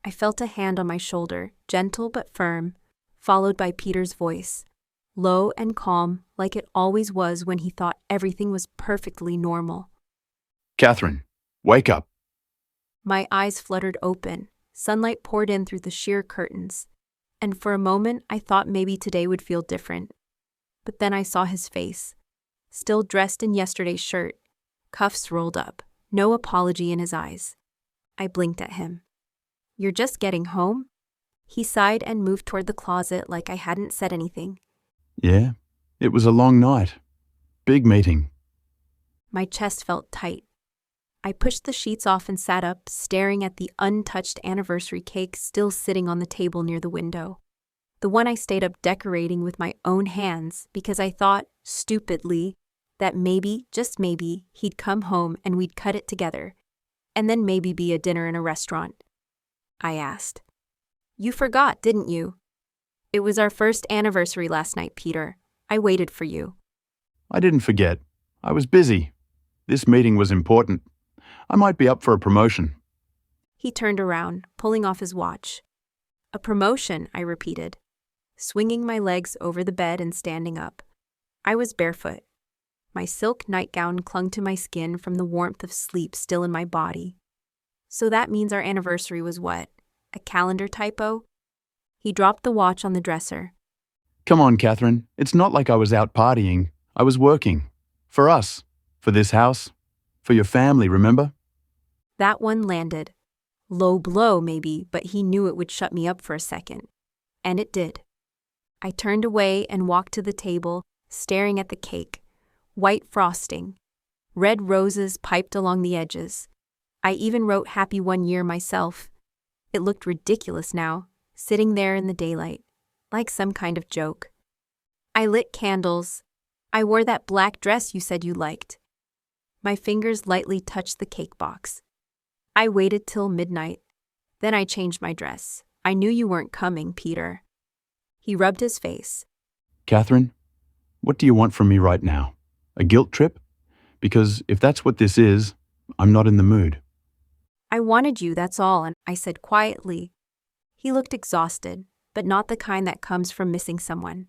I felt a hand on my shoulder, gentle but firm, followed by Peter's voice, low and calm like it always was when he thought everything was perfectly normal. Catherine, wake up. My eyes fluttered open, sunlight poured in through the sheer curtains, and for a moment I thought maybe today would feel different. But then I saw his face, still dressed in yesterday's shirt, cuffs rolled up, no apology in his eyes. I blinked at him. "You're just getting home?" He sighed and moved toward the closet like I hadn't said anything. Yeah, it was a long night. Big meeting. My chest felt tight. I pushed the sheets off and sat up, staring at the untouched anniversary cake still sitting on the table near the window. The one I stayed up decorating with my own hands because I thought, stupidly, that maybe, just maybe, he'd come home and we'd cut it together, and then maybe be a dinner in a restaurant. I asked. "You forgot, didn't you? It was our first anniversary last night, Peter. I waited for you." I didn't forget. I was busy. This meeting was important. I might be up for a promotion. He turned around, pulling off his watch. "A promotion," I repeated, swinging my legs over the bed and standing up. I was barefoot. My silk nightgown clung to my skin from the warmth of sleep still in my body. "So that means our anniversary was what? A calendar typo?" He dropped the watch on the dresser. Come on, Catherine. It's not like I was out partying. I was working. For us. For this house. For your family, remember? That one landed. Low blow, maybe, but he knew it would shut me up for a second. And it did. I turned away and walked to the table, staring at the cake. White frosting. Red roses piped along the edges. I even wrote Happy 1 Year myself. It looked ridiculous now, sitting there in the daylight, like some kind of joke. I lit candles. I wore that black dress you said you liked. My fingers lightly touched the cake box. I waited till midnight. Then I changed my dress. I knew you weren't coming, Peter. He rubbed his face. Catherine, what do you want from me right now? A guilt trip? Because if that's what this is, I'm not in the mood. I wanted you, that's all, and I said quietly. He looked exhausted, but not the kind that comes from missing someone.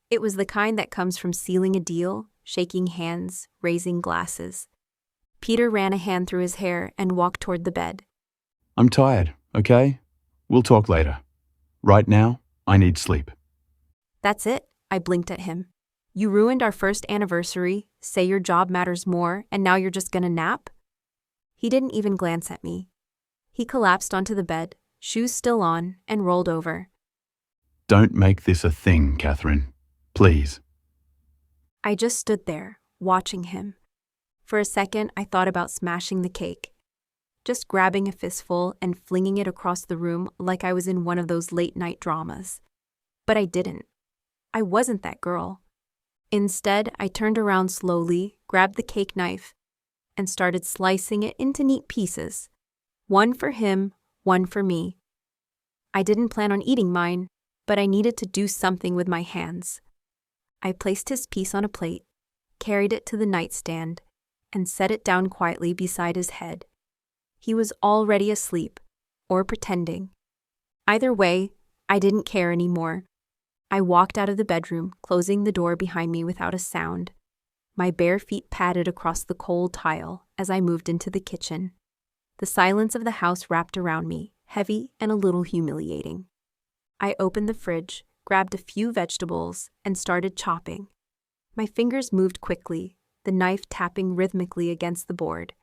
It was the kind that comes from sealing a deal, shaking hands, raising glasses. Peter ran a hand through his hair and walked toward the bed. I'm tired, okay? We'll talk later. Right now, I need sleep. That's it, I blinked at him. You ruined our first anniversary, say your job matters more, and now you're just gonna nap? He didn't even glance at me. He collapsed onto the bed, shoes still on, and rolled over. Don't make this a thing, Catherine. Please. I just stood there, watching him. For a second, I thought about smashing the cake. Just grabbing a fistful and flinging it across the room like I was in one of those late-night dramas. But I didn't. I wasn't that girl. Instead, I turned around slowly, grabbed the cake knife, and started slicing it into neat pieces. One for him, one for me. I didn't plan on eating mine, but I needed to do something with my hands. I placed his piece on a plate, carried it to the nightstand, and set it down quietly beside his head. He was already asleep, or pretending. Either way, I didn't care anymore. I walked out of the bedroom, closing the door behind me without a sound. My bare feet padded across the cold tile as I moved into the kitchen. The silence of the house wrapped around me, heavy and a little humiliating. I opened the fridge, grabbed a few vegetables, and started chopping. My fingers moved quickly, the knife tapping rhythmically against the board.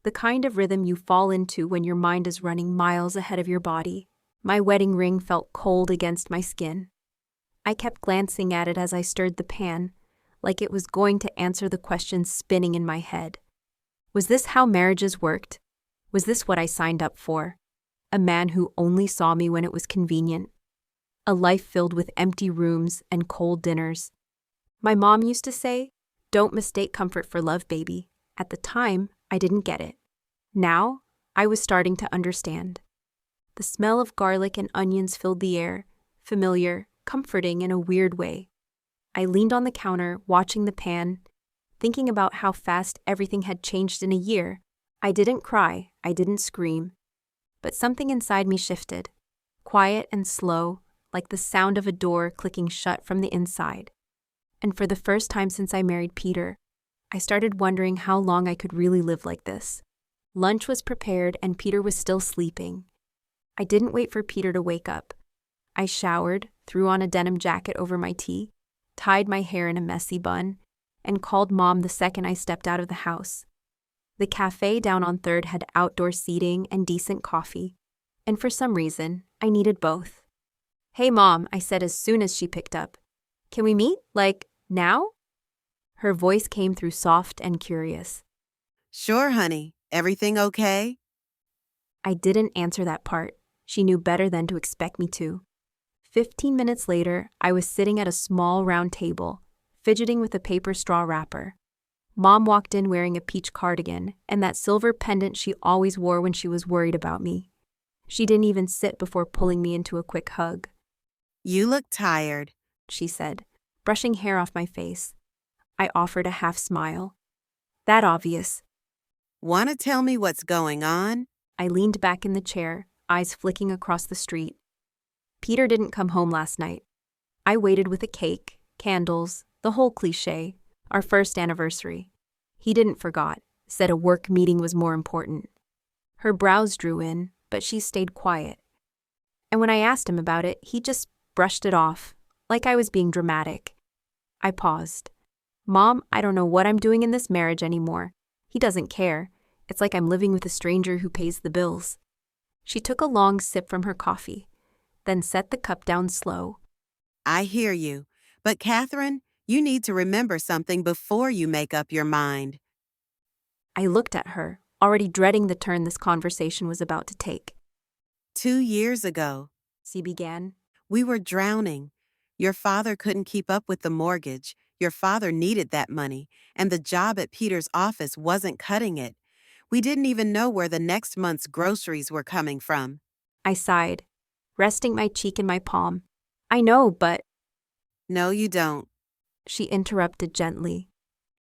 The kind of rhythm you fall into when your mind is running miles ahead of your body. My wedding ring felt cold against my skin. I kept glancing at it as I stirred the pan, like it was going to answer the questions spinning in my head. Was this how marriages worked? Was this what I signed up for? A man who only saw me when it was convenient? A life filled with empty rooms and cold dinners? My mom used to say, "Don't mistake comfort for love, baby." At the time, I didn't get it. Now, I was starting to understand. The smell of garlic and onions filled the air, familiar, comforting in a weird way. I leaned on the counter, watching the pan, thinking about how fast everything had changed in a year. I didn't cry, I didn't scream. but something inside me shifted, quiet and slow, like the sound of a door clicking shut from the inside. And for the first time since I married Peter, I started wondering how long I could really live like this. Lunch was prepared and Peter was still sleeping. I didn't wait for Peter to wake up. I showered, threw on a denim jacket over my tee, tied my hair in a messy bun, and called Mom the second I stepped out of the house. The cafe down on 3rd had outdoor seating and decent coffee, and for some reason, I needed both. "Hey, Mom," I said as soon as she picked up. "Can we meet? Like, now?" Her voice came through soft and curious. "Sure, honey. Everything okay?" I didn't answer that part. She knew better than to expect me to. 15 minutes later, I was sitting at a small round table, fidgeting with a paper straw wrapper. Mom walked in wearing a peach cardigan and that silver pendant she always wore when she was worried about me. She didn't even sit before pulling me into a quick hug. "You look tired," she said, brushing hair off my face. I offered a half smile. "That obvious." "Want to tell me what's going on?" I leaned back in the chair, eyes flicking across the street. Peter didn't come home last night. I waited with a cake, candles, the whole cliché, our first anniversary. He didn't forgot, said a work meeting was more important. Her brows drew in, but she stayed quiet. And when I asked him about it, he just brushed it off, like I was being dramatic. I paused. "Mom, I don't know what I'm doing in this marriage anymore. He doesn't care. It's like I'm living with a stranger who pays the bills." She took a long sip from her coffee, then set the cup down slow. "I hear you. But Catherine, you need to remember something before you make up your mind." I looked at her, already dreading the turn this conversation was about to take. 2 years ago, She began. we were drowning. Your father couldn't keep up with the mortgage. Your father needed that money, and the job at Peter's office wasn't cutting it. We didn't even know where the next month's groceries were coming from. I sighed, resting my cheek in my palm. "I know, but—" "No, you don't. She interrupted gently.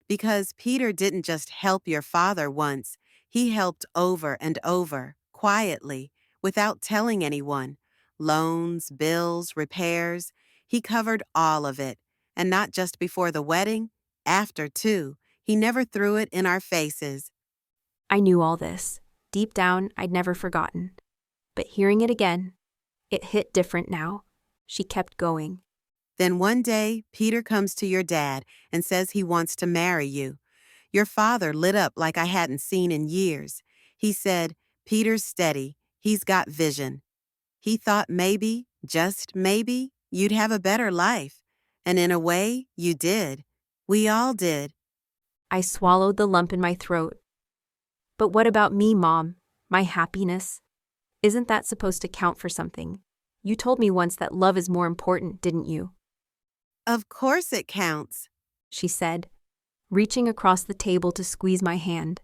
Because Peter didn't just help your father once. He helped over and over, quietly, without telling anyone. Loans, bills, repairs. He covered all of it. And not just before the wedding, after too. He never threw it in our faces." I knew all this. Deep down, I'd never forgotten. But hearing it again, it hit different now. She kept going. "Then one day, Peter comes to your dad and says he wants to marry you. Your father lit up like I hadn't seen in years. He said, 'Peter's steady. He's got vision.' He thought maybe, just maybe, you'd have a better life. And in a way, you did. We all did." I swallowed the lump in my throat. "But what about me, Mom? My happiness? Isn't that supposed to count for something? You told me once that love is more important, didn't you?" "Of course it counts. She said, reaching across the table to squeeze my hand.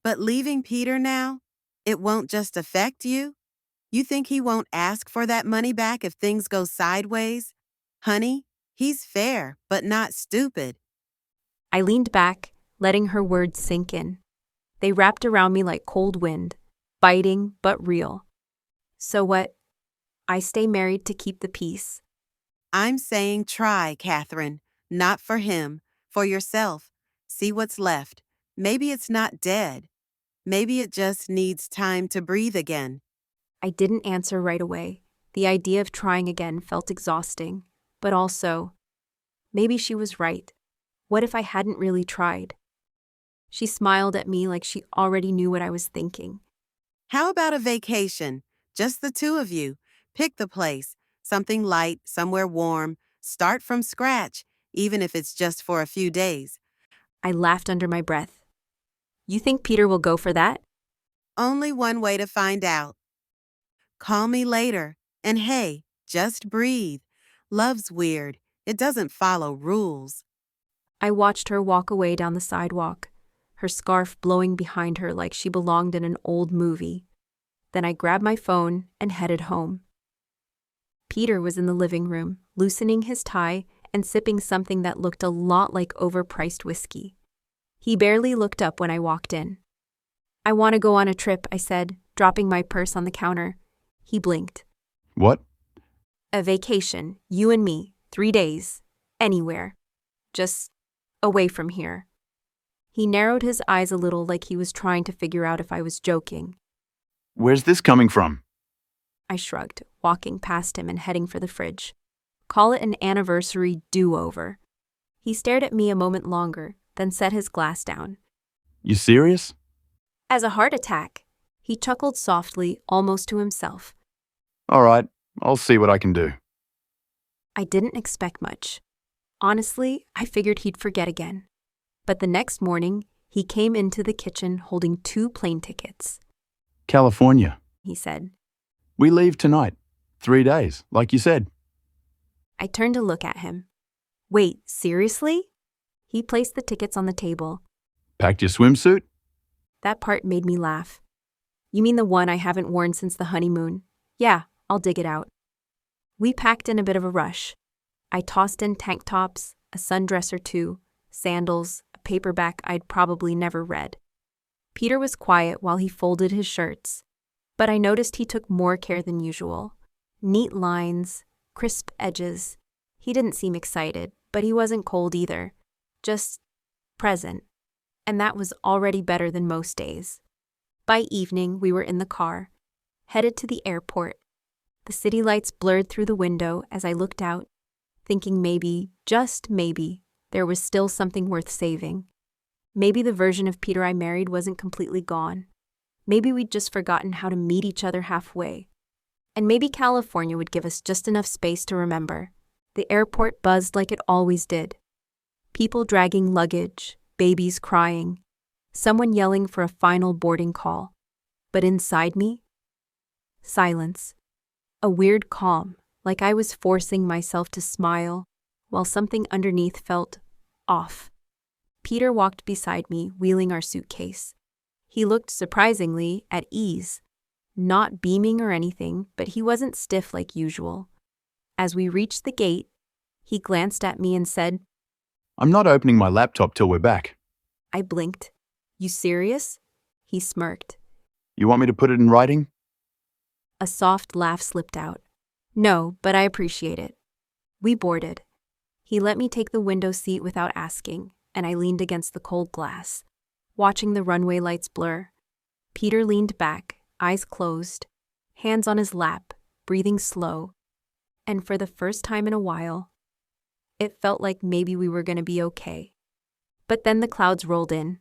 But leaving Peter now, it won't just affect you? You think he won't ask for that money back if things go sideways? Honey, he's fair, but not stupid." I leaned back, letting her words sink in. They wrapped around me like cold wind, biting but real. "So what? I stay married to keep the peace." "I'm saying try, Catherine. Not for him, for yourself. See what's left. Maybe it's not dead. Maybe it just needs time to breathe again." I didn't answer right away. The idea of trying again felt exhausting, but also, maybe she was right. What if I hadn't really tried? She smiled at me like she already knew what I was thinking. "How about a vacation? Just the two of you. Pick the place. Something light, somewhere warm. Start from scratch, even if it's just for a few days." I laughed under my breath. "You think Peter will go for that?" Only one way to find out. Call me later. And hey, just breathe. Love's weird. It doesn't follow rules. I watched her walk away down the sidewalk, her scarf blowing behind her like she belonged in an old movie. Then I grabbed my phone and headed home. Peter was in the living room, loosening his tie and sipping something that looked a lot like overpriced whiskey. He barely looked up when I walked in. "I want to go on a trip," I said, dropping my purse on the counter. He blinked. What? A vacation, you and me, 3 days, anywhere. Just away from here. He narrowed his eyes a little like he was trying to figure out if I was joking. Where's this coming from? I shrugged, walking past him and heading for the fridge. Call it an anniversary do-over. He stared at me a moment longer, then set his glass down. You serious? As a heart attack. He chuckled softly, almost to himself. All right, I'll see what I can do. I didn't expect much. Honestly, I figured he'd forget again. But the next morning, he came into the kitchen holding 2 plane tickets. California, He said. we leave tonight. 3 days, like you said. I turned to look at him. Wait, seriously? He placed the tickets on the table. Packed your swimsuit? That part made me laugh. You mean the one I haven't worn since the honeymoon? Yeah, I'll dig it out. We packed in a bit of a rush. I tossed in tank tops, a sundress or 2, sandals, a paperback I'd probably never read. Peter was quiet while he folded his shirts, but I noticed he took more care than usual. Neat lines, crisp edges. He didn't seem excited, but he wasn't cold either. Just present. And that was already better than most days. By evening, we were in the car, headed to the airport. The city lights blurred through the window as I looked out, thinking maybe, just maybe, there was still something worth saving. Maybe the version of Peter I married wasn't completely gone. Maybe we'd just forgotten how to meet each other halfway. And maybe California would give us just enough space to remember. The airport buzzed like it always did. People dragging luggage, babies crying, someone yelling for a final boarding call. But inside me, silence. A weird calm, like I was forcing myself to smile, while something underneath felt off. Peter walked beside me, wheeling our suitcase. He looked surprisingly at ease, not beaming or anything, but he wasn't stiff like usual. As we reached the gate, he glanced at me and said, I'm not opening my laptop till we're back. I blinked. You serious? He smirked. You want me to put it in writing? A soft laugh slipped out. No, but I appreciate it. We boarded. He let me take the window seat without asking, and I leaned against the cold glass, watching the runway lights blur. Peter leaned back, eyes closed, hands on his lap, breathing slow. And for the first time in a while, it felt like maybe we were going to be okay. But then the clouds rolled in.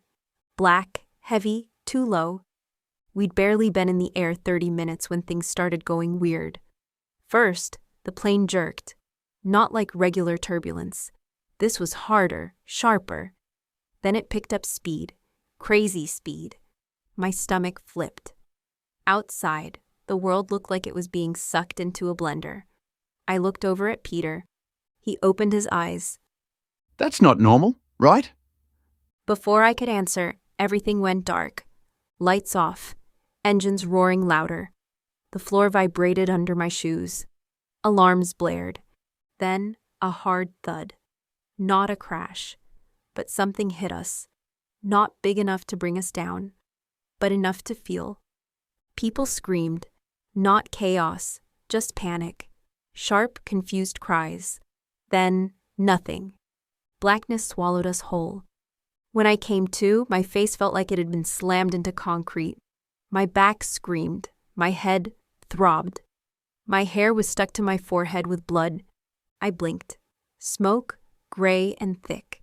Black, heavy, too low. We'd barely been in the air 30 minutes when things started going weird. First, the plane jerked. Not like regular turbulence. This was harder, sharper. Then it picked up speed. Crazy speed. My stomach flipped. Outside, the world looked like it was being sucked into a blender. I looked over at Peter. He opened his eyes. That's not normal, right? Before I could answer, everything went dark. Lights off. Engines roaring louder. The floor vibrated under my shoes. Alarms blared. Then, a hard thud. Not a crash, but something hit us. Not big enough to bring us down, but enough to feel. People screamed. Not chaos, just panic. Sharp, confused cries. Then, nothing. Blackness swallowed us whole. When I came to, my face felt like it had been slammed into concrete. My back screamed. My head throbbed. My hair was stuck to my forehead with blood. I blinked. Smoke, gray and thick.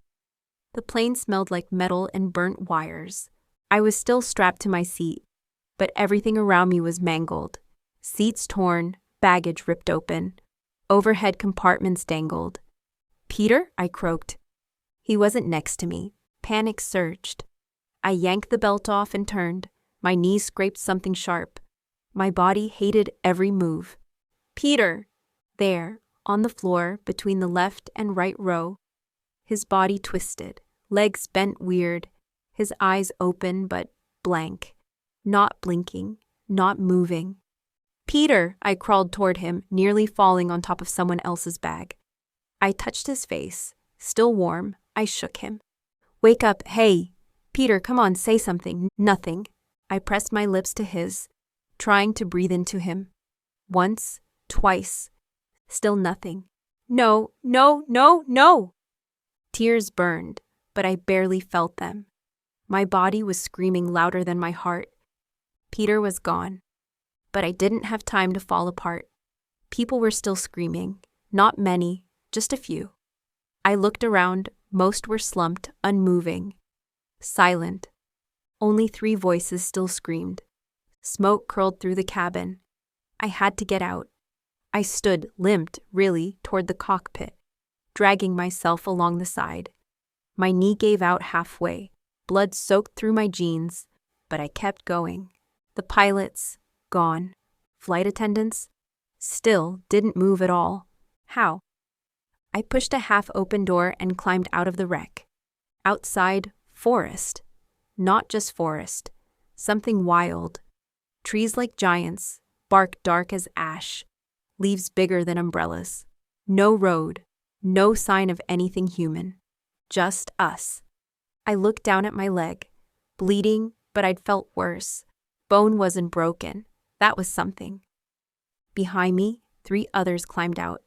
The plane smelled like metal and burnt wires. I was still strapped to my seat, but everything around me was mangled. Seats torn, baggage ripped open. Overhead compartments dangled. Peter? I croaked. He wasn't next to me. Panic surged. I yanked the belt off and turned. My knees scraped something sharp. My body hated every move. Peter! There, on the floor between the left and right row. His body twisted, legs bent weird, his eyes open but blank. Not blinking, not moving. Peter! I crawled toward him, nearly falling on top of someone else's bag. I touched his face. Still warm, I shook him. Wake up, hey! Peter, come on, say something. Nothing. I pressed my lips to his. trying to breathe into him. Once, twice. Still nothing. No, no, no, no! Tears burned, but I barely felt them. My body was screaming louder than my heart. Peter was gone. But I didn't have time to fall apart. People were still screaming. Not many, just a few. I looked around. Most were slumped, unmoving. Silent. Only 3 voices still screamed. Smoke curled through the cabin. I had to get out. I stood, limped, really, toward the cockpit, dragging myself along the side. My knee gave out halfway. Blood soaked through my jeans, but I kept going. The pilots, gone. Flight attendants, still didn't move at all. How? I pushed a half-open door and climbed out of the wreck. Outside, forest. Not just forest. Something wild. Trees like giants, bark dark as ash, leaves bigger than umbrellas. No road, no sign of anything human. Just us. I looked down at my leg. Bleeding, but I'd felt worse. Bone wasn't broken. That was something. Behind me, 3 others climbed out.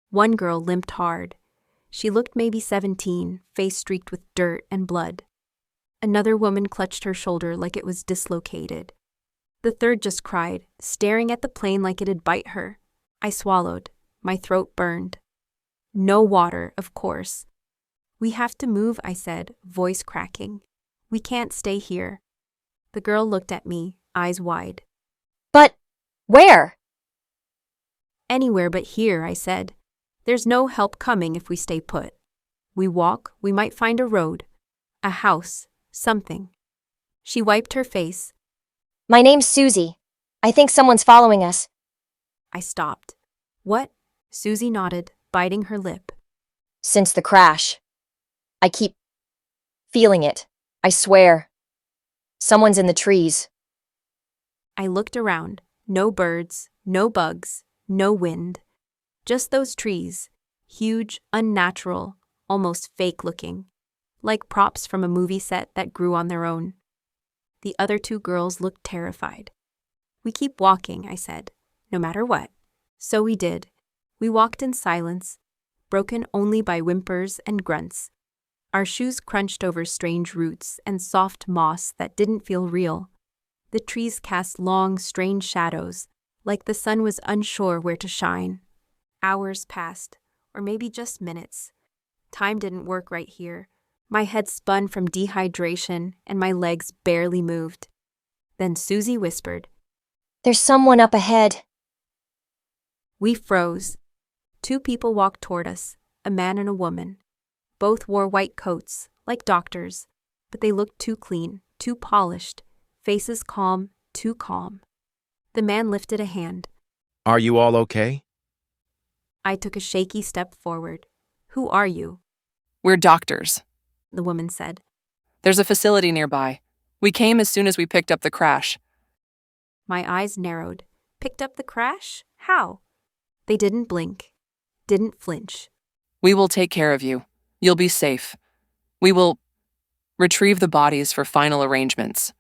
One girl limped hard. She looked maybe 17, face streaked with dirt and blood. Another woman clutched her shoulder like it was dislocated. The third just cried, staring at the plane like it'd bite her. I swallowed. My throat burned. No water, of course. We have to move, I said, voice cracking. We can't stay here. The girl looked at me, eyes wide. But where? Anywhere but here, I said. There's no help coming if we stay put. We walk, we might find a road, a house, something. She wiped her face. My name's Susie. I think someone's following us. I stopped. What? Susie nodded, biting her lip. Since the crash. I keep feeling it. I swear. Someone's in the trees. I looked around. No birds, no bugs, no wind. Just those trees, huge, unnatural, almost fake-looking, like props from a movie set that grew on their own. The other 2 girls looked terrified. We keep walking, I said, no matter what. So we did. We walked in silence, broken only by whimpers and grunts. Our shoes crunched over strange roots and soft moss that didn't feel real. The trees cast long, strange shadows, like the sun was unsure where to shine. Hours passed, or maybe just minutes. Time didn't work right here. My head spun from dehydration, and my legs barely moved. Then Susie whispered, There's someone up ahead. We froze. 2 people walked toward us, a man and a woman. Both wore white coats, like doctors, but they looked too clean, too polished, faces calm, too calm. The man lifted a hand. Are you all okay? I took a shaky step forward. Who are you? We're doctors, The woman said. There's a facility nearby. We came as soon as we picked up the crash. My eyes narrowed. Picked up the crash? How? They didn't blink, didn't flinch. We will take care of you. You'll be safe. We will retrieve the bodies for final arrangements.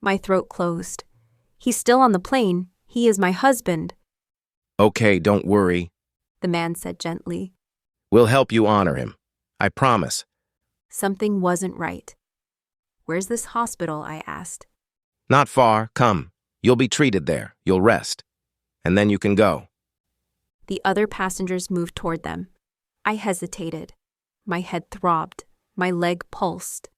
My throat closed. He's still on the plane. He is my husband, Okay, don't worry. the man said gently. We'll help you honor him. I promise. Something wasn't right. Where's this hospital? I asked. Not far. Come. You'll be treated there. You'll rest. And then you can go. The other passengers moved toward them. I hesitated. My head throbbed. My leg pulsed.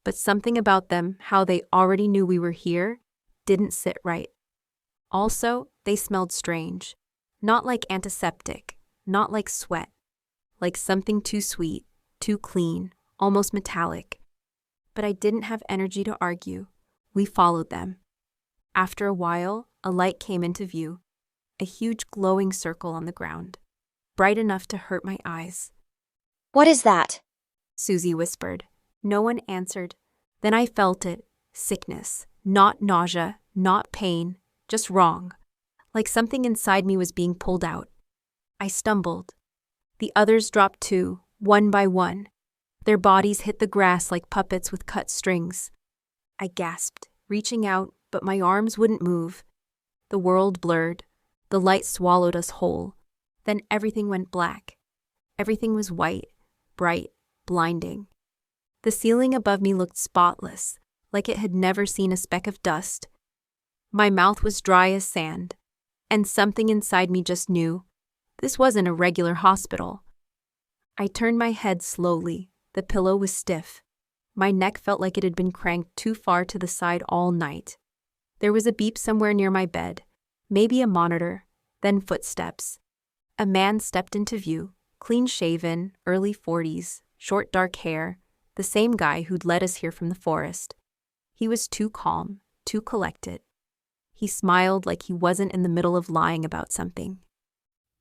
But something about them, how they already knew we were here, didn't sit right. Also, they smelled strange. Not like antiseptic, not like sweat. Like something too sweet, too clean, almost metallic. But I didn't have energy to argue. We followed them. After a while, a light came into view. A huge glowing circle on the ground. Bright enough to hurt my eyes. What is that? Susie whispered. No one answered. Then I felt it. Sickness. Not nausea, not pain, just wrong. Like something inside me was being pulled out. I stumbled. The others dropped too, one by one. Their bodies hit the grass like puppets with cut strings. I gasped, reaching out, but my arms wouldn't move. The world blurred. The light swallowed us whole. Then everything went black. Everything was white, bright, blinding. The ceiling above me looked spotless, like it had never seen a speck of dust. My mouth was dry as sand, and something inside me just knew this wasn't a regular hospital. I turned my head slowly. The pillow was stiff. My neck felt like it had been cranked too far to the side all night. There was a beep somewhere near my bed, maybe a monitor, then footsteps. A man stepped into view, clean-shaven, early 40s, short dark hair, the same guy who'd led us here from the forest. He was too calm, too collected. He smiled like he wasn't in the middle of lying about something.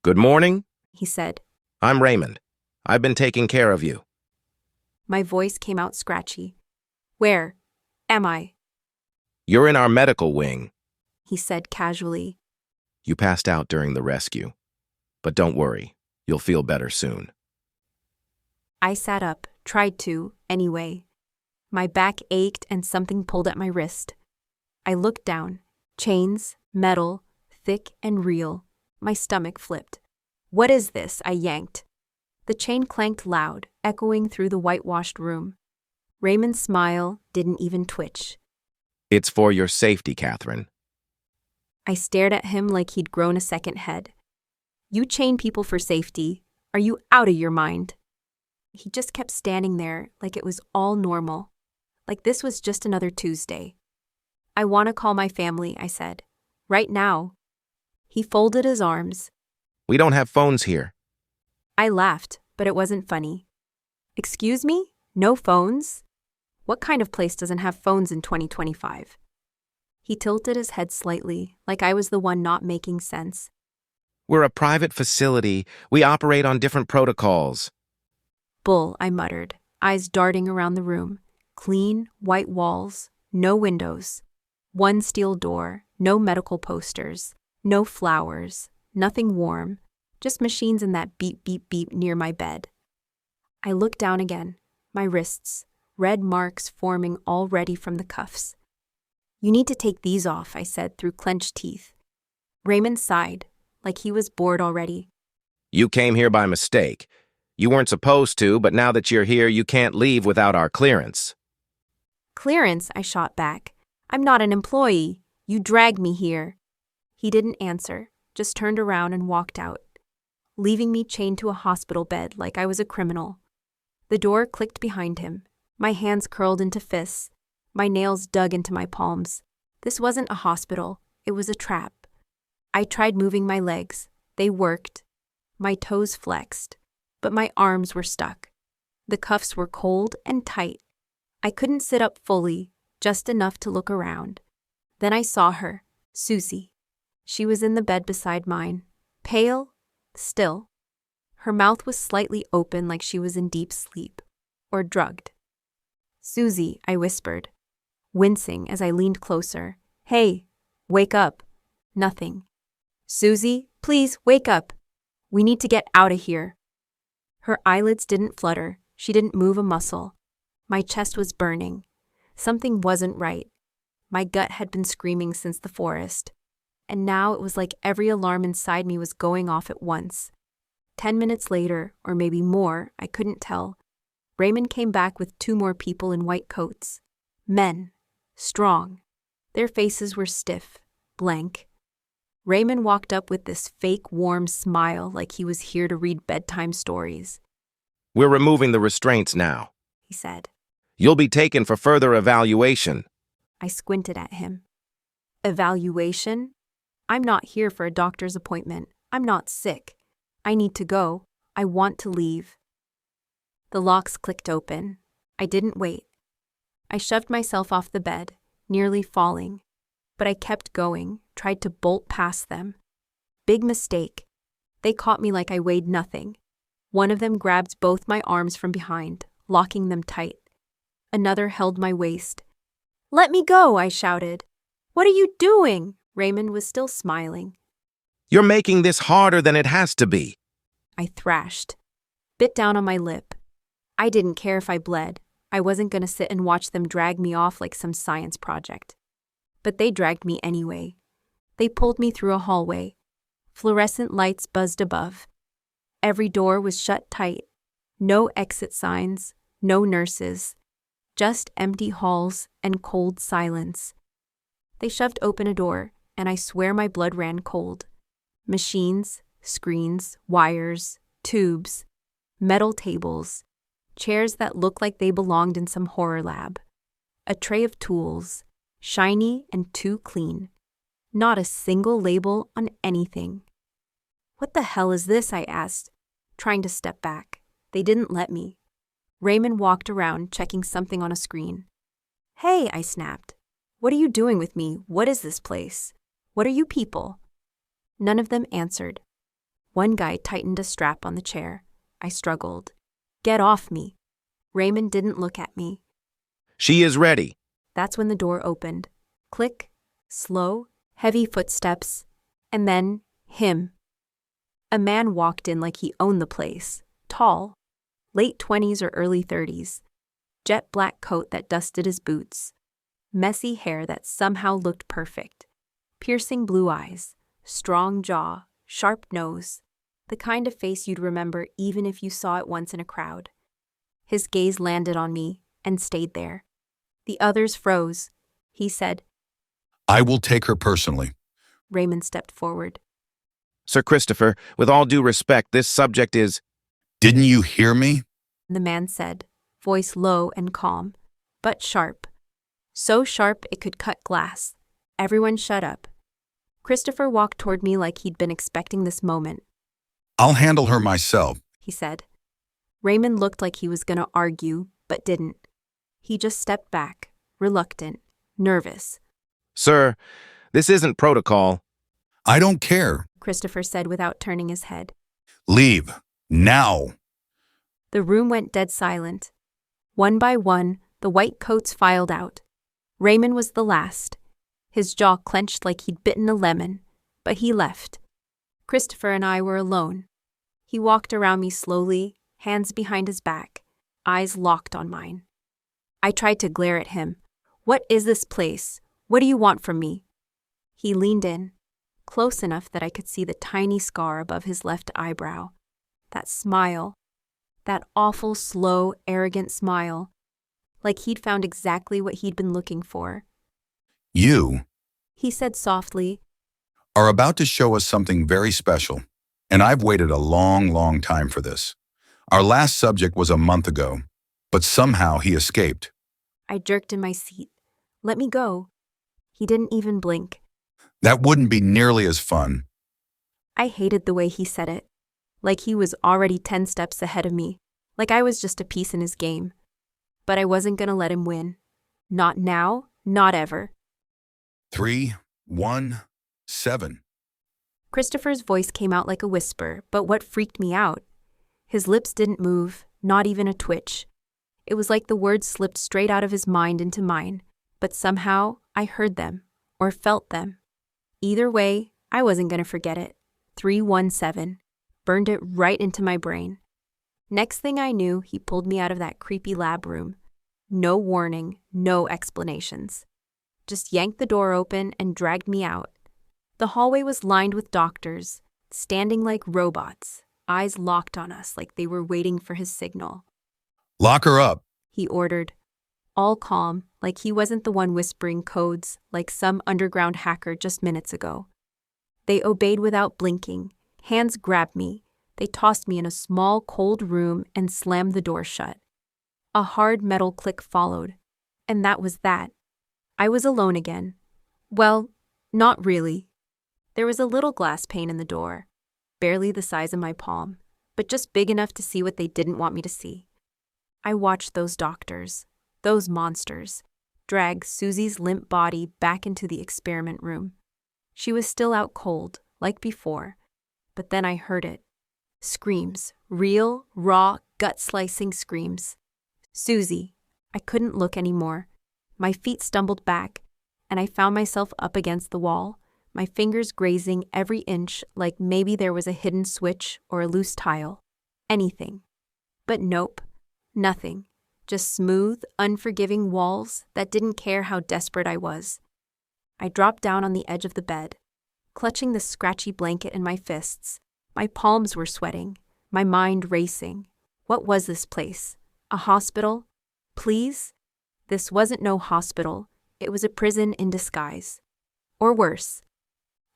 Good morning, He said. I'm Raymond. I've been taking care of you. My voice came out scratchy. Where am I? You're in our medical wing. He said casually. You passed out during the rescue. But don't worry, you'll feel better soon. I sat up, tried to, anyway. My back ached and something pulled at my wrist. I looked down. Chains, metal, thick and real. My stomach flipped. What is this? I yanked. The chain clanked loud, echoing through the whitewashed room. Raymond's smile didn't even twitch. It's for your safety, Catherine. I stared at him like he'd grown a second head. You chain people for safety. Are you out of your mind? He just kept standing there like it was all normal, like this was just another Tuesday. I want to call my family, I said. Right now. He folded his arms. We don't have phones here. I laughed, but it wasn't funny. Excuse me? No phones? What kind of place doesn't have phones in 2025? He tilted his head slightly, like I was the one not making sense. We're a private facility. We operate on different protocols. Bull, I muttered, eyes darting around the room. Clean, white walls, no windows. One steel door, no medical posters, no flowers, nothing warm, just machines and that beep, beep, beep near my bed. I looked down again, my wrists, red marks forming already from the cuffs. You need to take these off, I said through clenched teeth. Raymond sighed, like he was bored already. You came here by mistake. You weren't supposed to, but now that you're here, you can't leave without our clearance. Clearance, I shot back. I'm not an employee. You dragged me here. He didn't answer, just turned around and walked out, leaving me chained to a hospital bed like I was a criminal. The door clicked behind him. My hands curled into fists. My nails dug into my palms. This wasn't a hospital. It was a trap. I tried moving my legs. They worked. My toes flexed. But my arms were stuck. The cuffs were cold and tight. I couldn't sit up fully, just enough to look around. Then I saw her, Susie. She was in the bed beside mine, pale, still. Her mouth was slightly open like she was in deep sleep, or drugged. Susie, I whispered, wincing as I leaned closer. Hey, wake up. Nothing. Susie, please wake up. We need to get out of here. Her eyelids didn't flutter. She didn't move a muscle. My chest was burning. Something wasn't right. My gut had been screaming since the forest. And now it was like every alarm inside me was going off at once. 10 minutes later, or maybe more, I couldn't tell, Raymond came back with 2 more people in white coats. Men. Strong. Their faces were stiff, blank. Raymond walked up with this fake warm smile like he was here to read bedtime stories. We're removing the restraints now, He said. You'll be taken for further evaluation. I squinted at him. Evaluation? I'm not here for a doctor's appointment. I'm not sick. I need to go. I want to leave. The locks clicked open. I didn't wait. I shoved myself off the bed, nearly falling. But I kept going, tried to bolt past them. Big mistake. They caught me like I weighed nothing. One of them grabbed both my arms from behind, locking them tight. Another held my waist. Let me go, I shouted. What are you doing? Raymond was still smiling. You're making this harder than it has to be. I thrashed. Bit down on my lip. I didn't care if I bled. I wasn't going to sit and watch them drag me off like some science project. But they dragged me anyway. They pulled me through a hallway. Fluorescent lights buzzed above. Every door was shut tight. No exit signs, no nurses. Just empty halls and cold silence. They shoved open a door, and I swear my blood ran cold. Machines, screens, wires, tubes, metal tables, chairs that looked like they belonged in some horror lab. A tray of tools, shiny and too clean. Not a single label on anything. What the hell is this? I asked, trying to step back. They didn't let me. Raymond walked around, checking something on a screen. Hey, I snapped. What are you doing with me? What is this place? What are you people? None of them answered. One guy tightened a strap on the chair. I struggled. Get off me. Raymond didn't look at me. She is ready. That's when the door opened. Click, slow, heavy footsteps, and then him. A man walked in like he owned the place, tall, late 20s or early 30s, jet black coat that dusted his boots, messy hair that somehow looked perfect, piercing blue eyes, strong jaw, sharp nose, the kind of face you'd remember even if you saw it once in a crowd. His gaze landed on me and stayed there. The others froze. He said, I will take her personally. Raymond stepped forward. Sir Christopher, with all due respect, this subject is... Didn't you hear me? The man said, voice low and calm, but sharp. So sharp it could cut glass. Everyone shut up. Christopher walked toward me like he'd been expecting this moment. I'll handle her myself. He said. Raymond looked like he was going to argue, but didn't. He just stepped back, reluctant, nervous. Sir, this isn't protocol. I don't care. Christopher said without turning his head. Leave. Now. The room went dead silent. One by one, the white coats filed out. Raymond was the last. His jaw clenched like he'd bitten a lemon, but he left. Christopher and I were alone. He walked around me slowly, hands behind his back, eyes locked on mine. I tried to glare at him. What is this place? What do you want from me? He leaned in, close enough that I could see the tiny scar above his left eyebrow. That smile. That awful, slow, arrogant smile. Like he'd found exactly what he'd been looking for. You, He said softly, are about to show us something very special, and I've waited a long, long time for this. Our last subject was a month ago, but somehow he escaped. I jerked in my seat. Let me go. He didn't even blink. That wouldn't be nearly as fun. I hated the way he said it. Like he was already 10 steps ahead of me. Like I was just a piece in his game. But I wasn't going to let him win. Not now, not ever. 3, 1, 7. Christopher's voice came out like a whisper, but what freaked me out? His lips didn't move, not even a twitch. It was like the words slipped straight out of his mind into mine, but somehow I heard them, or felt them. Either way, I wasn't going to forget it. 317. Burned it right into my brain. Next thing I knew, he pulled me out of that creepy lab room. No warning, no explanations. Just yanked the door open and dragged me out. The hallway was lined with doctors, standing like robots, eyes locked on us like they were waiting for his signal. Lock her up. He ordered, all calm, like he wasn't the one whispering codes like some underground hacker just minutes ago. They obeyed without blinking. Hands grabbed me. They tossed me in a small, cold room and slammed the door shut. A hard metal click followed, and that was that. I was alone again. Well, not really. There was a little glass pane in the door, barely the size of my palm, but just big enough to see what they didn't want me to see. I watched those doctors, those monsters, drag Susie's limp body back into the experiment room. She was still out cold, like before, but then I heard it. Screams, real, raw, gut-slicing screams. Susie. I couldn't look anymore. My feet stumbled back, and I found myself up against the wall, my fingers grazing every inch like maybe there was a hidden switch or a loose tile. Anything. But nope. Nothing. Just smooth, unforgiving walls that didn't care how desperate I was. I dropped down on the edge of the bed, clutching the scratchy blanket in my fists. My palms were sweating, my mind racing. What was this place? A hospital? Please? This wasn't no hospital. It was a prison in disguise. Or worse.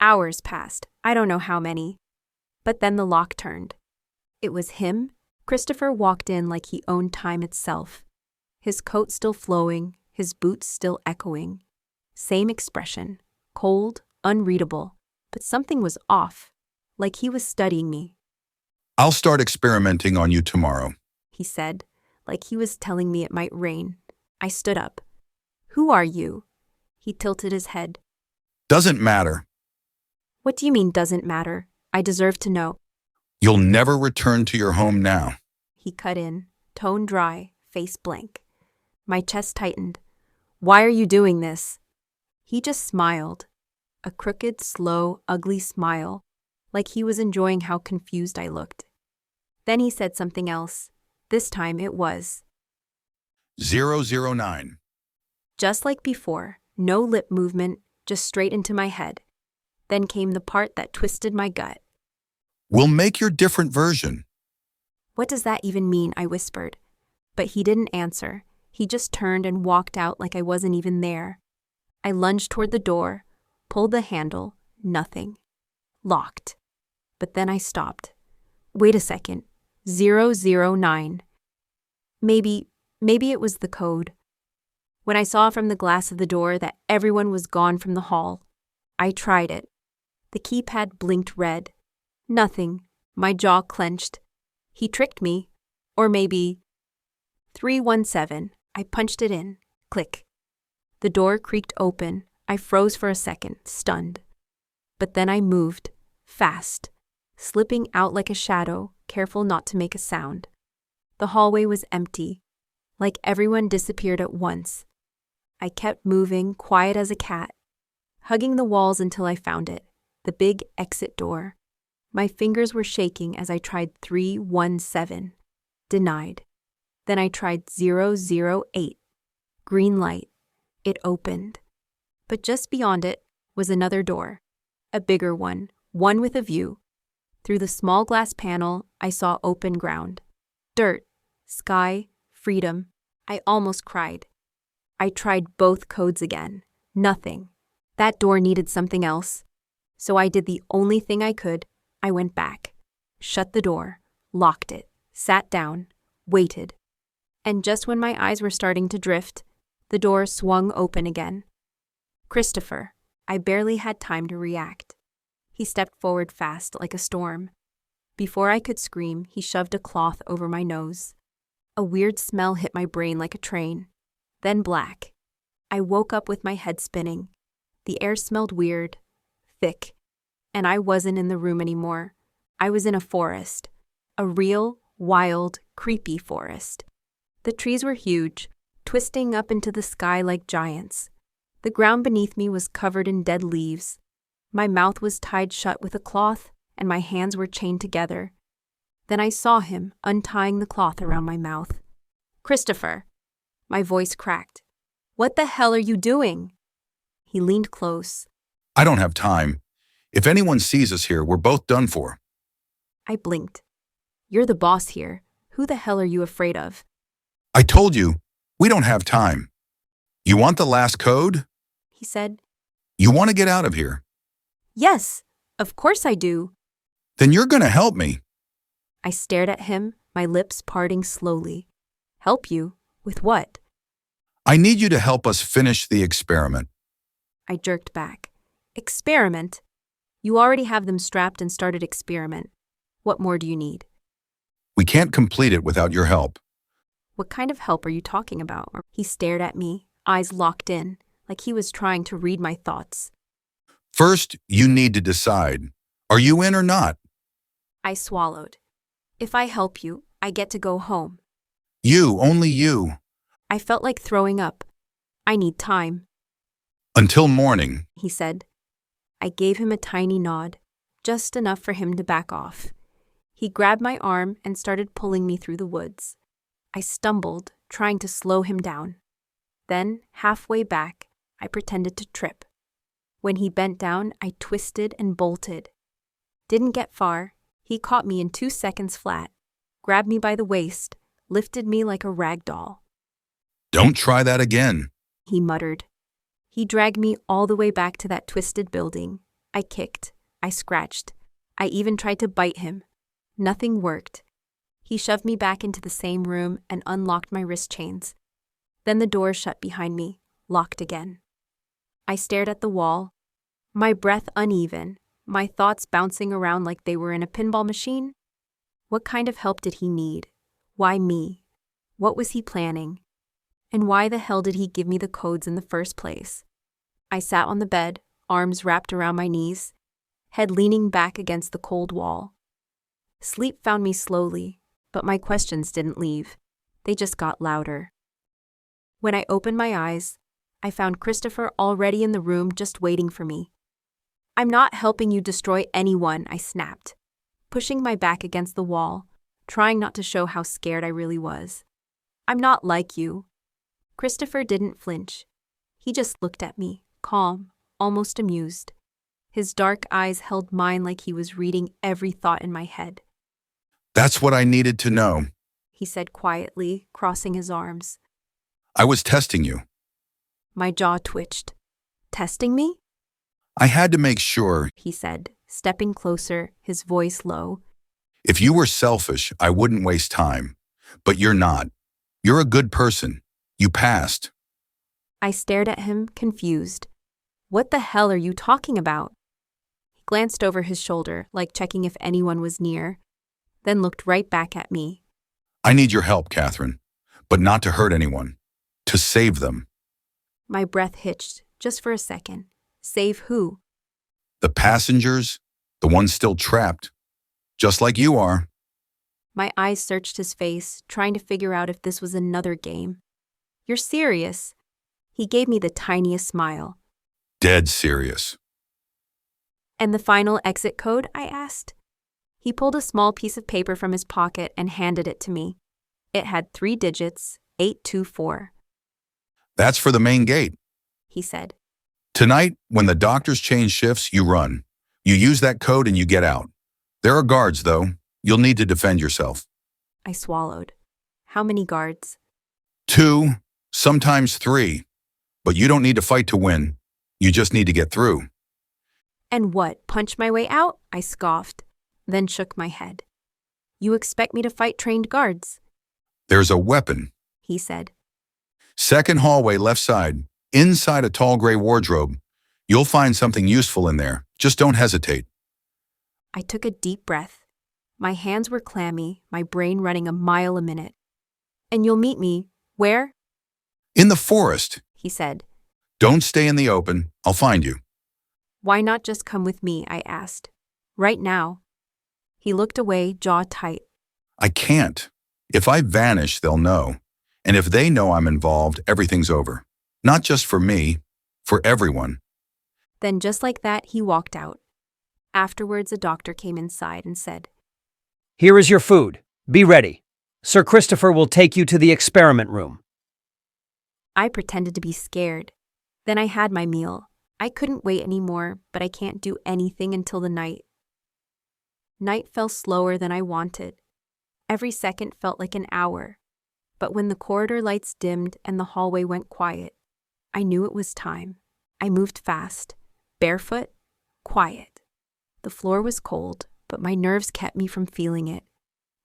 Hours passed, I don't know how many. But then the lock turned. It was him. Christopher walked in like he owned time itself. His coat still flowing, his boots still echoing. Same expression, cold, unreadable, but something was off, like he was studying me. I'll start experimenting on you tomorrow. He said, like he was telling me it might rain. I stood up. Who are you? He tilted his head. Doesn't matter. What do you mean doesn't matter? I deserve to know. You'll never return to your home now. He cut in, tone dry, face blank. My chest tightened. Why are you doing this? He just smiled. A crooked, slow, ugly smile, like he was enjoying how confused I looked. Then he said something else. This time it was 009. just like before, no lip movement, just straight into my head. Then came the part that twisted my gut. We'll make your different version. What does that even mean? I whispered. But he didn't answer. He just turned and walked out like I wasn't even there. I lunged toward the door, pulled the handle, nothing. Locked. But then I stopped. Wait a second. 009. Maybe it was the code. When I saw from the glass of the door that everyone was gone from the hall, I tried it. The keypad blinked red. Nothing. My jaw clenched. He tricked me. Or maybe 317. I punched it in. Click. The door creaked open. I froze for a second, stunned. But then I moved, fast, slipping out like a shadow, careful not to make a sound. The hallway was empty, like everyone disappeared at once. I kept moving, quiet as a cat, hugging the walls until I found it, the big exit door. My fingers were shaking as I tried 317. Denied. Then I tried 008. Green light. It opened. But just beyond it was another door, a bigger one with a view. Through the small glass panel, I saw open ground. Dirt, sky, freedom. I almost cried. I tried both codes again. Nothing. That door needed something else. So I did the only thing I could. I went back, shut the door, locked it, sat down, waited. And just when my eyes were starting to drift, the door swung open again. Christopher. I barely had time to react. He stepped forward fast like a storm. Before I could scream, he shoved a cloth over my nose. A weird smell hit my brain like a train. Then black. I woke up with my head spinning. The air smelled weird, thick, and I wasn't in the room anymore. I was in a forest. A real, wild, creepy forest. The trees were huge, twisting up into the sky like giants. The ground beneath me was covered in dead leaves. My mouth was tied shut with a cloth, and my hands were chained together. Then I saw him untying the cloth around my mouth. Christopher. My voice cracked. What the hell are you doing? He leaned close. I don't have time. If anyone sees us here, we're both done for. I blinked. You're the boss here. Who the hell are you afraid of? I told you, we don't have time. You want the last code? He said. You want to get out of here? Yes, of course I do. Then you're going to help me. I stared at him, my lips parting slowly. Help you? With what? I need you to help us finish the experiment. I jerked back. Experiment? You already have them strapped and started experiment. What more do you need? We can't complete it without your help. What kind of help are you talking about? He stared at me, eyes locked in, like he was trying to read my thoughts. First, you need to decide. Are you in or not? I swallowed. If I help you, I get to go home. You, only you. I felt like throwing up. I need time. Until morning. He said. I gave him a tiny nod, just enough for him to back off. He grabbed my arm and started pulling me through the woods. I stumbled, trying to slow him down. Then, halfway back, I pretended to trip. When he bent down, I twisted and bolted. Didn't get far. He caught me in 2 seconds flat, grabbed me by the waist, lifted me like a rag doll. Don't try that again. He muttered. He dragged me all the way back to that twisted building. I kicked. I scratched. I even tried to bite him. Nothing worked. He shoved me back into the same room and unlocked my wrist chains. Then the door shut behind me, locked again. I stared at the wall, my breath uneven, my thoughts bouncing around like they were in a pinball machine. What kind of help did he need? Why me? What was he planning? And why the hell did he give me the codes in the first place? I sat on the bed, arms wrapped around my knees, head leaning back against the cold wall. Sleep found me slowly, but my questions didn't leave. They just got louder. When I opened my eyes, I found Christopher already in the room just waiting for me. I'm not helping you destroy anyone, I snapped, pushing my back against the wall, trying not to show how scared I really was. I'm not like you. Christopher didn't flinch. He just looked at me, calm, almost amused. His dark eyes held mine like he was reading every thought in my head. That's what I needed to know. He said quietly, crossing his arms. I was testing you. My jaw twitched. Testing me? I had to make sure. He said, stepping closer, his voice low. If you were selfish, I wouldn't waste time. But you're not. You're a good person. You passed. I stared at him, confused. What the hell are you talking about? He glanced over his shoulder, like checking if anyone was near, then looked right back at me. I need your help, Catherine, but not to hurt anyone. To save them. My breath hitched, just for a second. Save who? The passengers, the ones still trapped, just like you are. My eyes searched his face, trying to figure out if this was another game. You're serious? He gave me the tiniest smile. Dead serious. And the final exit code? I asked. He pulled a small piece of paper from his pocket and handed it to me. It had 3 digits, 824. That's for the main gate, he said. Tonight, when the doctors change shifts, you run. You use that code and you get out. There are guards, though. You'll need to defend yourself. I swallowed. How many guards? 2, sometimes 3. But you don't need to fight to win. You just need to get through. And what, punch my way out? I scoffed, then shook my head. You expect me to fight trained guards? There's a weapon, he said. Second hallway, left side, inside a tall gray wardrobe. You'll find something useful in there. Just don't hesitate. I took a deep breath. My hands were clammy, my brain running a mile a minute. And you'll meet me, where? In the forest, he said. Don't stay in the open. I'll find you. Why not just come with me? I asked. Right now. He looked away, jaw tight. I can't. If I vanish, they'll know. And if they know I'm involved, everything's over. Not just for me, for everyone. Then just like that, he walked out. Afterwards, a doctor came inside and said, Here is your food. Be ready. Sir Christopher will take you to the experiment room. I pretended to be scared. Then I had my meal. I couldn't wait anymore, but I can't do anything until the night. Night fell slower than I wanted. Every second felt like an hour. But when the corridor lights dimmed and the hallway went quiet, I knew it was time. I moved fast, barefoot, quiet. The floor was cold, but my nerves kept me from feeling it.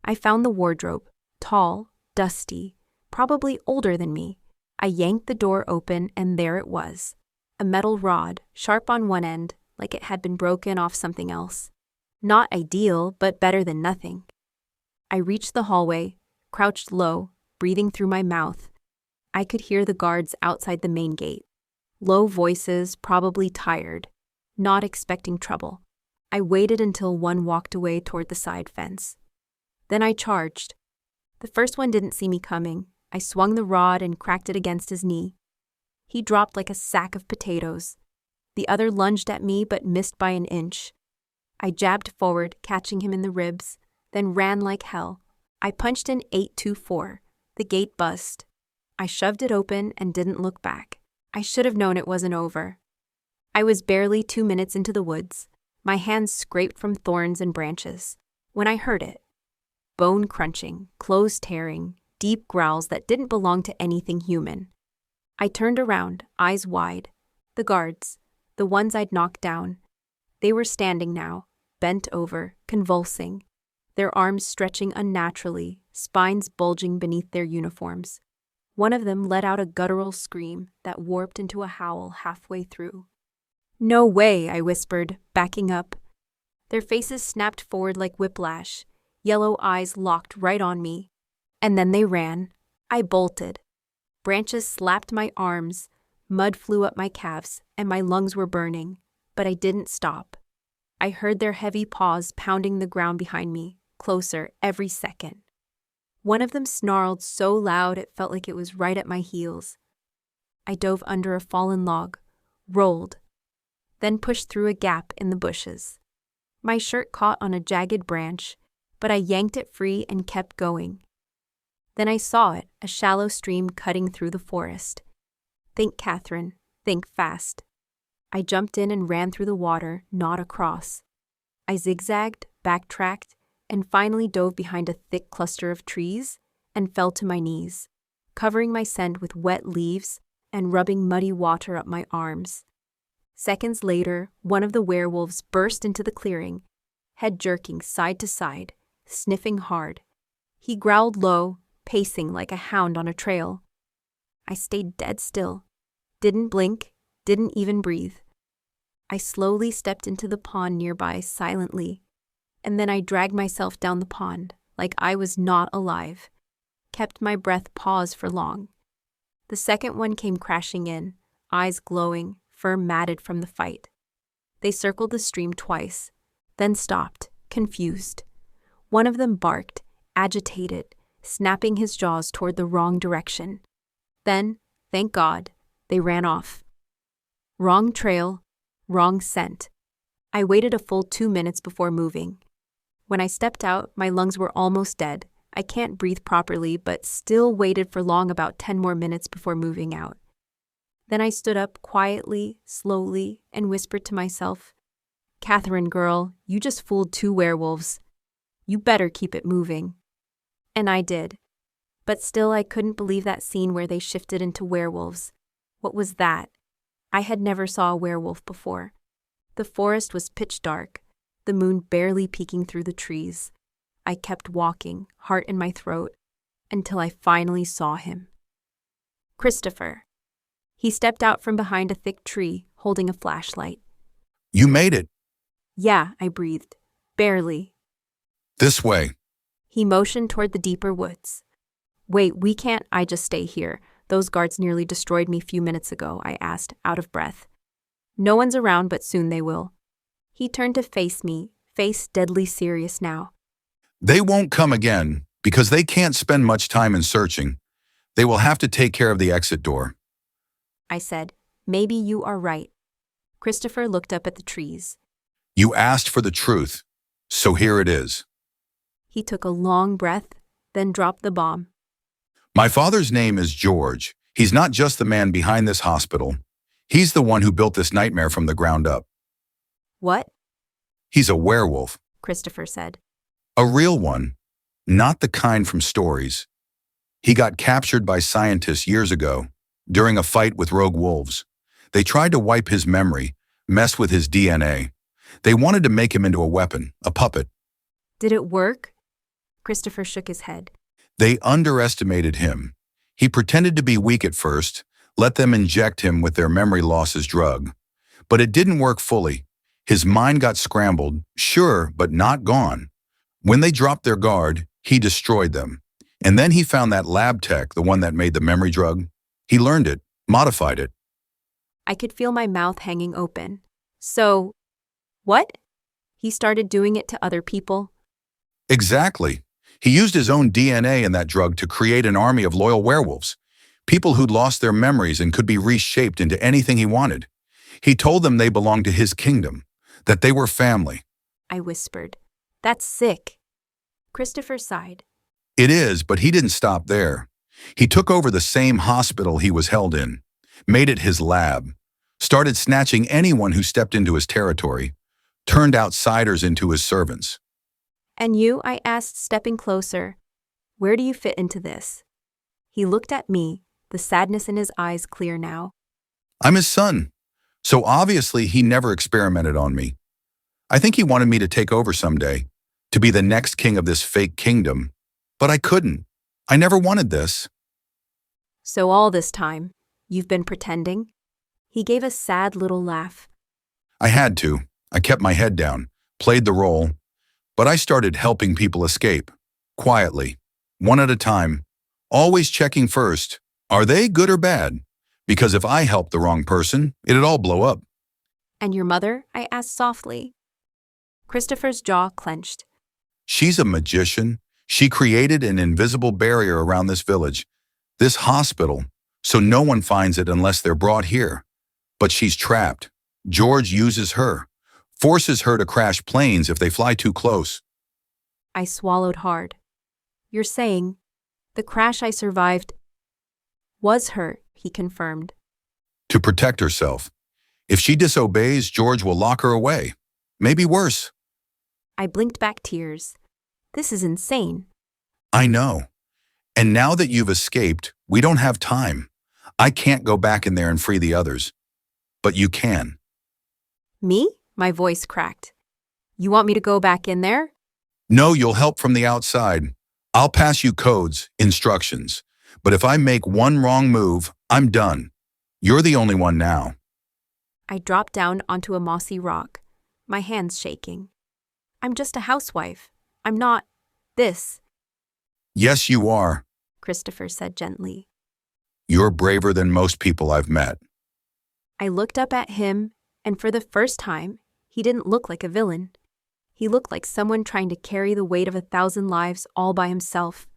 I found the wardrobe, tall, dusty, probably older than me. I yanked the door open and there it was. A metal rod, sharp on one end, like it had been broken off something else. Not ideal, but better than nothing. I reached the hallway, crouched low, breathing through my mouth. I could hear the guards outside the main gate. Low voices, probably tired, not expecting trouble. I waited until one walked away toward the side fence. Then I charged. The first one didn't see me coming. I swung the rod and cracked it against his knee. He dropped like a sack of potatoes. The other lunged at me but missed by an inch. I jabbed forward, catching him in the ribs, then ran like hell. I punched in 824. The gate buzzed. I shoved it open and didn't look back. I should have known it wasn't over. I was barely 2 minutes into the woods, my hands scraped from thorns and branches, when I heard it. Bone crunching, clothes tearing, deep growls that didn't belong to anything human. I turned around, eyes wide. The guards, the ones I'd knocked down. They were standing now, bent over, convulsing, their arms stretching unnaturally, spines bulging beneath their uniforms. One of them let out a guttural scream that warped into a howl halfway through. "No way," I whispered, backing up. Their faces snapped forward like whiplash, yellow eyes locked right on me. And then they ran. I bolted. Branches slapped my arms, mud flew up my calves, and my lungs were burning, but I didn't stop. I heard their heavy paws pounding the ground behind me, closer every second. One of them snarled so loud it felt like it was right at my heels. I dove under a fallen log, rolled, then pushed through a gap in the bushes. My shirt caught on a jagged branch, but I yanked it free and kept going. Then I saw it, a shallow stream cutting through the forest. Think, Catherine, think fast. I jumped in and ran through the water, not across. I zigzagged, backtracked, and finally dove behind a thick cluster of trees and fell to my knees, covering my scent with wet leaves and rubbing muddy water up my arms. Seconds later, one of the werewolves burst into the clearing, head jerking side to side, sniffing hard. He growled low, pacing like a hound on a trail. I stayed dead still, didn't blink, didn't even breathe. I slowly stepped into the pond nearby silently, and then I dragged myself down the pond like I was not alive, kept my breath paused for long. The second one came crashing in, eyes glowing, fur matted from the fight. They circled the stream twice, then stopped, confused. One of them barked, agitated, snapping his jaws toward the wrong direction. Then, thank God, they ran off. Wrong trail, wrong scent. I waited a full 2 minutes before moving. When I stepped out, my lungs were almost dead. I can't breathe properly, but still waited for about 10 more minutes before moving out. Then I stood up quietly, slowly, and whispered to myself, "Catherine, girl, you just fooled 2 werewolves. You better keep it moving." And I did. But still I couldn't believe that scene where they shifted into werewolves. What was that? I had never saw a werewolf before. The forest was pitch dark, the moon barely peeking through the trees. I kept walking, heart in my throat, until I finally saw him. Christopher. He stepped out from behind a thick tree, holding a flashlight. You made it. "Yeah," I breathed. "Barely." This way. He motioned toward the deeper woods. "Wait, we can't I just stay here? Those guards nearly destroyed me a few minutes ago," I asked, out of breath. "No one's around, but soon they will." He turned to face me, face deadly serious now. They won't come again because they can't spend much time in searching. They will have to take care of the exit door. I said, "Maybe you are right." Christopher looked up at the trees. You asked for the truth, so here it is. He took a long breath, then dropped the bomb. My father's name is George. He's not just the man behind this hospital. He's the one who built this nightmare from the ground up. "What?" He's a werewolf. Christopher said. A real one, not the kind from stories. He got captured by scientists years ago, during a fight with rogue wolves. They tried to wipe his memory, mess with his DNA. They wanted to make him into a weapon, a puppet. "Did it work?" Christopher shook his head. They underestimated him. He pretended to be weak at first, let them inject him with their memory losses drug. But it didn't work fully. His mind got scrambled, sure, but not gone. When they dropped their guard, he destroyed them. And then he found that lab tech, the one that made the memory drug. He learned it, modified it. I could feel my mouth hanging open. "So, what? He started doing it to other people?" Exactly. He used his own DNA in that drug to create an army of loyal werewolves, people who'd lost their memories and could be reshaped into anything he wanted. He told them they belonged to his kingdom, that they were family. I whispered. "That's sick." Christopher sighed. It is, but he didn't stop there. He took over the same hospital he was held in, made it his lab, started snatching anyone who stepped into his territory, turned outsiders into his servants. And you, I asked, stepping closer, where do you fit into this? He looked at me, the sadness in his eyes clear now. I'm his son, so obviously he never experimented on me. I think he wanted me to take over someday, to be the next king of this fake kingdom, but I couldn't. I never wanted this. So all this time, you've been pretending? He gave a sad little laugh. I had to. I kept my head down, played the role, but I started helping people escape, quietly, one at a time, always checking first, are they good or bad? Because if I helped the wrong person, it'd all blow up. And your mother? I asked softly. Christopher's jaw clenched. She's a magician. She created an invisible barrier around this village, this hospital, so no one finds it unless they're brought here. But she's trapped. George uses her, forces her to crash planes if they fly too close. I swallowed hard. You're saying the crash I survived was her, he confirmed. To protect herself. If she disobeys, George will lock her away. Maybe worse. I blinked back tears. This is insane. I know. And now that you've escaped, we don't have time. I can't go back in there and free the others. But you can. Me? My voice cracked. You want me to go back in there? No, you'll help from the outside. I'll pass you codes, instructions. But if I make one wrong move, I'm done. You're the only one now. I dropped down onto a mossy rock, my hands shaking. I'm just a housewife. I'm not this, Yes, you are. Christopher said gently. You're braver than most people I've met. I looked up at him, and for the first time, he didn't look like a villain. He looked like someone trying to carry the weight of 1,000 lives all by himself.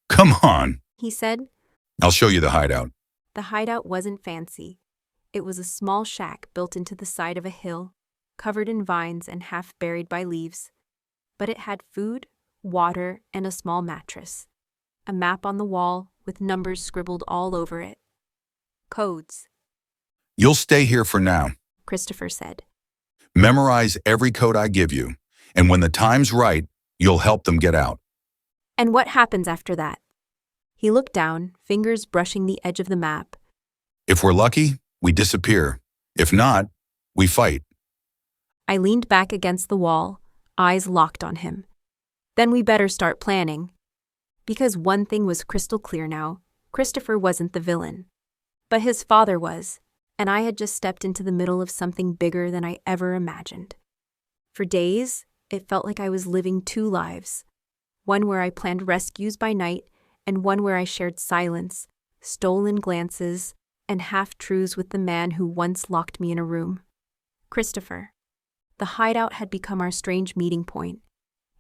Come on. He said. I'll show you the hideout. The hideout wasn't fancy. It was a small shack built into the side of a hill, covered in vines and half buried by leaves. But it had food, water, and a small mattress. A map on the wall with numbers scribbled all over it. Codes, You'll stay here for now. Christopher said. Memorize every code I give you, and when the time's right, you'll help them get out. And what happens after that? He looked down, fingers brushing the edge of the map. If we're lucky, we disappear. If not, we fight. I leaned back against the wall, eyes locked on him. Then we better start planning. Because one thing was crystal clear now, Christopher wasn't the villain. But his father was, and I had just stepped into the middle of something bigger than I ever imagined. For days, it felt like I was living two lives. One where I planned rescues by night, and one where I shared silence, stolen glances, and half-truths with the man who once locked me in a room. Christopher. The hideout had become our strange meeting point.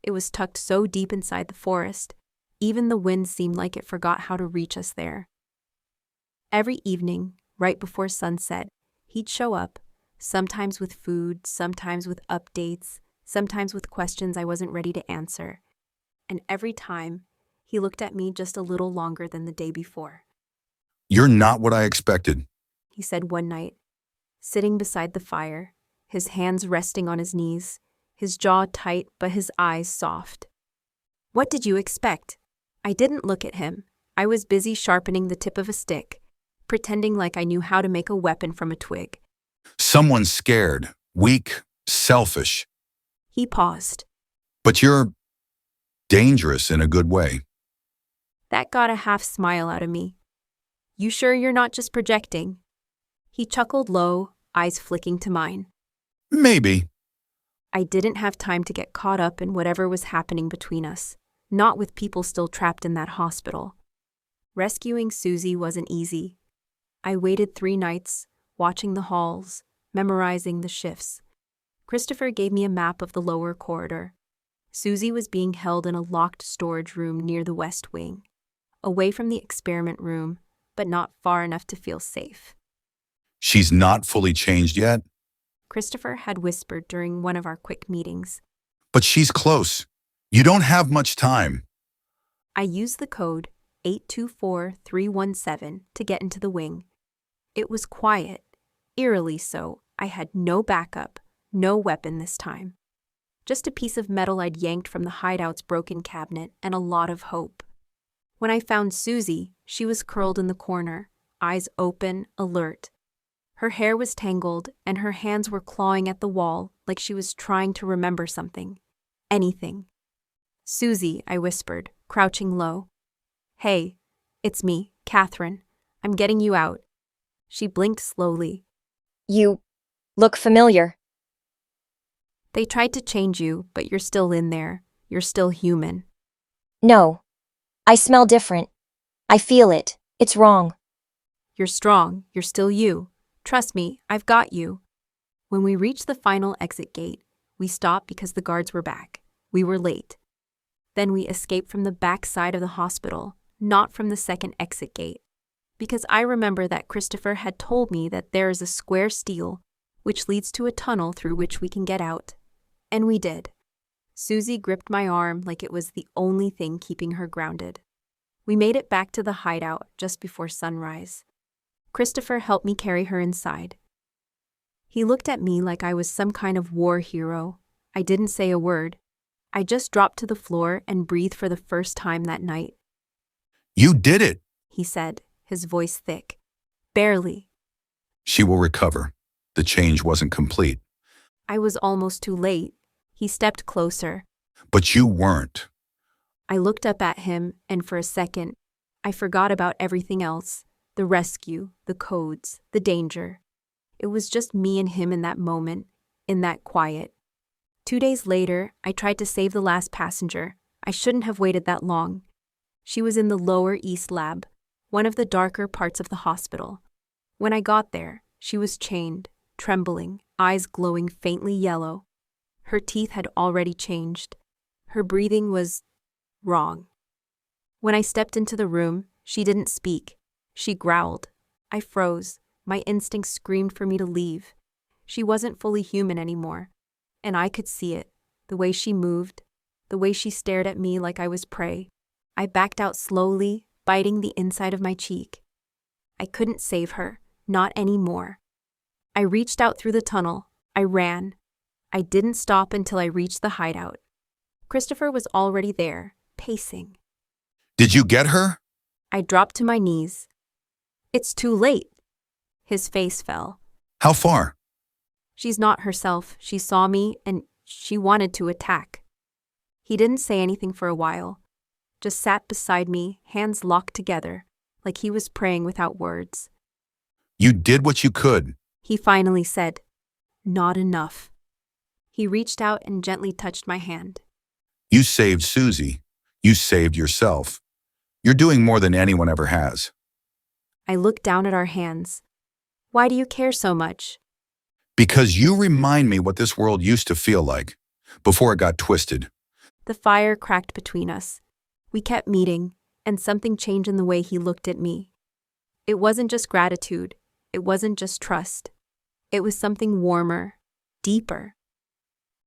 It was tucked so deep inside the forest, even the wind seemed like it forgot how to reach us there. Every evening, right before sunset, he'd show up, sometimes with food, sometimes with updates, sometimes with questions I wasn't ready to answer. And every time, he looked at me just a little longer than the day before. You're not what I expected. He said one night, sitting beside the fire, his hands resting on his knees, his jaw tight but his eyes soft. What did you expect? I didn't look at him. I was busy sharpening the tip of a stick, pretending like I knew how to make a weapon from a twig. Someone's scared, weak, selfish. He paused. But you're dangerous in a good way. That got a half smile out of me. You sure you're not just projecting? He chuckled low, eyes flicking to mine. Maybe. I didn't have time to get caught up in whatever was happening between us, not with people still trapped in that hospital. Rescuing Susie wasn't easy. I waited 3 nights, watching the halls, memorizing the shifts. Christopher gave me a map of the lower corridor. Susie was being held in a locked storage room near the west wing, away from the experiment room, but not far enough to feel safe. She's not fully changed yet? Christopher had whispered during one of our quick meetings. But she's close. You don't have much time. I used the code 824317 to get into the wing. It was quiet, Eerily so. I had no backup, no weapon this time. Just a piece of metal I'd yanked from the hideout's broken cabinet and a lot of hope. When I found Susie, she was curled in the corner, eyes open, alert. Her hair was tangled, and her hands were clawing at the wall like she was trying to remember something. Anything. "Susie," I whispered, crouching low. "Hey, it's me, Catherine. I'm getting you out." She blinked slowly. You look familiar. "They tried to change you, but you're still in there. You're still human." No. I smell different. I feel it. It's wrong. "You're strong. You're still you. Trust me, I've got you." When we reached the final exit gate, we stopped because the guards were back. We were late. Then we escaped from the back side of the hospital, not from the second exit gate, because I remember that Christopher had told me that there is a square steel which leads to a tunnel through which we can get out. And we did. Susie gripped my arm like it was the only thing keeping her grounded. We made it back to the hideout just before sunrise. Christopher helped me carry her inside. He looked at me like I was some kind of war hero. I didn't say a word. I just dropped to the floor and breathed for the first time that night. You did it. He said, his voice thick. Barely. She will recover. The change wasn't complete. I was almost too late. He stepped closer. But you weren't. I looked up at him, and for a second, I forgot about everything else. The rescue, the codes, the danger. It was just me and him in that moment, in that quiet. 2 days later, I tried to save the last passenger. I shouldn't have waited that long. She was in the lower east lab, one of the darker parts of the hospital. When I got there, she was chained, trembling, eyes glowing faintly yellow. Her teeth had already changed. Her breathing was wrong. When I stepped into the room, she didn't speak. She growled. I froze. My instincts screamed for me to leave. She wasn't fully human anymore, and I could see it. The way she moved, the way she stared at me like I was prey. I backed out slowly, biting the inside of my cheek. I couldn't save her, not anymore. I reached out through the tunnel. I ran. I didn't stop until I reached the hideout. Christopher was already there, pacing. Did you get her? I dropped to my knees. "It's too late." His face fell. How far? "She's not herself. She saw me, and she wanted to attack." He didn't say anything for a while, just sat beside me, hands locked together, like he was praying without words. You did what you could. He finally said, "Not enough." He reached out and gently touched my hand. You saved Susie. You saved yourself. You're doing more than anyone ever has. I looked down at our hands. "Why do you care so much?" Because you remind me what this world used to feel like, before it got twisted. The fire cracked between us. We kept meeting, and something changed in the way he looked at me. It wasn't just gratitude. It wasn't just trust. It was something warmer, deeper.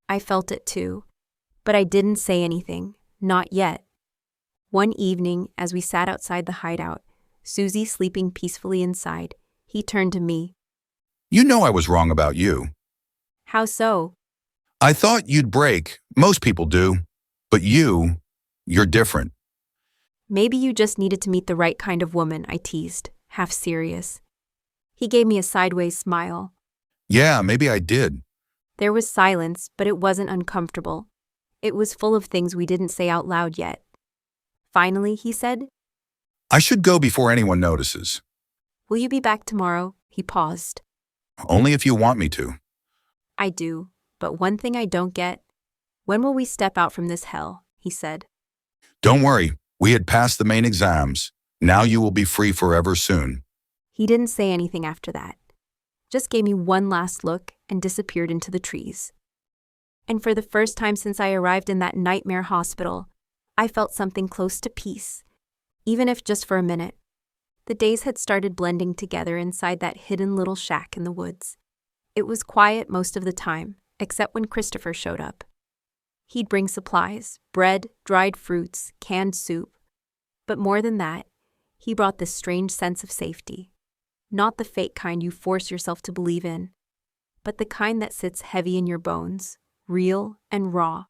I felt it too, but I didn't say anything, not yet. One evening, as we sat outside the hideout, Susie sleeping peacefully inside, he turned to me. You know I was wrong about you. "How so?" I thought you'd break. Most people do. But you're different. "Maybe you just needed to meet the right kind of woman," I teased, half serious. He gave me a sideways smile. Yeah, maybe I did. There was silence, but it wasn't uncomfortable. It was full of things we didn't say out loud yet. Finally, he said, I should go before anyone notices. "Will you be back tomorrow?" He paused. Only if you want me to. "I do, but one thing I don't get. When will we step out from this hell?" he said. Don't worry, we had passed the main exams. Now you will be free forever soon. He didn't say anything after that. Just gave me one last look and disappeared into the trees. And for the first time since I arrived in that nightmare hospital, I felt something close to peace, even if just for a minute. The days had started blending together inside that hidden little shack in the woods. It was quiet most of the time, except when Christopher showed up. He'd bring supplies, bread, dried fruits, canned soup. But more than that, he brought this strange sense of safety. Not the fake kind you force yourself to believe in, but the kind that sits heavy in your bones, real and raw.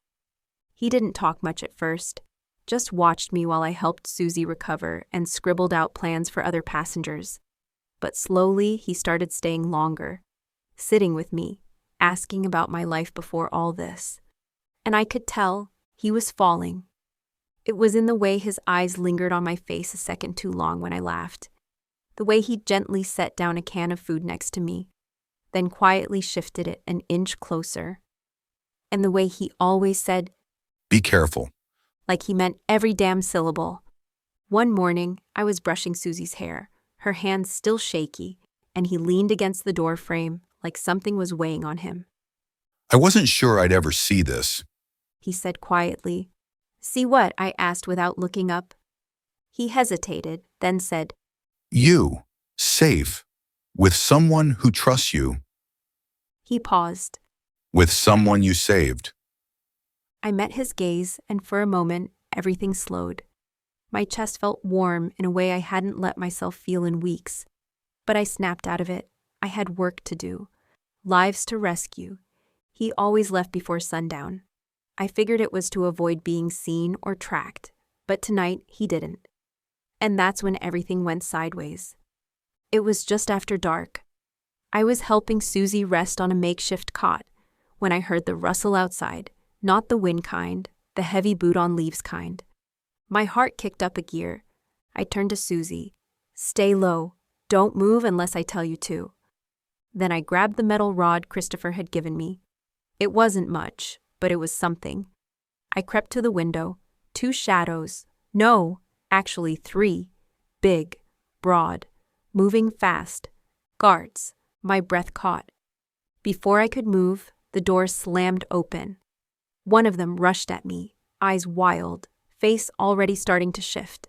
He didn't talk much at first, just watched me while I helped Susie recover and scribbled out plans for other passengers. But slowly he started staying longer, sitting with me, asking about my life before all this. And I could tell he was falling. It was in the way his eyes lingered on my face a second too long when I laughed, the way he gently set down a can of food next to me, then quietly shifted it an inch closer, and the way he always said, "Be careful." like he meant every damn syllable. One morning, I was brushing Susie's hair, her hands still shaky, and he leaned against the door frame like something was weighing on him. "I wasn't sure I'd ever see this." He said quietly. "See what?" I asked without looking up. He hesitated, then said, "You, safe, with someone who trusts you, He paused. with someone you saved." I met his gaze, and for a moment, everything slowed. My chest felt warm in a way I hadn't let myself feel in weeks. But I snapped out of it. I had work to do, lives to rescue. He always left before sundown. I figured it was to avoid being seen or tracked, but tonight he didn't. And that's when everything went sideways. It was just after dark. I was helping Susie rest on a makeshift cot when I heard the rustle outside, not the wind kind, the heavy boot-on-leaves kind. My heart kicked up a gear. I turned to Susie. "Stay low. Don't move unless I tell you to." Then I grabbed the metal rod Christopher had given me. It wasn't much, but it was something. I crept to the window. 2 shadows. No, actually 3. Big, broad, moving fast. Guards. My breath caught. Before I could move, the door slammed open. One of them rushed at me, eyes wild, face already starting to shift.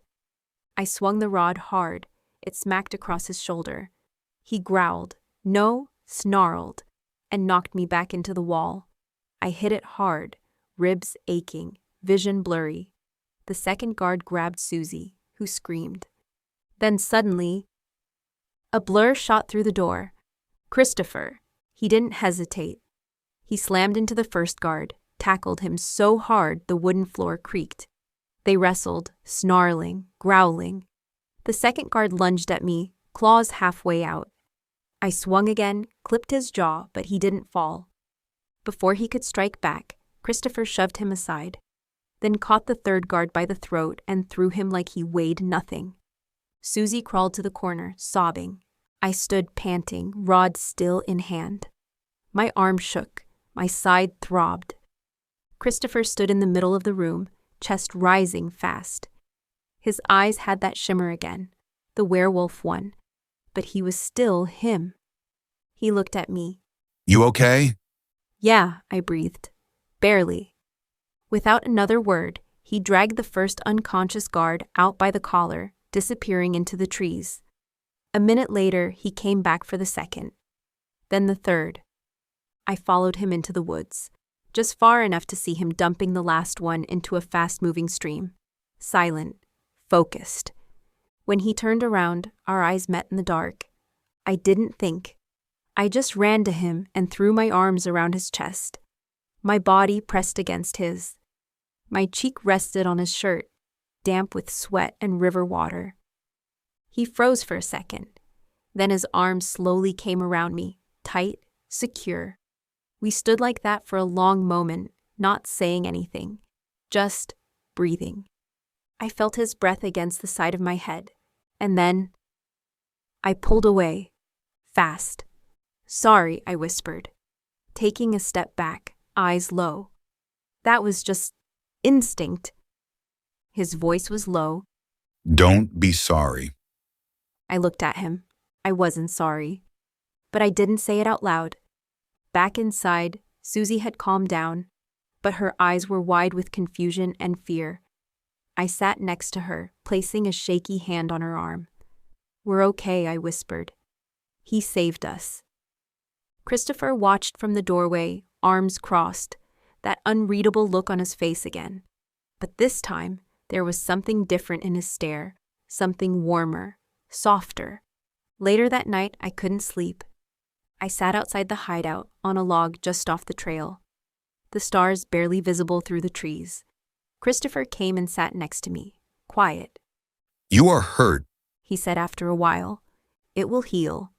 I swung the rod hard. It smacked across his shoulder. He growled, no, snarled, and knocked me back into the wall. I hit it hard, ribs aching, vision blurry. The second guard grabbed Susie, who screamed. Then suddenly, a blur shot through the door. Christopher. He didn't hesitate. He slammed into the first guard, tackled him so hard the wooden floor creaked. They wrestled, snarling, growling. The second guard lunged at me, claws halfway out. I swung again, clipped his jaw, but he didn't fall. Before he could strike back, Christopher shoved him aside, then caught the third guard by the throat and threw him like he weighed nothing. Susie crawled to the corner, sobbing. I stood panting, rod still in hand. My arm shook, my side throbbed. Christopher stood in the middle of the room, chest rising fast. His eyes had that shimmer again, the werewolf one, but he was still him. He looked at me. "You okay?" "Yeah," I breathed. Barely. Without another word, he dragged the first unconscious guard out by the collar, disappearing into the trees. A minute later, he came back for the second. Then the third. I followed him into the woods, just far enough to see him dumping the last one into a fast-moving stream. Silent, focused. When he turned around, our eyes met in the dark. I didn't think. I just ran to him and threw my arms around his chest. My body pressed against his. My cheek rested on his shirt, damp with sweat and river water. He froze for a second. Then his arms slowly came around me, tight, secure. We stood like that for a long moment, not saying anything, just breathing. I felt his breath against the side of my head, and then I pulled away, fast. "Sorry," I whispered, taking a step back, eyes low. That was just instinct. His voice was low. "Don't be sorry." I looked at him. I wasn't sorry. But I didn't say it out loud. Back inside, Susie had calmed down, but her eyes were wide with confusion and fear. I sat next to her, placing a shaky hand on her arm. "We're okay," I whispered. "He saved us." Christopher watched from the doorway, arms crossed, that unreadable look on his face again. But this time, there was something different in his stare, something warmer, softer. Later that night, I couldn't sleep. I sat outside the hideout on a log just off the trail, the stars barely visible through the trees. Christopher came and sat next to me, quiet. You are hurt. He said after a while. It will heal.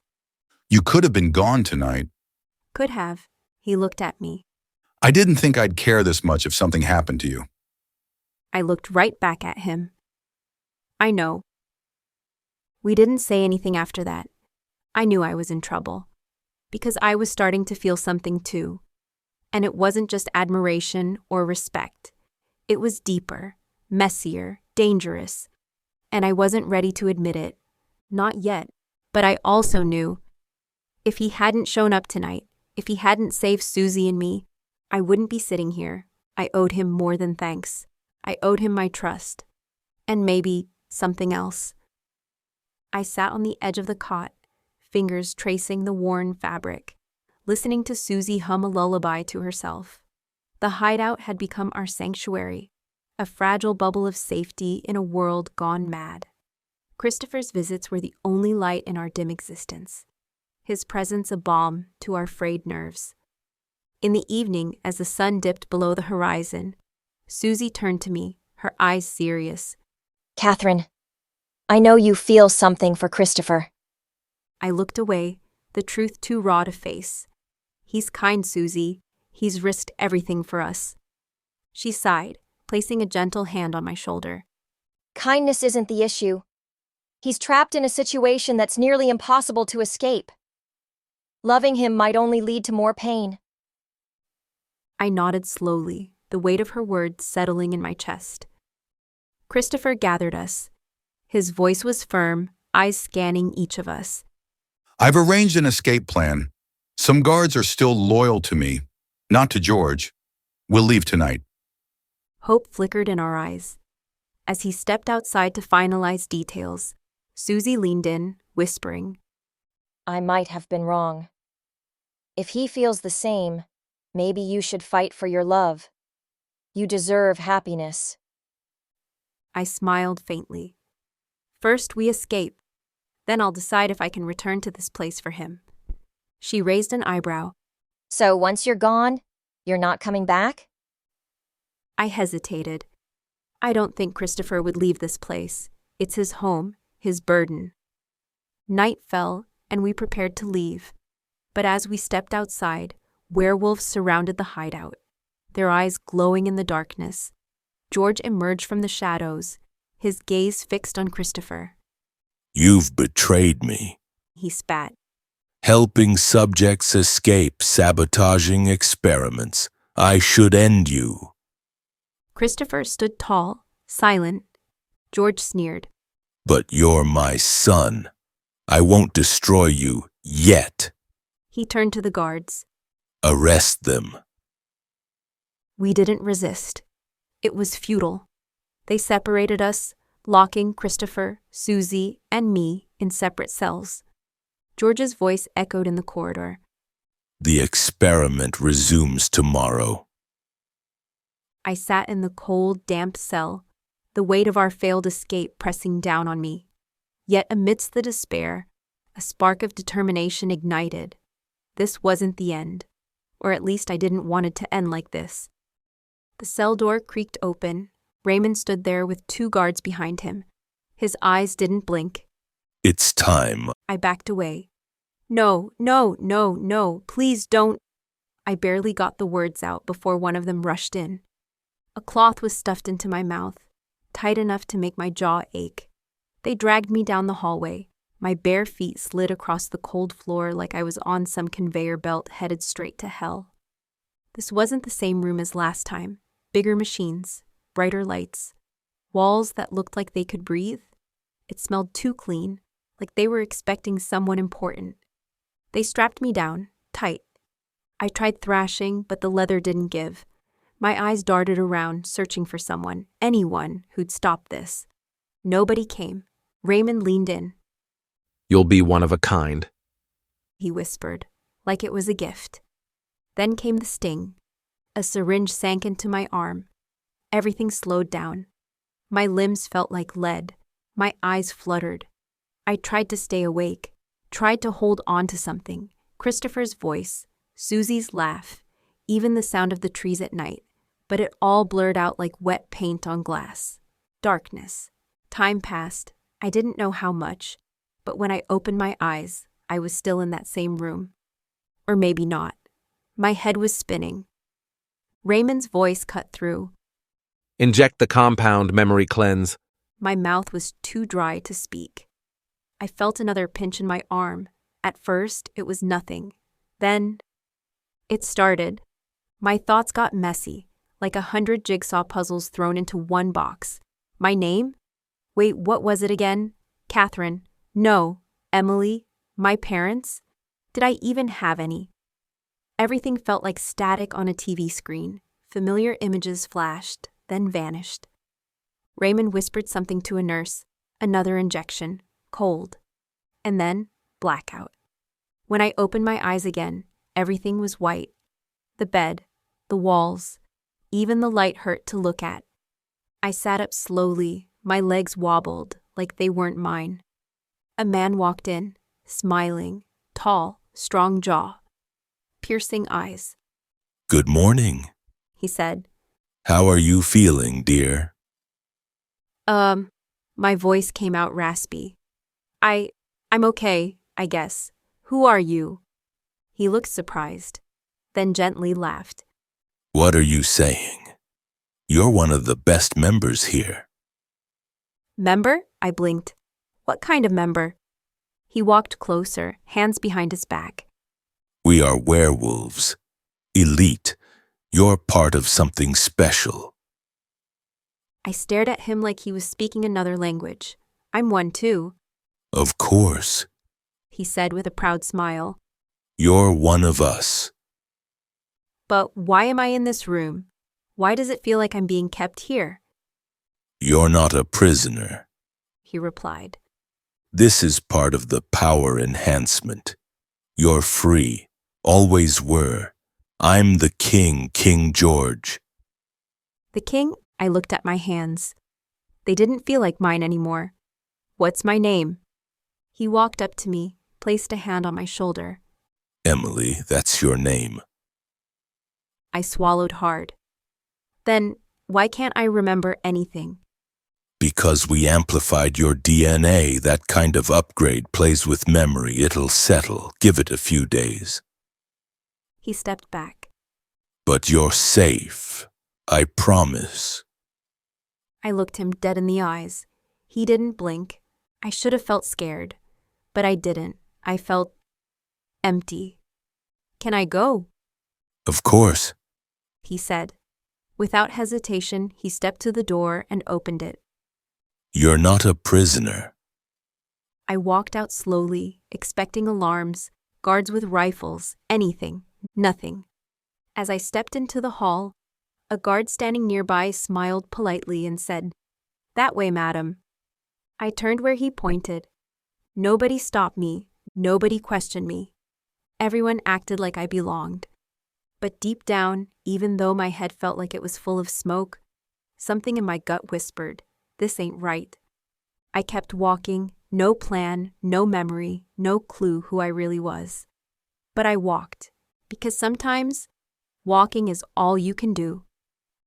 You could have been gone tonight. Could have. He looked at me. I didn't think I'd care this much if something happened to you. I looked right back at him. I know. We didn't say anything after that. I knew I was in trouble, because I was starting to feel something too. And it wasn't just admiration or respect. It was deeper, messier, dangerous. And I wasn't ready to admit it. Not yet. But I also knew, if he hadn't shown up tonight, if he hadn't saved Susie and me, I wouldn't be sitting here. I owed him more than thanks. I owed him my trust. And maybe something else. I sat on the edge of the cot, fingers tracing the worn fabric, listening to Susie hum a lullaby to herself. The hideout had become our sanctuary, a fragile bubble of safety in a world gone mad. Christopher's visits were the only light in our dim existence, his presence a balm to our frayed nerves. In the evening, as the sun dipped below the horizon, Susie turned to me, her eyes serious. Catherine, I know you feel something for Christopher. I looked away, the truth too raw to face. He's kind, Susie. He's risked everything for us. She sighed, placing a gentle hand on my shoulder. Kindness isn't the issue. He's trapped in a situation that's nearly impossible to escape. Loving him might only lead to more pain. I nodded slowly, the weight of her words settling in my chest. Christopher gathered us. His voice was firm, eyes scanning each of us. I've arranged an escape plan. Some guards are still loyal to me, not to George. We'll leave tonight. Hope flickered in our eyes. As he stepped outside to finalize details, Susie leaned in, whispering, I might have been wrong. If he feels the same, maybe you should fight for your love. You deserve happiness. I smiled faintly. First we escape. Then I'll decide if I can return to this place for him. She raised an eyebrow. So once you're gone, you're not coming back? I hesitated. I don't think Christopher would leave this place. It's his home, his burden. Night fell, and we prepared to leave. But as we stepped outside, werewolves surrounded the hideout, their eyes glowing in the darkness. George emerged from the shadows, his gaze fixed on Christopher. You've betrayed me. He spat. Helping subjects escape, sabotaging experiments. I should end you. Christopher stood tall, silent. George sneered. But you're my son. I won't destroy you yet. He turned to the guards. Arrest them. We didn't resist. It was futile. They separated us, locking Christopher, Susie, and me in separate cells. George's voice echoed in the corridor. The experiment resumes tomorrow. I sat in the cold, damp cell, the weight of our failed escape pressing down on me. Yet amidst the despair, a spark of determination ignited. This wasn't the end, or at least I didn't want it to end like this. The cell door creaked open. Raymond stood there with 2 guards behind him. His eyes didn't blink. It's time. I backed away. No, please don't. I barely got the words out before one of them rushed in. A cloth was stuffed into my mouth, tight enough to make my jaw ache. They dragged me down the hallway. My bare feet slid across the cold floor like I was on some conveyor belt headed straight to hell. This wasn't the same room as last time. Bigger machines, brighter lights, walls that looked like they could breathe. It smelled too clean, like they were expecting someone important. They strapped me down, tight. I tried thrashing, but the leather didn't give. My eyes darted around, searching for someone, anyone, who'd stop this. Nobody came. Raymond leaned in. You'll be one of a kind. He whispered, like it was a gift. Then came the sting. A syringe sank into my arm. Everything slowed down. My limbs felt like lead. My eyes fluttered. I tried to stay awake, tried to hold on to something. Christopher's voice, Susie's laugh, even the sound of the trees at night, but it all blurred out like wet paint on glass. Darkness. Time passed. I didn't know how much, but when I opened my eyes, I was still in that same room. Or maybe not. My head was spinning. Raymond's voice cut through. Inject the compound memory cleanse. My mouth was too dry to speak. I felt another pinch in my arm. At first, it was nothing. Then, it started. My thoughts got messy, like 100 jigsaw puzzles thrown into one box. My name? Wait, what was it again? Catherine. No. Emily. My parents? Did I even have any? Everything felt like static on a TV screen. Familiar images flashed, then vanished. Raymond whispered something to a nurse. Another injection. Cold. And then, blackout. When I opened my eyes again, everything was white. The bed, the walls, even the light hurt to look at. I sat up slowly, my legs wobbled like they weren't mine. A man walked in, smiling, tall, strong jaw, piercing eyes. Good morning, he said. How are you feeling, dear? My voice came out raspy. I'm okay, I guess. Who are you? He looked surprised, then gently laughed. What are you saying? You're one of the best members here. Member? I blinked. What kind of member? He walked closer, hands behind his back. We are werewolves. Elite. You're part of something special. I stared at him like he was speaking another language. I'm one too. Of course. He said with a proud smile. You're one of us. But why am I in this room? Why does it feel like I'm being kept here? You're not a prisoner, he replied. This is part of the power enhancement. You're free. Always were. I'm the king, King George. The king? I looked at my hands. They didn't feel like mine anymore. What's my name? He walked up to me, placed a hand on my shoulder. Emily, that's your name. I swallowed hard. Then, why can't I remember anything? Because we amplified your DNA. That kind of upgrade plays with memory. It'll settle. Give it a few days. He stepped back. But you're safe. I promise. I looked him dead in the eyes. He didn't blink. I should have felt scared. But I didn't. I felt empty. Can I go? Of course, he said. Without hesitation, he stepped to the door and opened it. You're not a prisoner. I walked out slowly, expecting alarms, guards with rifles, anything, nothing. As I stepped into the hall, a guard standing nearby smiled politely and said, "That way, madam." I turned where he pointed. Nobody stopped me, nobody questioned me. Everyone acted like I belonged. But deep down, even though my head felt like it was full of smoke, something in my gut whispered, "This ain't right." I kept walking, no plan, no memory, no clue who I really was. But I walked, because sometimes walking is all you can do.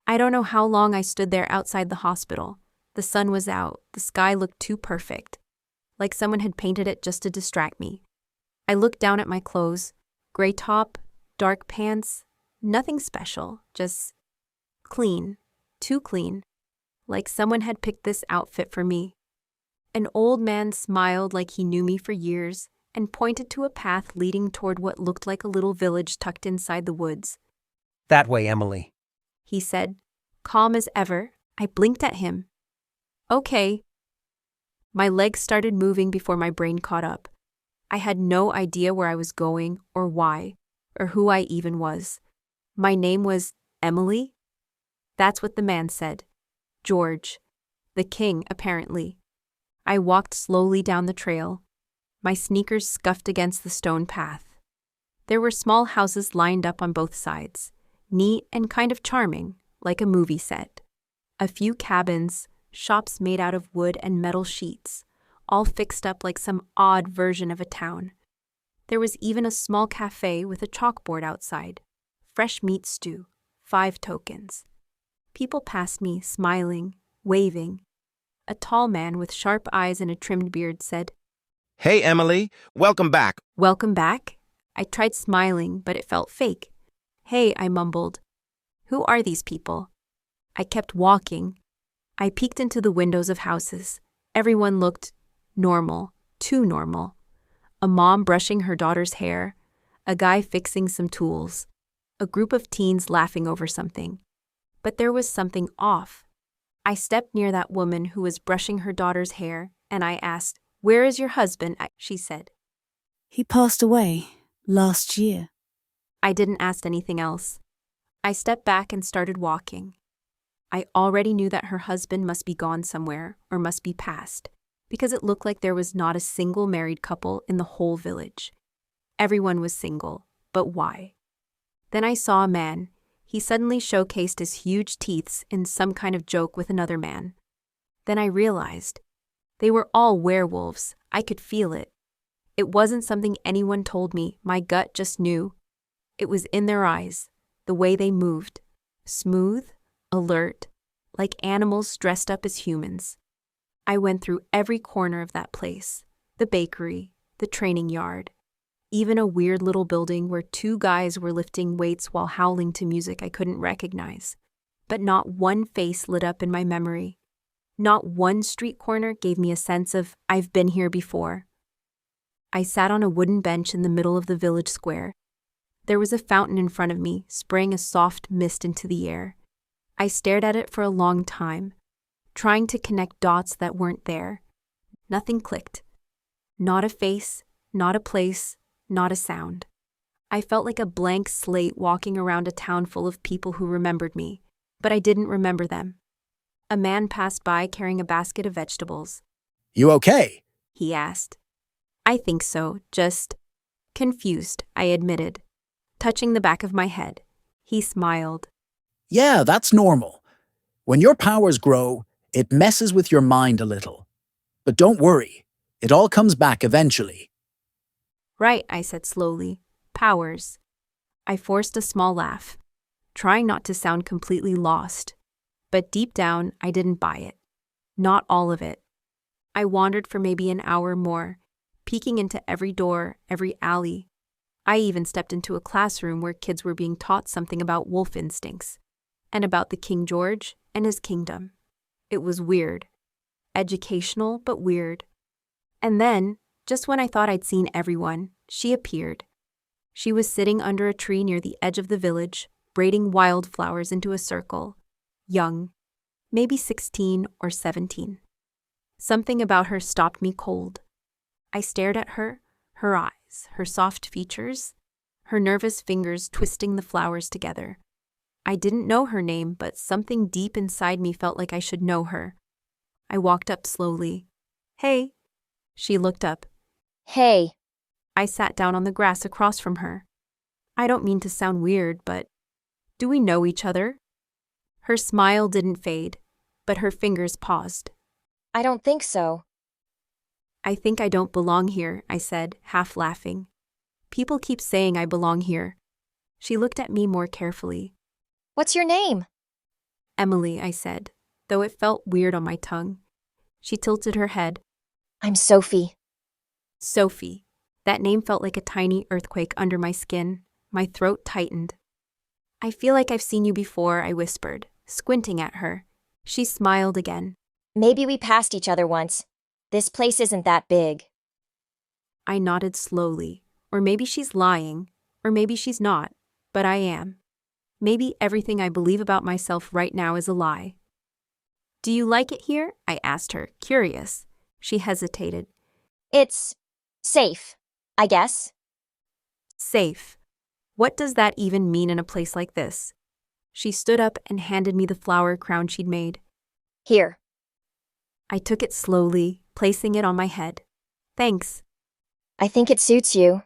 I don't know how long I stood there outside the hospital. The sun was out, the sky looked too perfect, like someone had painted it just to distract me. I looked down at my clothes, gray top, dark pants, nothing special, just clean, too clean, like someone had picked this outfit for me. An old man smiled like he knew me for years and pointed to a path leading toward what looked like a little village tucked inside the woods. That way, Emily, he said, calm as ever. I blinked at him. Okay. My legs started moving before my brain caught up. I had no idea where I was going or why, or who I even was. My name was Emily? That's what the man said. George. The king, apparently. I walked slowly down the trail. My sneakers scuffed against the stone path. There were small houses lined up on both sides, neat and kind of charming, like a movie set. A few cabins, shops made out of wood and metal sheets, all fixed up like some odd version of a town. There was even a small cafe with a chalkboard outside. Fresh meat stew, 5 tokens. People passed me, smiling, waving. A tall man with sharp eyes and a trimmed beard said, Hey, Emily. Welcome back. "Welcome back?" I tried smiling, but it felt fake. "Hey," I mumbled. "Who are these people?" I kept walking. I peeked into the windows of houses. Everyone looked normal, too normal. A mom brushing her daughter's hair, a guy fixing some tools, a group of teens laughing over something. But there was something off. I stepped near that woman who was brushing her daughter's hair, and I asked, "Where is your husband?" She said. "He passed away last year." I didn't ask anything else. I stepped back and started walking. I already knew that her husband must be gone somewhere or must be passed, because it looked like there was not a single married couple in the whole village. Everyone was single, but why? Then I saw a man. He suddenly showcased his huge teeth in some kind of joke with another man. Then I realized they were all werewolves. I could feel it. It wasn't something anyone told me. My gut just knew. It was in their eyes, the way they moved. Smooth, alert, like animals dressed up as humans. I went through every corner of that place, the bakery, the training yard, even a weird little building where 2 guys were lifting weights while howling to music I couldn't recognize. But not one face lit up in my memory. Not one street corner gave me a sense of, I've been here before. I sat on a wooden bench in the middle of the village square. There was a fountain in front of me, spraying a soft mist into the air. I stared at it for a long time, trying to connect dots that weren't there. Nothing clicked. Not a face, not a place, not a sound. I felt like a blank slate walking around a town full of people who remembered me, but I didn't remember them. A man passed by carrying a basket of vegetables. "You okay?" He asked. "I think so, just confused," I admitted, touching the back of my head. He smiled. "Yeah, that's normal. When your powers grow, it messes with your mind a little. But don't worry, it all comes back eventually." "Right," I said slowly. "Powers." I forced a small laugh, trying not to sound completely lost. But deep down, I didn't buy it. Not all of it. I wandered for maybe an hour more, peeking into every door, every alley. I even stepped into a classroom where kids were being taught something about wolf instincts, and about the King George and his kingdom. It was weird. Educational, but weird. And then, just when I thought I'd seen everyone, she appeared. She was sitting under a tree near the edge of the village, braiding wildflowers into a circle. Young, maybe 16 or 17. Something about her stopped me cold. I stared at her eyes, her soft features, her nervous fingers twisting the flowers together. I didn't know her name, but something deep inside me felt like I should know her. I walked up slowly. "Hey." She looked up. Hey. I sat down on the grass across from her. I don't mean to sound weird, but do we know each other? Her smile didn't fade, but her fingers paused. I don't think so. "I think I don't belong here," I said, half laughing. "People keep saying I belong here." She looked at me more carefully. What's your name? "Emily," I said, though it felt weird on my tongue. She tilted her head. I'm Sophie. Sophie. That name felt like a tiny earthquake under my skin. My throat tightened. "I feel like I've seen you before," I whispered, squinting at her. She smiled again. Maybe we passed each other once. This place isn't that big. I nodded slowly. Or maybe she's lying, or maybe she's not, but I am. Maybe everything I believe about myself right now is a lie. "Do you like it here?" I asked her, curious. She hesitated. It's safe, I guess. Safe. What does that even mean in a place like this? She stood up and handed me the flower crown she'd made. Here. I took it slowly, placing it on my head. "Thanks," I think it suits you.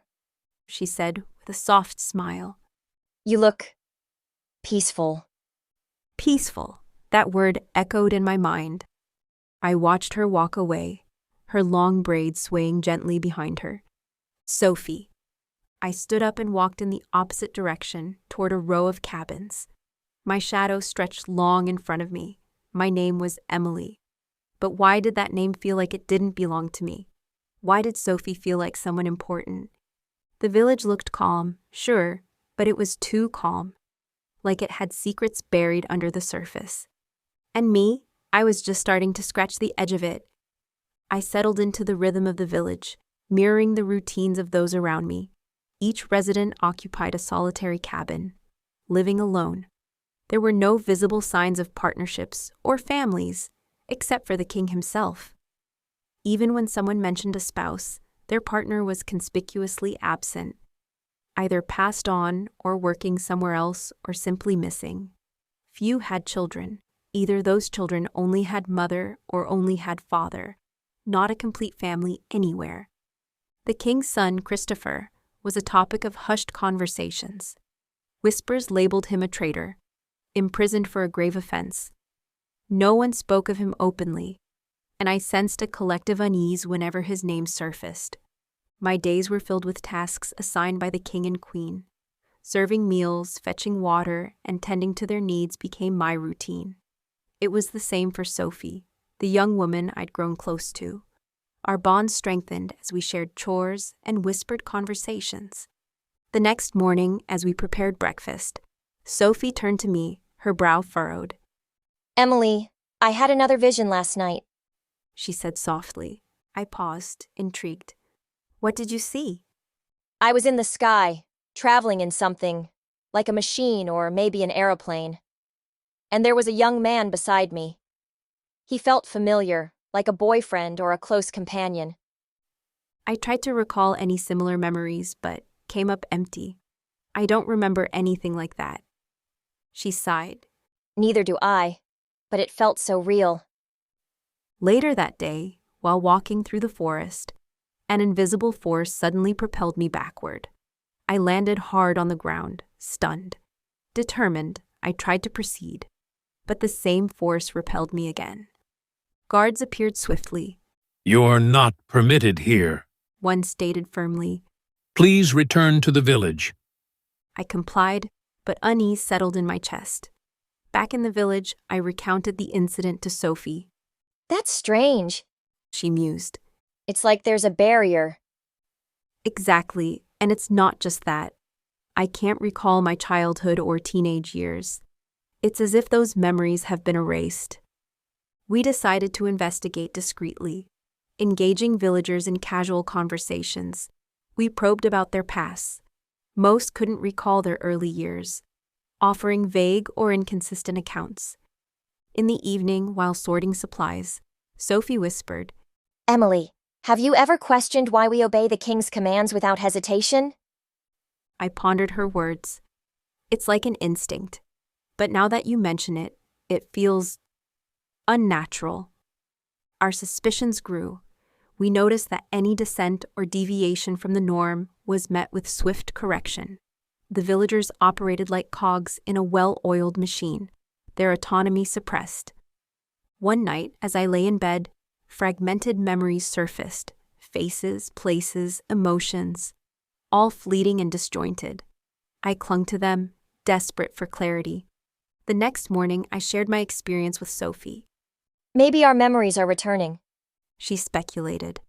she said with a soft smile. You look peaceful. Peaceful. That word echoed in my mind. I watched her walk away. her long braids swaying gently behind her. Sophie. I stood up and walked in the opposite direction toward a row of cabins. My shadow stretched long in front of me. My name was Emily. But why did that name feel like it didn't belong to me? Why did Sophie feel like someone important? The village looked calm, sure, but it was too calm, like it had secrets buried under the surface. And me, I was just starting to scratch the edge of it. I settled into the rhythm of the village, mirroring the routines of those around me. Each resident occupied a solitary cabin, living alone. There were no visible signs of partnerships or families, except for the king himself. Even when someone mentioned a spouse, their partner was conspicuously absent, either passed on or working somewhere else or simply missing. Few had children. Either those children only had mother or only had father, not a complete family anywhere. The king's son, Christopher, was a topic of hushed conversations. Whispers labeled him a traitor, imprisoned for a grave offense. No one spoke of him openly, and I sensed a collective unease whenever his name surfaced. My days were filled with tasks assigned by the king and queen. Serving meals, fetching water, and tending to their needs became my routine. It was the same for Sophie, the young woman I'd grown close to. Our bond strengthened as we shared chores and whispered conversations. The next morning, as we prepared breakfast, Sophie turned to me, her brow furrowed. Emily, I had another vision last night, she said softly. I paused, intrigued. What did you see? I was in the sky, traveling in something, like a machine or maybe an aeroplane. And there was a young man beside me. He felt familiar, like a boyfriend or a close companion. I tried to recall any similar memories, but came up empty. I don't remember anything like that. She sighed. Neither do I, but it felt so real. Later that day, while walking through the forest, an invisible force suddenly propelled me backward. I landed hard on the ground, stunned. Determined, I tried to proceed, but the same force repelled me again. Guards appeared swiftly. "You're not permitted here," one stated firmly. "Please return to the village." I complied, but unease settled in my chest. Back in the village, I recounted the incident to Sophie. That's strange, she mused. It's like there's a barrier. Exactly, and it's not just that. I can't recall my childhood or teenage years. It's as if those memories have been erased. We decided to investigate discreetly, engaging villagers in casual conversations. We probed about their pasts. Most couldn't recall their early years, offering vague or inconsistent accounts. In the evening, while sorting supplies, Sophie whispered, Emily, have you ever questioned why we obey the king's commands without hesitation? I pondered her words. It's like an instinct, but now that you mention it, it feels unnatural. Our suspicions grew. We noticed that any dissent or deviation from the norm was met with swift correction. The villagers operated like cogs in a well-oiled machine, their autonomy suppressed. One night, as I lay in bed, fragmented memories surfaced, faces, places, emotions, all fleeting and disjointed. I clung to them, desperate for clarity. The next morning, I shared my experience with Sophie. Maybe our memories are returning, she speculated.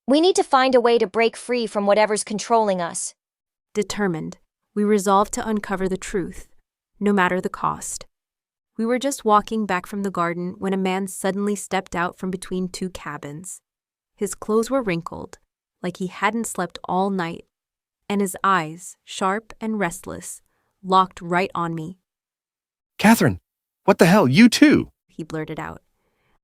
We need to find a way to break free from whatever's controlling us. Determined, we resolved to uncover the truth, no matter the cost. We were just walking back from the garden when a man suddenly stepped out from between two cabins. His clothes were wrinkled, like he hadn't slept all night, and his eyes, sharp and restless, locked right on me. Catherine, what the hell, you too? He blurted out.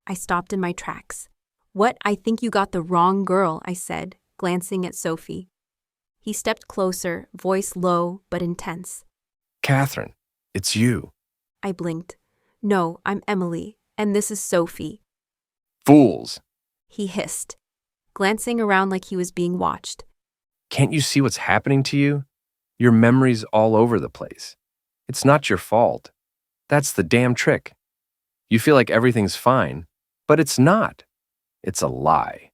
I stopped in my tracks. What, I think you got the wrong girl, I said, glancing at Sophie. He stepped closer, voice low but intense. Catherine, it's you. I blinked. No, I'm Emily, and this is Sophie. Fools, he hissed, glancing around like he was being watched. Can't you see what's happening to you? Your memory's all over the place. It's not your fault. That's the damn trick. You feel like everything's fine, but it's not. It's a lie.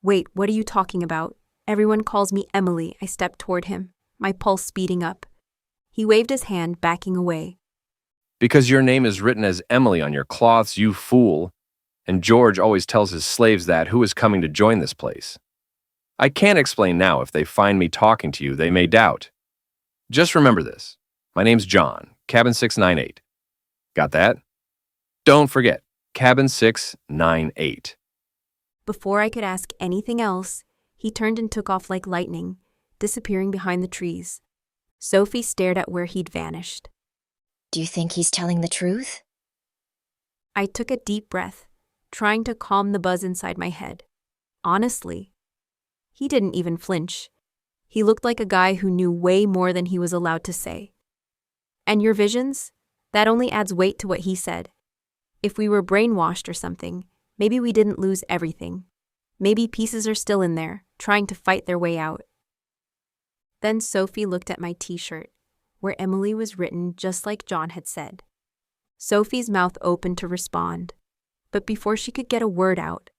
Wait, what are you talking about? Everyone calls me Emily. I stepped toward him, my pulse speeding up. He waved his hand, backing away. Because your name is written as Emily on your cloths, you fool. And George always tells his slaves that who is coming to join this place. I can't explain now. If they find me talking to you, they may doubt. Just remember this. My name's John, cabin 698. Got that? Don't forget, cabin 698. Before I could ask anything else, he turned and took off like lightning, disappearing behind the trees. Sophie stared at where he'd vanished. Do you think he's telling the truth? I took a deep breath, trying to calm the buzz inside my head. Honestly, he didn't even flinch. He looked like a guy who knew way more than he was allowed to say. And your visions? That only adds weight to what he said. If we were brainwashed or something, maybe we didn't lose everything. Maybe pieces are still in there, trying to fight their way out. Then Sophie looked at my t-shirt, where Emily was written just like John had said. Sophie's mouth opened to respond, but before she could get a word out,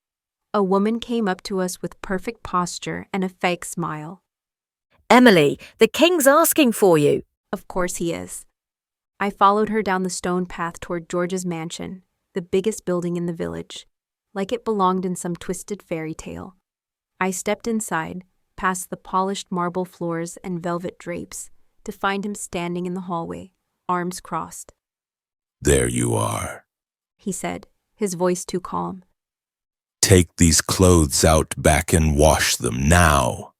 a woman came up to us with perfect posture and a fake smile. Emily, the king's asking for you. Of course he is. I followed her down the stone path toward George's mansion, the biggest building in the village, like it belonged in some twisted fairy tale. I stepped inside, past the polished marble floors and velvet drapes, to find him standing in the hallway, arms crossed. There you are, he said, his voice too calm. Take these clothes out back and wash them now.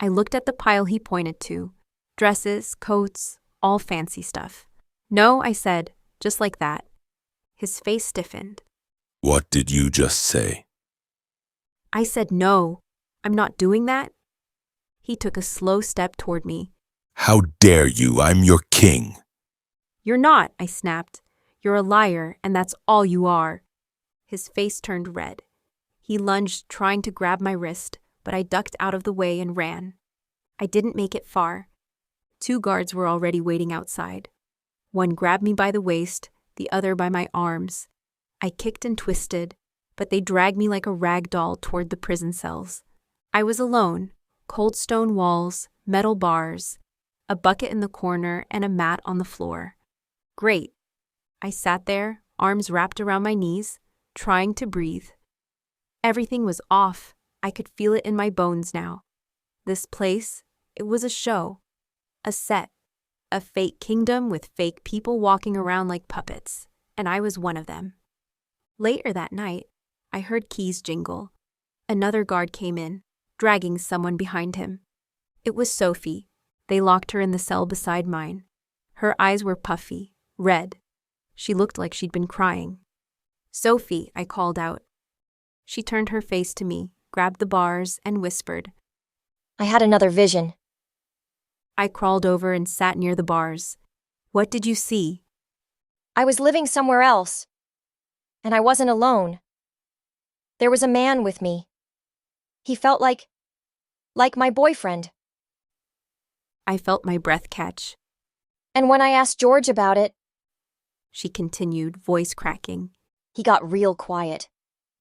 I looked at the pile he pointed to. Dresses, coats, all fancy stuff. No, I said, just like that. His face stiffened. What did you just say? I said no. I'm not doing that. He took a slow step toward me. How dare you? I'm your king. You're not, I snapped. You're a liar, and that's all you are. His face turned red. He lunged, trying to grab my wrist, but I ducked out of the way and ran. I didn't make it far. 2 guards were already waiting outside. One grabbed me by the waist, the other by my arms. I kicked and twisted, but they dragged me like a rag doll toward the prison cells. I was alone, cold stone walls, metal bars, a bucket in the corner, and a mat on the floor. Great. I sat there, arms wrapped around my knees, trying to breathe. Everything was off. I could feel it in my bones now. This place, it was a show, a set, a fake kingdom with fake people walking around like puppets, and I was one of them. Later that night, I heard keys jingle. Another guard came in, dragging someone behind him. It was Sophie. They locked her in the cell beside mine. Her eyes were puffy, red. She looked like she'd been crying. Sophie, I called out. She turned her face to me, grabbed the bars, and whispered. I had another vision. I crawled over and sat near the bars. What did you see? I was living somewhere else. And I wasn't alone. There was a man with me. He felt like my boyfriend. I felt my breath catch. And when I asked George about it, she continued, voice cracking, he got real quiet.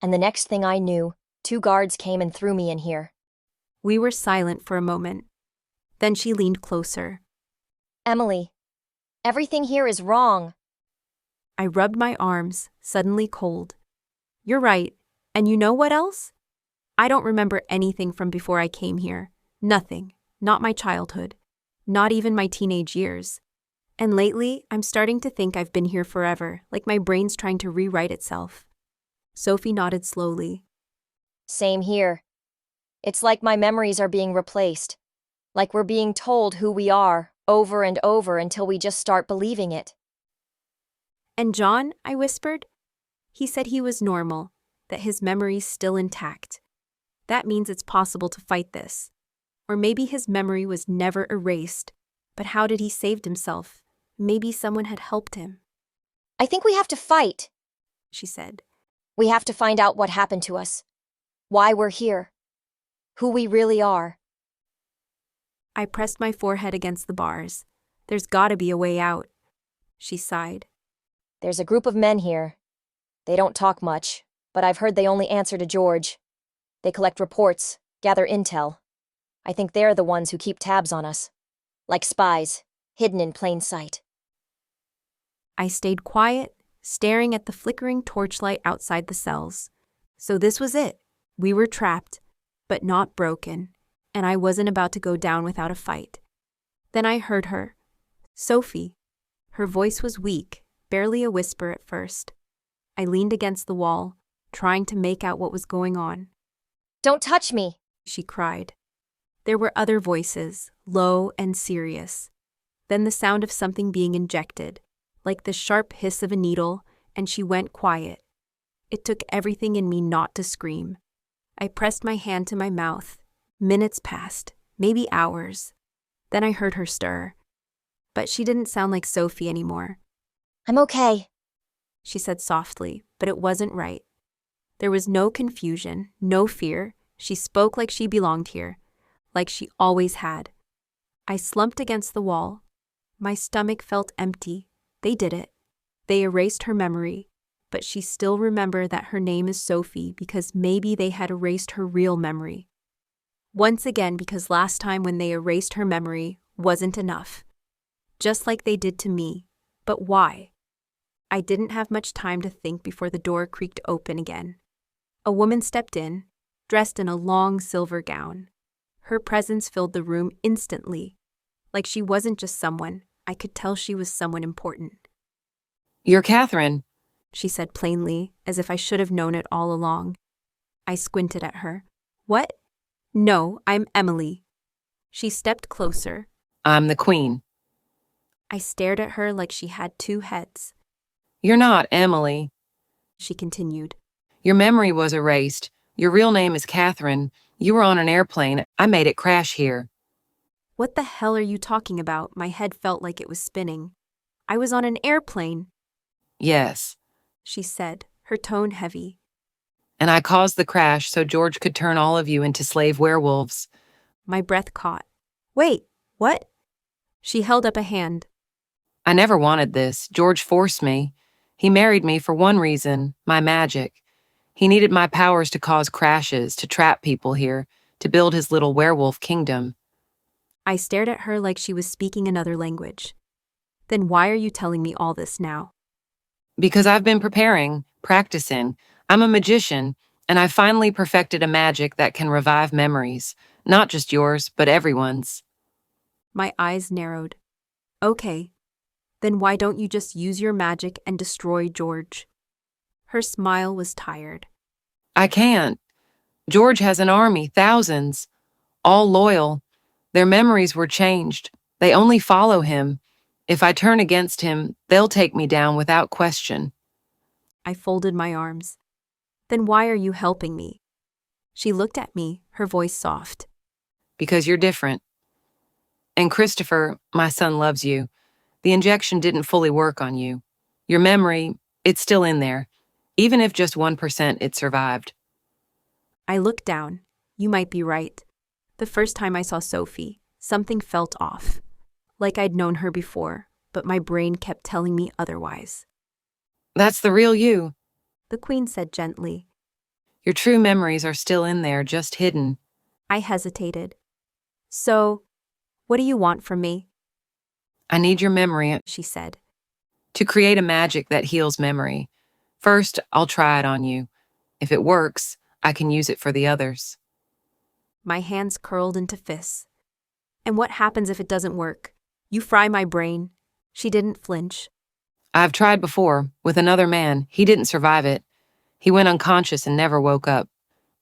And the next thing I knew, 2 guards came and threw me in here. We were silent for a moment. Then she leaned closer. Emily, everything here is wrong. I rubbed my arms, suddenly cold. You're right. And you know what else? I don't remember anything from before I came here. Nothing. Not my childhood. Not even my teenage years. And lately, I'm starting to think I've been here forever, like my brain's trying to rewrite itself. Sophie nodded slowly. Same here. It's like my memories are being replaced. Like we're being told who we are, over and over until we just start believing it. And John, I whispered. He said he was normal, that his memory's still intact. That means it's possible to fight this. Or maybe his memory was never erased. But how did he save himself? Maybe someone had helped him. I think we have to fight, she said. We have to find out what happened to us. Why we're here. Who we really are. I pressed my forehead against the bars. There's gotta be a way out. She sighed. There's a group of men here. They don't talk much, but I've heard they only answer to George. They collect reports, gather intel. I think they're the ones who keep tabs on us. Like spies, hidden in plain sight. I stayed quiet, staring at the flickering torchlight outside the cells. So this was it. We were trapped, but not broken, and I wasn't about to go down without a fight. Then I heard her. Sophie. Her voice was weak, barely a whisper at first. I leaned against the wall, trying to make out what was going on. "Don't touch me," she cried. There were other voices, low and serious. Then the sound of something being injected, like the sharp hiss of a needle, and she went quiet. It took everything in me not to scream. I pressed my hand to my mouth. Minutes passed, maybe hours. Then I heard her stir. But she didn't sound like Sophie anymore. "I'm okay," she said softly, but it wasn't right. There was no confusion, no fear. She spoke like she belonged here, like she always had. I slumped against the wall. My stomach felt empty. They did it. They erased her memory, but she still remembered that her name is Sophie because maybe they had erased her real memory. Once again, because last time when they erased her memory wasn't enough. Just like they did to me. But why? I didn't have much time to think before the door creaked open again. A woman stepped in, dressed in a long silver gown. Her presence filled the room instantly. Like she wasn't just someone, I could tell she was someone important. "You're Catherine," she said plainly, as if I should have known it all along. I squinted at her. "What?" "No, I'm Emily." She stepped closer. "I'm the Queen." I stared at her like she had two heads. "You're not Emily," she continued. "Your memory was erased. Your real name is Catherine. You were on an airplane. I made it crash here." What the hell are you talking about? My head felt like it was spinning. I was on an airplane. "Yes," she said, her tone heavy. "And I caused the crash so George could turn all of you into slave werewolves." My breath caught. Wait, what? She held up a hand. "I never wanted this. George forced me. He married me for one reason, my magic. He needed my powers to cause crashes, to trap people here, to build his little werewolf kingdom." I stared at her like she was speaking another language. Then why are you telling me all this now? "Because I've been preparing, practicing. I'm a magician, and I finally perfected a magic that can revive memories. Not just yours, but everyone's." My eyes narrowed. Okay. Then why don't you just use your magic and destroy George? Her smile was tired. "I can't. George has an army, thousands, all loyal. Their memories were changed. They only follow him. If I turn against him, they'll take me down without question." I folded my arms. Then why are you helping me? She looked at me, her voice soft. "Because you're different. And Christopher, my son, loves you. The injection didn't fully work on you. Your memory, it's still in there. Even if just 1% it survived." I looked down. You might be right. The first time I saw Sophie, something felt off. Like I'd known her before, but my brain kept telling me otherwise. "That's the real you," the Queen said gently. "Your true memories are still in there, just hidden." I hesitated. "So, what do you want from me?" "I need your memory," she said. "to create a magic that heals memory. First, I'll try it on you. If it works, I can use it for the others." My hands curled into fists. "And what happens if it doesn't work? You fry my brain." She didn't flinch. "I've tried before, with another man. He didn't survive it. He went unconscious and never woke up.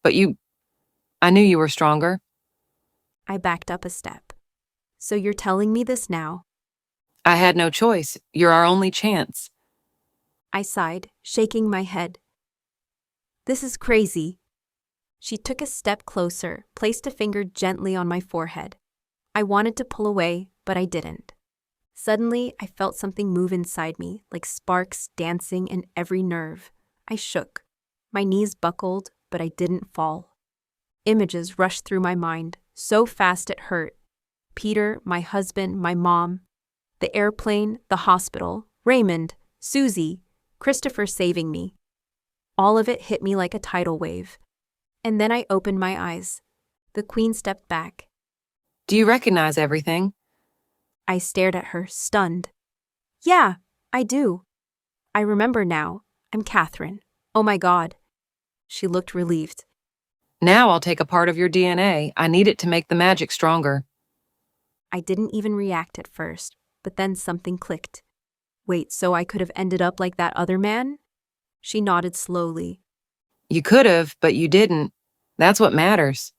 But I knew you were stronger." I backed up a step. "So you're telling me this now?" "I had no choice. You're our only chance." I sighed, shaking my head. "This is crazy." She took a step closer, placed a finger gently on my forehead. I wanted to pull away, but I didn't. Suddenly, I felt something move inside me, like sparks dancing in every nerve. I shook. My knees buckled, but I didn't fall. Images rushed through my mind, so fast it hurt. Peter, my husband, my mom, the airplane, the hospital, Raymond, Susie, Christopher saving me. All of it hit me like a tidal wave. And then I opened my eyes. The Queen stepped back. Do you recognize everything? I stared at her, stunned. Yeah, I do. I remember now. I'm Catherine. Oh my God. She looked relieved. Now I'll take a part of your DNA. I need it to make the magic stronger. I didn't even react at first, but then something clicked. Wait, so I could have ended up like that other man? She nodded slowly. You could have, but you didn't. That's what matters.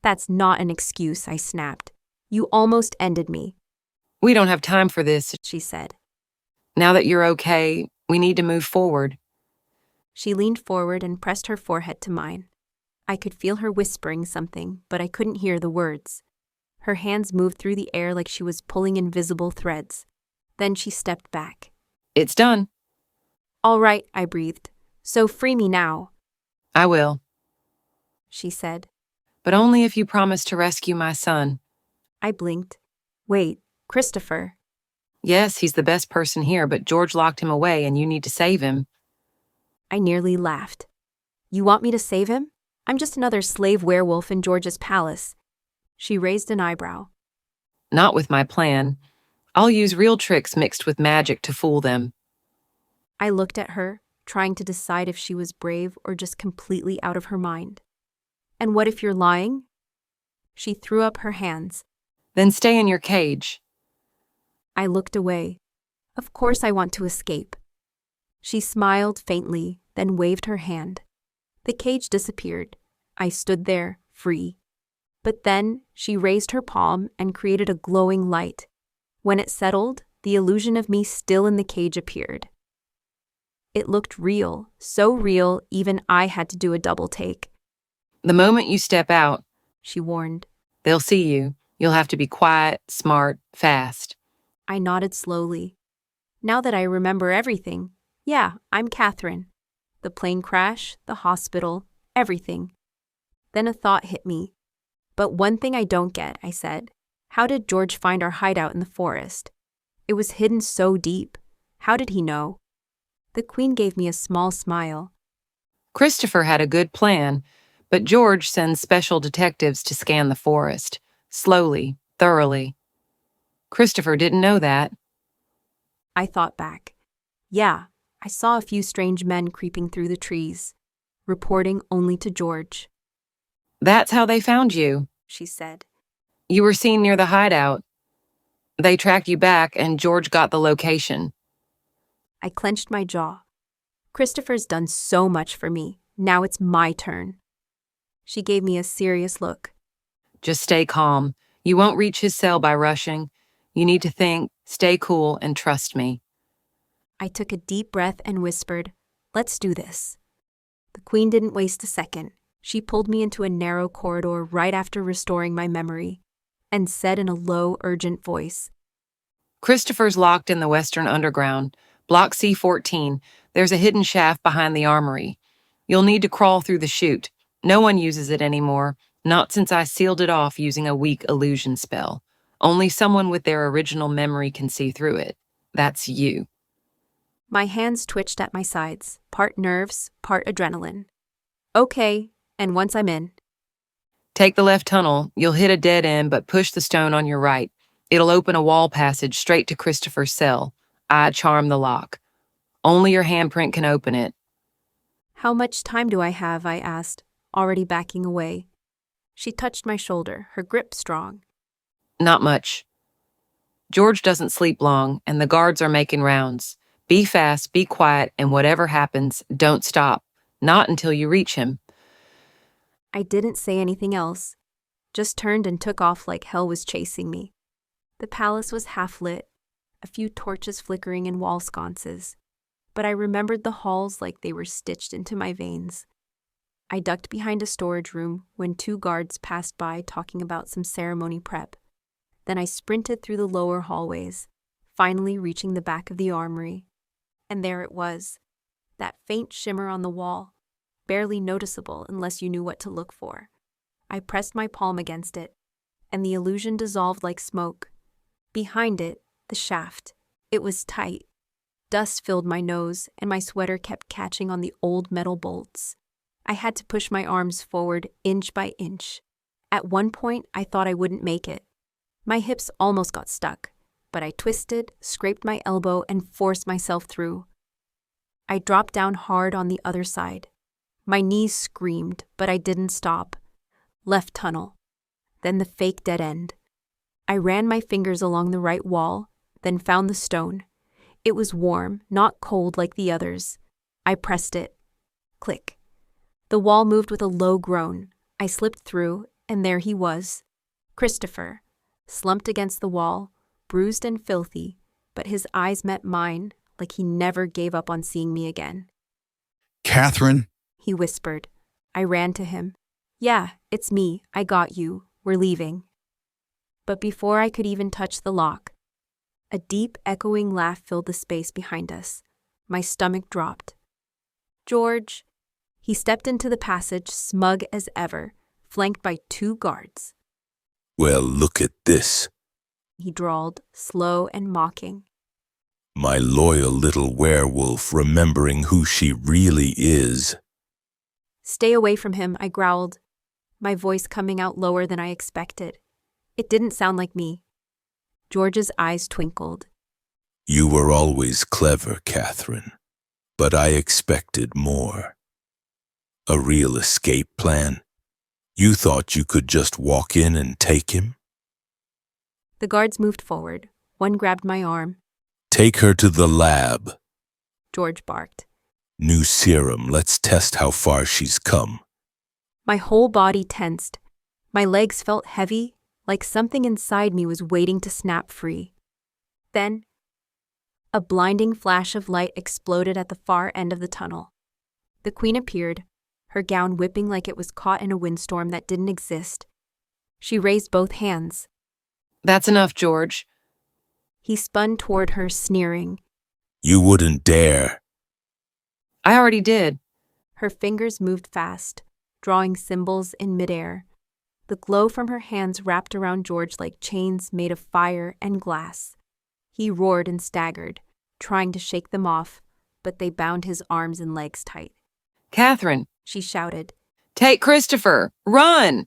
That's not an excuse, I snapped. You almost ended me. We don't have time for this, she said. Now that you're okay, we need to move forward. She leaned forward and pressed her forehead to mine. I could feel her whispering something, but I couldn't hear the words. Her hands moved through the air like she was pulling invisible threads. Then she stepped back. It's done. All right, I breathed. So free me now. I will, she said. But only if you promise to rescue my son. I blinked. Wait, Christopher. Yes, he's the best person here, but George locked him away and you need to save him. I nearly laughed. You want me to save him? I'm just another slave werewolf in George's palace. She raised an eyebrow. Not with my plan. I'll use real tricks mixed with magic to fool them. I looked at her, trying to decide if she was brave or just completely out of her mind. And what if you're lying? She threw up her hands. Then stay in your cage. I looked away. Of course I want to escape. She smiled faintly, then waved her hand. The cage disappeared. I stood there, free. But then she raised her palm and created a glowing light. When it settled, the illusion of me still in the cage appeared. It looked real, so real even I had to do a double take. The moment you step out, she warned, they'll see you. You'll have to be quiet, smart, fast. I nodded slowly. Now that I remember everything, yeah, I'm Catherine. The plane crash, the hospital, everything. Then a thought hit me. But one thing I don't get, I said. How did George find our hideout in the forest? It was hidden so deep. How did he know? The Queen gave me a small smile. Christopher had a good plan, but George sends special detectives to scan the forest. Slowly, thoroughly. Christopher didn't know that. I thought back. Yeah, I saw a few strange men creeping through the trees, reporting only to George. That's how they found you, she said. You were seen near the hideout. They tracked you back and George got the location. I clenched my jaw. Christopher's done so much for me. Now it's my turn. She gave me a serious look. Just stay calm. You won't reach his cell by rushing. You need to think, stay cool, and trust me. I took a deep breath and whispered, let's do this. The Queen didn't waste a second. She pulled me into a narrow corridor right after restoring my memory, and said in a low, urgent voice, Christopher's locked in the Western Underground. Block C14. There's a hidden shaft behind the armory. You'll need to crawl through the chute. No one uses it anymore, not since I sealed it off using a weak illusion spell. Only someone with their original memory can see through it. That's you. My hands twitched at my sides, part nerves, part adrenaline. Okay, and once I'm in. Take the left tunnel. You'll hit a dead end, but push the stone on your right. It'll open a wall passage straight to Christopher's cell. I charm the lock. Only your handprint can open it. How much time do I have? I asked, already backing away. She touched my shoulder, her grip strong. Not much. George doesn't sleep long, and the guards are making rounds. Be fast, be quiet, and whatever happens, don't stop. Not until you reach him. I didn't say anything else, just turned and took off like hell was chasing me. The palace was half lit, a few torches flickering in wall sconces, but I remembered the halls like they were stitched into my veins. I ducked behind a storage room when 2 guards passed by talking about some ceremony prep. Then I sprinted through the lower hallways, finally reaching the back of the armory. And there it was, that faint shimmer on the wall, barely noticeable unless you knew what to look for. I pressed my palm against it, and the illusion dissolved like smoke. Behind it, the shaft. It was tight. Dust filled my nose, and my sweater kept catching on the old metal bolts. I had to push my arms forward inch by inch. At one point, I thought I wouldn't make it. My hips almost got stuck, but I twisted, scraped my elbow, and forced myself through. I dropped down hard on the other side. My knees screamed, but I didn't stop. Left tunnel. Then the fake dead end. I ran my fingers along the right wall, then found the stone. It was warm, not cold like the others. I pressed it. Click. The wall moved with a low groan. I slipped through, and there he was. Christopher, slumped against the wall, bruised and filthy, but his eyes met mine like he never gave up on seeing me again. Catherine? He whispered. I ran to him. Yeah, it's me. I got you. We're leaving. But before I could even touch the lock, a deep, echoing laugh filled the space behind us. My stomach dropped. George. He stepped into the passage, smug as ever, flanked by 2 guards. Well, look at this. He drawled, slow and mocking. My loyal little werewolf remembering who she really is. Stay away from him, I growled, my voice coming out lower than I expected. It didn't sound like me. George's eyes twinkled. You were always clever, Catherine, but I expected more. A real escape plan? You thought you could just walk in and take him? The guards moved forward. One grabbed my arm. Take her to the lab. George barked. New serum, let's test how far she's come. My whole body tensed. My legs felt heavy, like something inside me was waiting to snap free. Then, a blinding flash of light exploded at the far end of the tunnel. The Queen appeared, her gown whipping like it was caught in a windstorm that didn't exist. She raised both hands. That's enough, George. He spun toward her, sneering. You wouldn't dare. I already did. Her fingers moved fast, drawing symbols in midair. The glow from her hands wrapped around George like chains made of fire and glass. He roared and staggered, trying to shake them off, but they bound his arms and legs tight. Catherine, she shouted. Take Christopher! Run!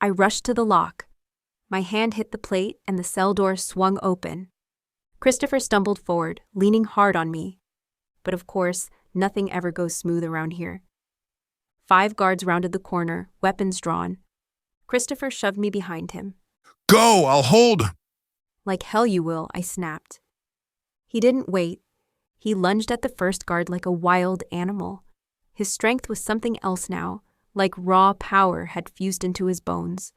I rushed to the lock. My hand hit the plate and the cell door swung open. Christopher stumbled forward, leaning hard on me. But of course, nothing ever goes smooth around here. 5 guards rounded the corner, weapons drawn. Christopher shoved me behind him. Go, I'll hold! Like hell you will, I snapped. He didn't wait. He lunged at the first guard like a wild animal. His strength was something else now, like raw power had fused into his bones.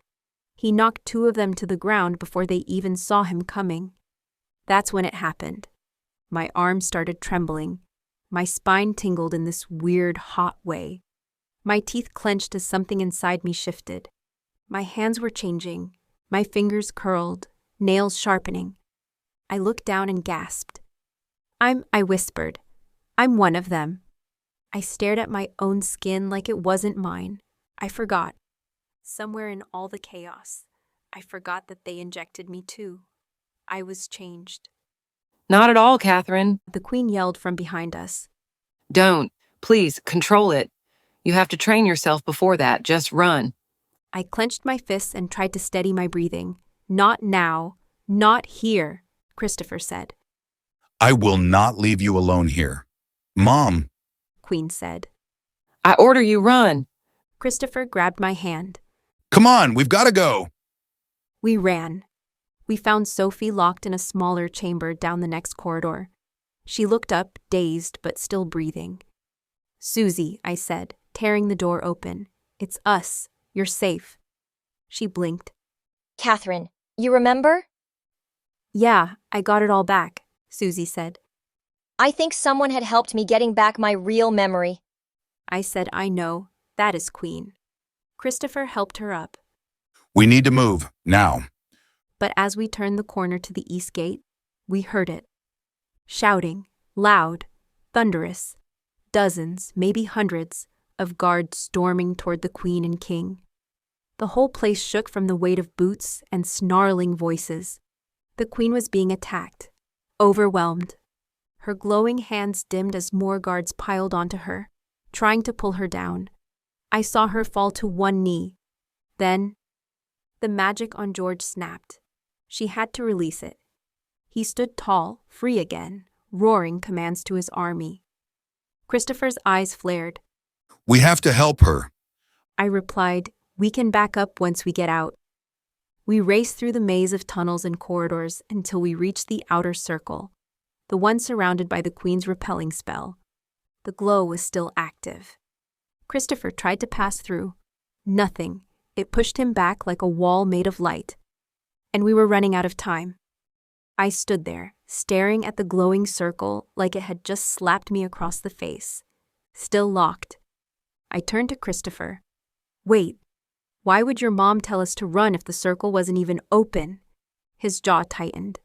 He knocked 2 of them to the ground before they even saw him coming. That's when it happened. My arms started trembling. My spine tingled in this weird, hot way. My teeth clenched as something inside me shifted. My hands were changing, my fingers curled, nails sharpening. I looked down and gasped. I whispered. I'm one of them. I stared at my own skin like it wasn't mine. I forgot. Somewhere in all the chaos, I forgot that they injected me too. I was changed. Not at all, Catherine. The Queen yelled from behind us. Don't. Please, control it. You have to train yourself before that. Just run. I clenched my fists and tried to steady my breathing. Not now. Not here, Christopher said. I will not leave you alone here. Mom, Queen said. I order you run. Christopher grabbed my hand. come on, we've got to go. We ran. We found Sophie locked in a smaller chamber down the next corridor. She looked up, dazed but still breathing. Susie, I said, tearing the door open. It's us. You're safe. She blinked. Catherine, you remember? Yeah, I got it all back, Susie said. I think someone had helped me getting back my real memory. I said, I know. That is Queen. Christopher helped her up. We need to move, now. But as we turned the corner to the east gate, we heard it. Shouting, loud, thunderous. Dozens, maybe hundreds, of guards storming toward the Queen and King. The whole place shook from the weight of boots and snarling voices. The Queen was being attacked, overwhelmed. Her glowing hands dimmed as more guards piled onto her. trying to pull her down. I saw her fall to one knee. Then, the magic on George snapped. She had to release it. He stood tall, free again, roaring commands to his army. Christopher's eyes flared. We have to help her. I replied, we can back up once we get out. We raced through the maze of tunnels and corridors until we reached the outer circle, the one surrounded by the Queen's repelling spell. The glow was still active. Christopher tried to pass through. Nothing. It pushed him back like a wall made of light. And we were running out of time. I stood there, staring at the glowing circle like it had just slapped me across the face. Still locked. I turned to Christopher. Wait, why would your mom tell us to run if the circle wasn't even open? His jaw tightened.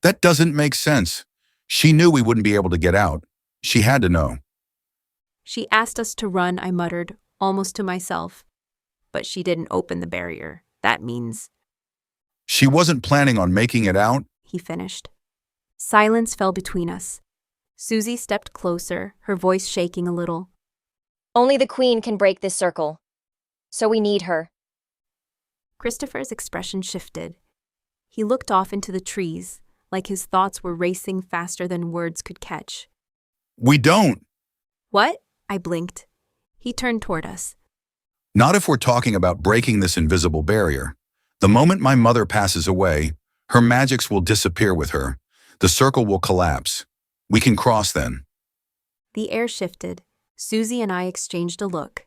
That doesn't make sense. She knew we wouldn't be able to get out. She had to know. She asked us to run, I muttered, almost to myself. But she didn't open the barrier. That means... She wasn't planning on making it out, he finished. Silence fell between us. Susie stepped closer, her voice shaking a little. Only the Queen can break this circle. So we need her. Christopher's expression shifted. He looked off into the trees, like his thoughts were racing faster than words could catch. We don't. What? I blinked. He turned toward us. Not if we're talking about breaking this invisible barrier. The moment my mother passes away, her magics will disappear with her. The circle will collapse. We can cross then. The air shifted. Susie and I exchanged a look.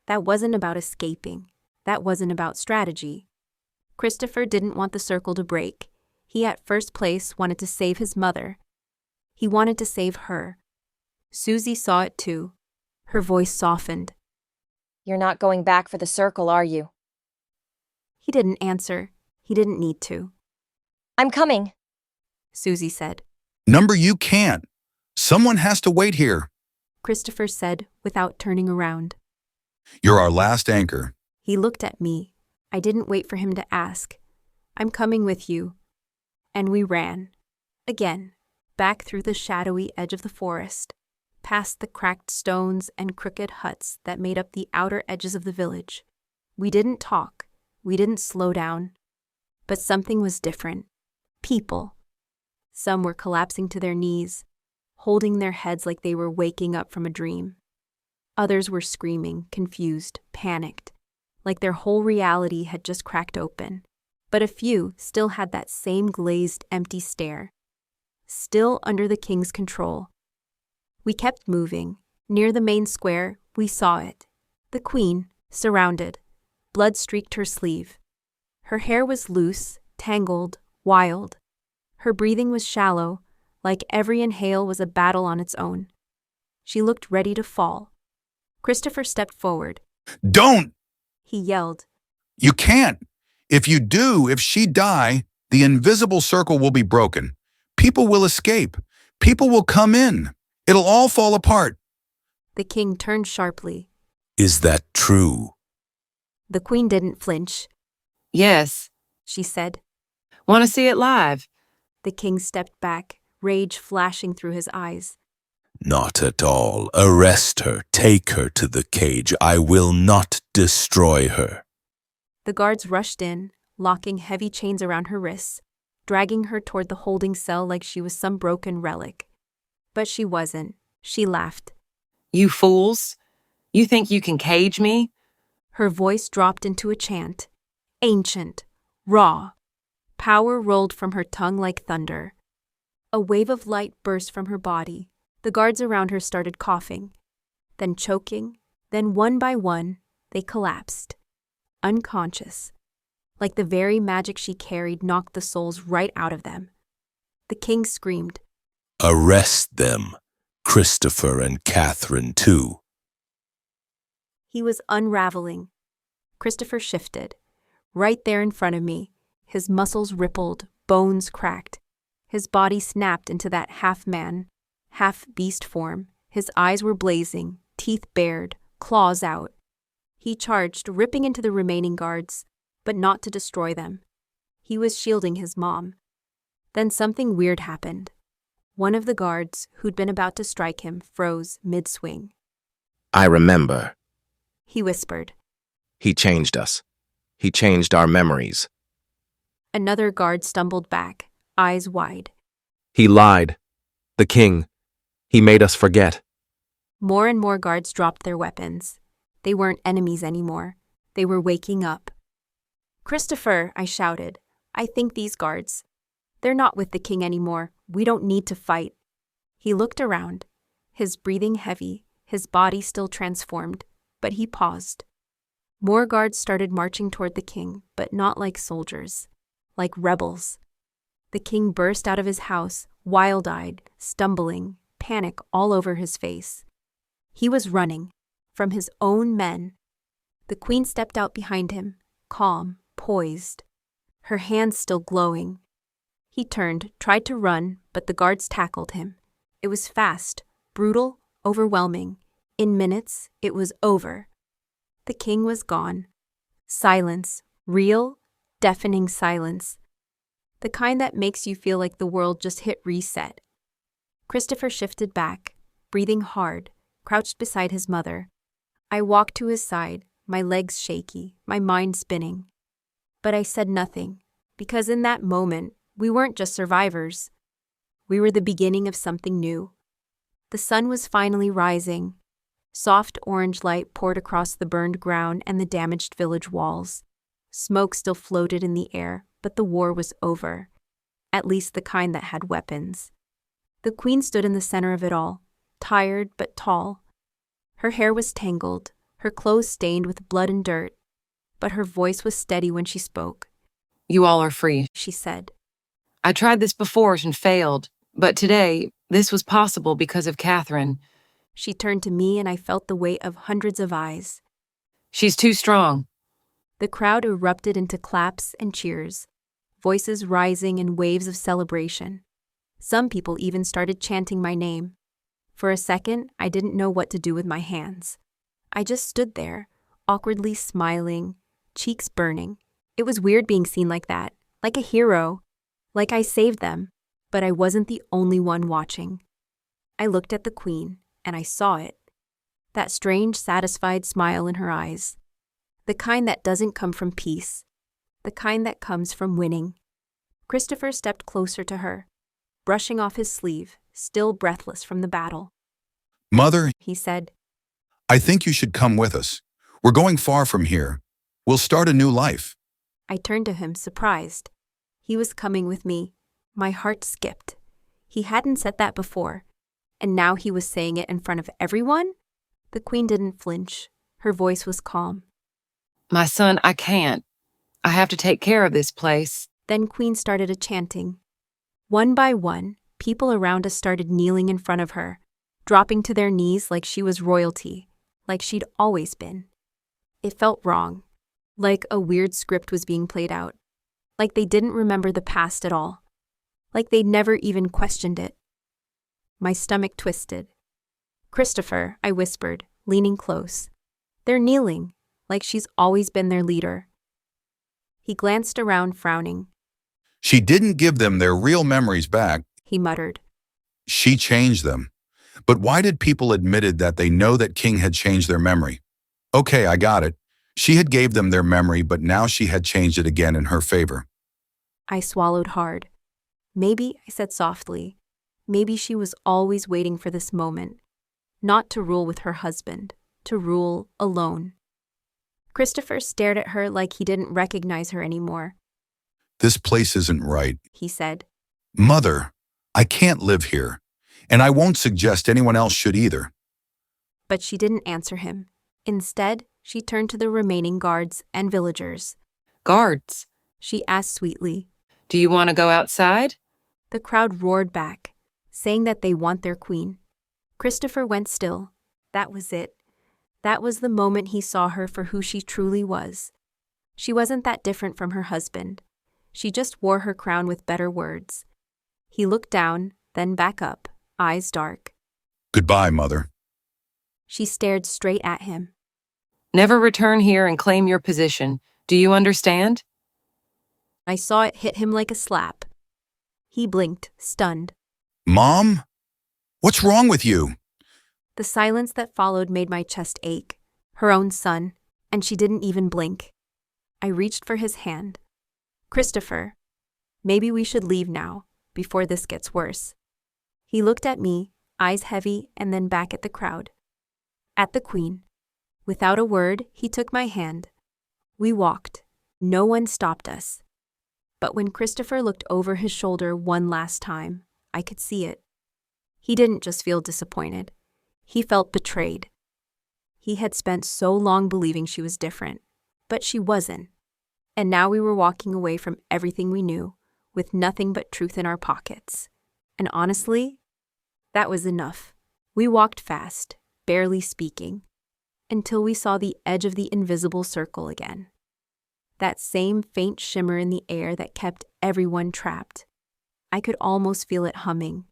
That wasn't about escaping. That wasn't about strategy. Christopher didn't want the circle to break. He at first place wanted to save his mother. He wanted to save her. Susie saw it too. Her voice softened. You're not going back for the circle, are you? He didn't answer. He didn't need to. I'm coming, Susie said. Number, you can't. Someone has to wait here. Christopher said without turning around. You're our last anchor. He looked at me. I didn't wait for him to ask. I'm coming with you. And we ran. Again, back through the shadowy edge of the forest, past the cracked stones and crooked huts that made up the outer edges of the village. We didn't talk. We didn't slow down. But something was different. People. Some were collapsing to their knees, holding their heads like they were waking up from a dream. Others were screaming, confused, panicked, like their whole reality had just cracked open. But a few still had that same glazed, empty stare, still under the king's control. We kept moving. Near the main square, we saw it. The queen, surrounded. Blood streaked her sleeve. Her hair was loose, tangled, wild. Her breathing was shallow, like every inhale was a battle on its own. She looked ready to fall. Christopher stepped forward. Don't! He yelled. You can't. If you do, if she die, the invisible circle will be broken. People will escape. People will come in. It'll all fall apart. The king turned sharply. Is that true? The queen didn't flinch. Yes, she said. Want to see it live? The king stepped back, rage flashing through his eyes. Not at all. Arrest her. Take her to the cage. I will not destroy her. The guards rushed in, locking heavy chains around her wrists, dragging her toward the holding cell like she was some broken relic. But she wasn't. She laughed. You fools! You think you can cage me? Her voice dropped into a chant. Ancient. Raw. Power rolled from her tongue like thunder. A wave of light burst from her body. The guards around her started coughing, then choking, then one by one, they collapsed. Unconscious. Like the very magic she carried knocked the souls right out of them. The king screamed. Arrest them. Christopher and Catherine, too. He was unraveling. Christopher shifted. Right there in front of me, his muscles rippled, bones cracked. His body snapped into that half-man, half-beast form. His eyes were blazing, teeth bared, claws out. He charged, ripping into the remaining guards, but not to destroy them. He was shielding his mom. Then something weird happened. One of the guards, who'd been about to strike him, froze mid-swing. I remember. He whispered. He changed us. He changed our memories. Another guard stumbled back, eyes wide. He lied. The king. He made us forget. More and more guards dropped their weapons. They weren't enemies anymore. They were waking up. "Christopher," I shouted. "I think these guards. They're not with the king anymore. We don't need to fight." He looked around, his breathing heavy, his body still transformed, but he paused. More guards started marching toward the king, but not like soldiers, like rebels. The king burst out of his house, wild-eyed, stumbling, panic all over his face. He was running, from his own men. The queen stepped out behind him, calm, poised, her hands still glowing. He turned, tried to run, but the guards tackled him. It was fast, brutal, overwhelming. In minutes, it was over. The king was gone. Silence, real, deafening silence. The kind that makes you feel like the world just hit reset. Christopher shifted back, breathing hard, crouched beside his mother. I walked to his side, my legs shaky, my mind spinning. But I said nothing, because in that moment, we weren't just survivors. We were the beginning of something new. The sun was finally rising. Soft orange light poured across the burned ground and the damaged village walls. Smoke still floated in the air, but the war was over. At least the kind that had weapons. The queen stood in the center of it all, tired but tall. Her hair was tangled, her clothes stained with blood and dirt, but her voice was steady when she spoke. "You all are free," she said. "I tried this before and failed, but today, this was possible because of Catherine." She turned to me and I felt the weight of hundreds of eyes. "She's too strong." The crowd erupted into claps and cheers, voices rising in waves of celebration. Some people even started chanting my name. For a second, I didn't know what to do with my hands. I just stood there, awkwardly smiling, cheeks burning. It was weird being seen like that, like a hero, like I saved them, but I wasn't the only one watching. I looked at the queen, and I saw it. That strange, satisfied smile in her eyes. The kind that doesn't come from peace. The kind that comes from winning. Christopher stepped closer to her, brushing off his sleeve, still breathless from the battle. "Mother," he said, "I think you should come with us. We're going far from here. We'll start a new life." I turned to him, surprised. He was coming with me. My heart skipped. He hadn't said that before, and now he was saying it in front of everyone? The queen didn't flinch. Her voice was calm. "My son, I can't. I have to take care of this place." Then Queen started a chanting. One by one, people around us started kneeling in front of her, dropping to their knees like she was royalty, like she'd always been. It felt wrong, like a weird script was being played out, like they didn't remember the past at all, like they'd never even questioned it. My stomach twisted. "Christopher," I whispered, leaning close. "They're kneeling, like she's always been their leader." He glanced around, frowning. "She didn't give them their real memories back," he muttered. "She changed them. But why did people admitted that they know that King had changed their memory? Okay, I got it. She had gave them their memory, but now she had changed it again in her favor." I swallowed hard. Maybe, I said softly, maybe she was always waiting for this moment, not to rule with her husband, to rule alone. Christopher stared at her like he didn't recognize her anymore. "This place isn't right," he said. "Mother, I can't live here, and I won't suggest anyone else should either." But she didn't answer him. Instead, she turned to the remaining guards and villagers. "Guards?" she asked sweetly. "Do you want to go outside?" The crowd roared back, saying that they want their queen. Christopher went still. That was it. That was the moment he saw her for who she truly was. She wasn't that different from her husband. She just wore her crown with better words. He looked down, then back up, eyes dark. "Goodbye, Mother." She stared straight at him. "Never return here and claim your position. Do you understand?" I saw it hit him like a slap. He blinked, stunned. "Mom? What's wrong with you?" The silence that followed made my chest ache. Her own son, and she didn't even blink. I reached for his hand. Christopher, maybe we should leave now, before this gets worse. He looked at me, eyes heavy, and then back at the crowd. At the Queen. Without a word, he took my hand. We walked. No one stopped us. But when Christopher looked over his shoulder one last time, I could see it. He didn't just feel disappointed. He felt betrayed. He had spent so long believing she was different, but she wasn't. And now we were walking away from everything we knew, with nothing but truth in our pockets. And honestly, that was enough. We walked fast, barely speaking, until we saw the edge of the invisible circle again. That same faint shimmer in the air that kept everyone trapped. I could almost feel it humming.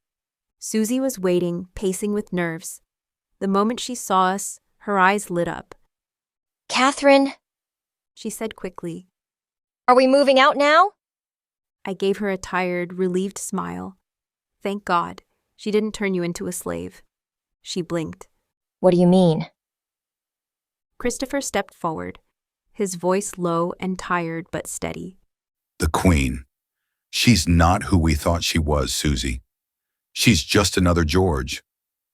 Susie was waiting, pacing with nerves. The moment she saw us, her eyes lit up. Catherine, She said quickly. are we moving out now? I gave her a tired, relieved smile. Thank God, she didn't turn you into a slave. She blinked. What do you mean? Christopher stepped forward, his voice low and tired but steady. The Queen. She's not who we thought she was, Susie. She's just another George.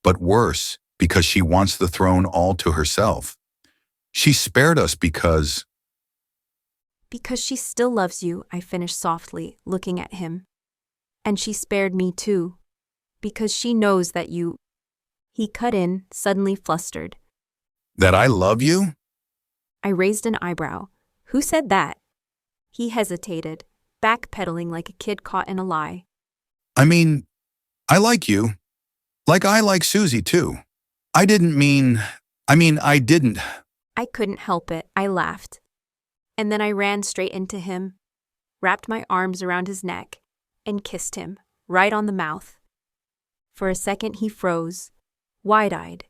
But worse, because she wants the throne all to herself. She spared us because... Because she still loves you, I finished softly, looking at him. And she spared me too. Because she knows that you... He cut in, suddenly flustered. That I love you? I raised an eyebrow. Who said that? He hesitated, backpedaling like a kid caught in a lie. I mean, I like you. Like I like Susie too. I didn't. I couldn't help it. I laughed. And then I ran straight into him, wrapped my arms around his neck, and kissed him, right on the mouth. For a second he froze, wide-eyed.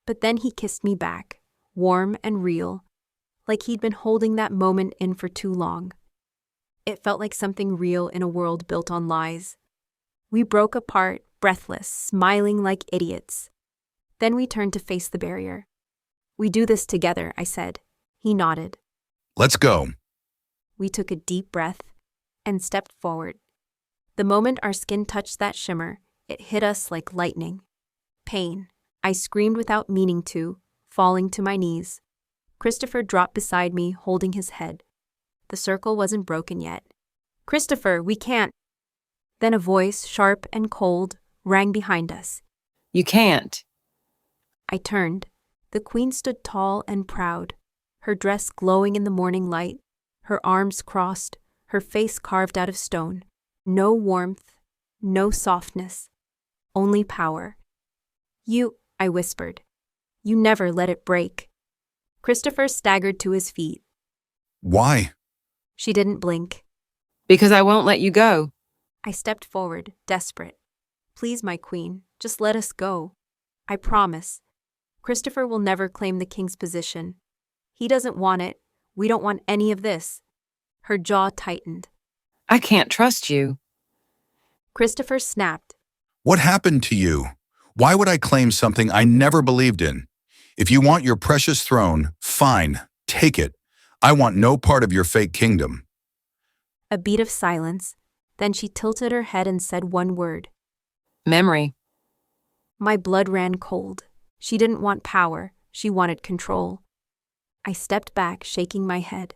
But then he kissed me back, warm and real, like he'd been holding that moment in for too long. It felt like something real in a world built on lies. We broke apart, breathless, smiling like idiots. Then we turned to face the barrier. We do this together, I said. He nodded. Let's go. We took a deep breath and stepped forward. The moment our skin touched that shimmer, it hit us like lightning. Pain. I screamed without meaning to, falling to my knees. Christopher dropped beside me, holding his head. The circle wasn't broken yet. Christopher, we can't. Then a voice, sharp and cold, rang behind us. You can't. I turned. The Queen stood tall and proud, her dress glowing in the morning light, her arms crossed, her face carved out of stone. No warmth, no softness, only power. I whispered. You never let it break. Christopher staggered to his feet. Why? She didn't blink. Because I won't let you go. I stepped forward, desperate. Please, my queen, just let us go. I promise. Christopher will never claim the king's position. He doesn't want it. We don't want any of this. Her jaw tightened. I can't trust you. Christopher snapped. What happened to you? Why would I claim something I never believed in? If you want your precious throne, fine, take it. I want no part of your fake kingdom. A beat of silence. Then she tilted her head and said one word. Memory. My blood ran cold. She didn't want power. She wanted control. I stepped back, shaking my head.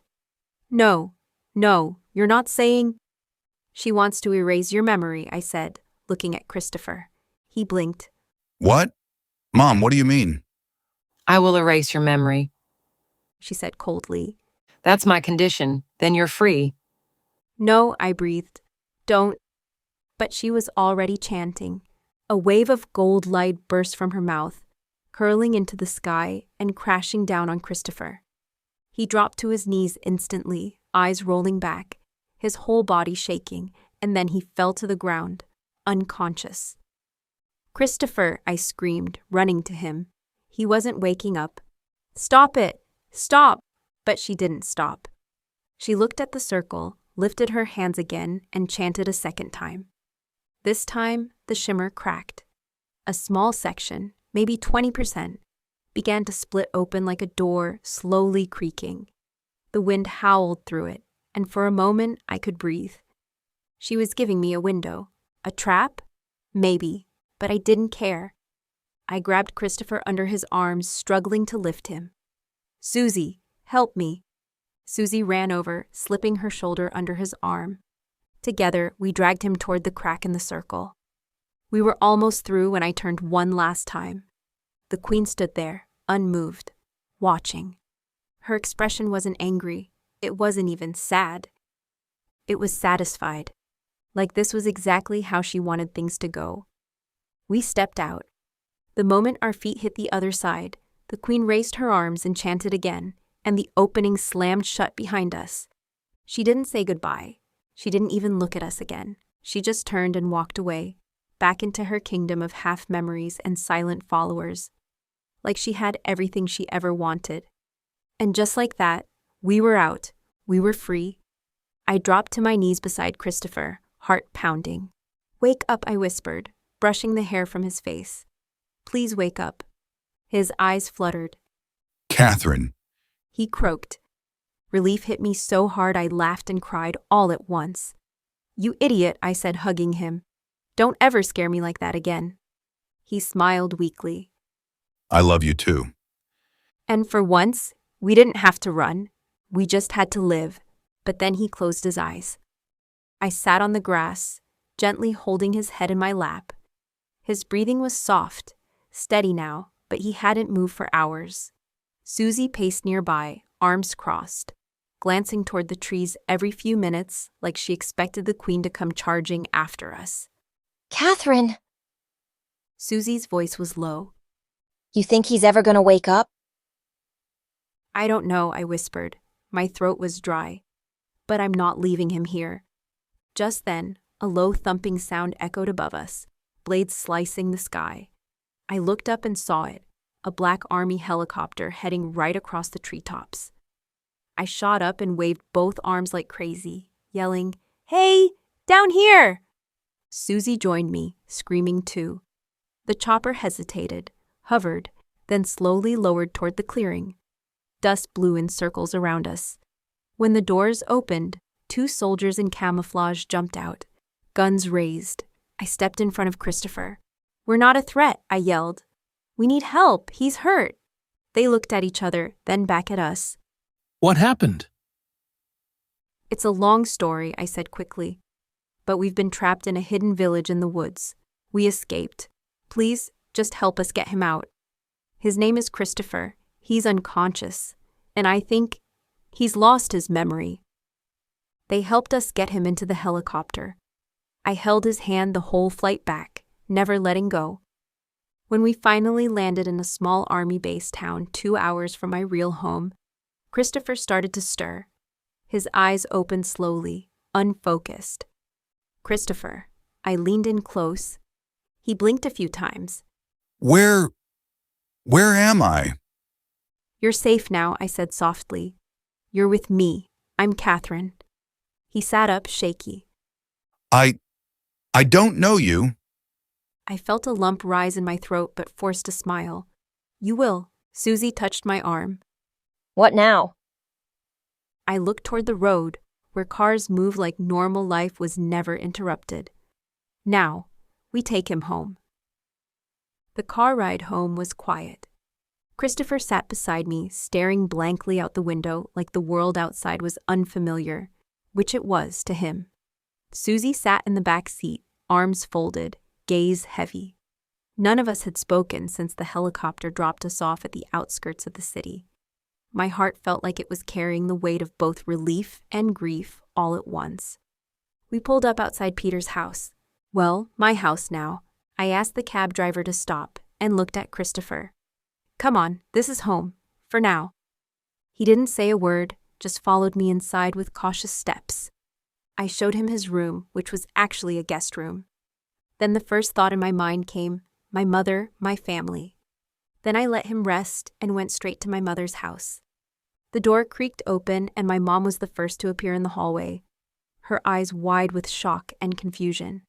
No, you're not saying... She wants to erase your memory, I said, looking at Christopher. He blinked. What? Mom, what do you mean? I will erase your memory, she said coldly. That's my condition. Then you're free. No, I breathed. Don't. But she was already chanting. A wave of gold light burst from her mouth, curling into the sky and crashing down on Christopher. He dropped to his knees instantly, eyes rolling back, his whole body shaking, and then he fell to the ground, unconscious. Christopher, I screamed, running to him. He wasn't waking up. Stop it! Stop! But she didn't stop. She looked at the circle, lifted her hands again, and chanted a second time. This time, the shimmer cracked. A small section, maybe 20%, began to split open like a door, slowly creaking. The wind howled through it, and for a moment I could breathe. She was giving me a window. A trap? Maybe, but I didn't care. I grabbed Christopher under his arms, struggling to lift him. "Susie, help me." Susie ran over, slipping her shoulder under his arm. Together, we dragged him toward the crack in the circle. We were almost through when I turned one last time. The Queen stood there, unmoved, watching. Her expression wasn't angry. It wasn't even sad. It was satisfied, like this was exactly how she wanted things to go. We stepped out. The moment our feet hit the other side, the Queen raised her arms and chanted again, and the opening slammed shut behind us. She didn't say goodbye. She didn't even look at us again. She just turned and walked away, back into her kingdom of half-memories and silent followers, like she had everything she ever wanted. And just like that, we were out. We were free. I dropped to my knees beside Christopher, heart pounding. "Wake up," I whispered, brushing the hair from his face. "Please wake up." His eyes fluttered. Catherine. He croaked. Relief hit me so hard I laughed and cried all at once. "You idiot," I said, hugging him. "Don't ever scare me like that again." He smiled weakly. I love you too. And for once, we didn't have to run. We just had to live. But then he closed his eyes. I sat on the grass, gently holding his head in my lap. His breathing was soft, steady now, but he hadn't moved for hours. Susie paced nearby, arms crossed, glancing toward the trees every few minutes like she expected the Queen to come charging after us. Catherine! Susie's voice was low. You think he's ever gonna wake up? "I don't know," I whispered. My throat was dry. "But I'm not leaving him here." Just then, a low thumping sound echoed above us, blades slicing the sky. I looked up and saw it, a black army helicopter heading right across the treetops. I shot up and waved both arms like crazy, yelling, "Hey, down here!" Susie joined me, screaming too. The chopper hesitated, hovered, then slowly lowered toward the clearing. Dust blew in circles around us. When the doors opened, 2 soldiers in camouflage jumped out, guns raised. I stepped in front of Christopher. "We're not a threat," I yelled. "We need help. He's hurt." They looked at each other, then back at us. What happened? "It's a long story," I said quickly. "But we've been trapped in a hidden village in the woods. We escaped. Please, just help us get him out. His name is Christopher. He's unconscious, and I think he's lost his memory." They helped us get him into the helicopter. I held his hand the whole flight back, never letting go. When we finally landed in a small army-based town 2 hours from my real home, Christopher started to stir. His eyes opened slowly, unfocused. "Christopher." I leaned in close. He blinked a few times. Where am I? "You're safe now," I said softly. "You're with me. I'm Catherine." He sat up, shaky. I don't know you. I felt a lump rise in my throat but forced a smile. "You will." Susie touched my arm. What now? I looked toward the road, where cars moved like normal life was never interrupted. "Now, we take him home." The car ride home was quiet. Christopher sat beside me, staring blankly out the window like the world outside was unfamiliar, which it was to him. Susie sat in the back seat, arms folded, gaze heavy. None of us had spoken since the helicopter dropped us off at the outskirts of the city. My heart felt like it was carrying the weight of both relief and grief all at once. We pulled up outside Peter's house. Well, my house now. I asked the cab driver to stop and looked at Christopher. "Come on, this is home, for now." He didn't say a word, just followed me inside with cautious steps. I showed him his room, which was actually a guest room. Then the first thought in my mind came, my mother, my family. Then I let him rest and went straight to my mother's house. The door creaked open and my mom was the first to appear in the hallway, her eyes wide with shock and confusion.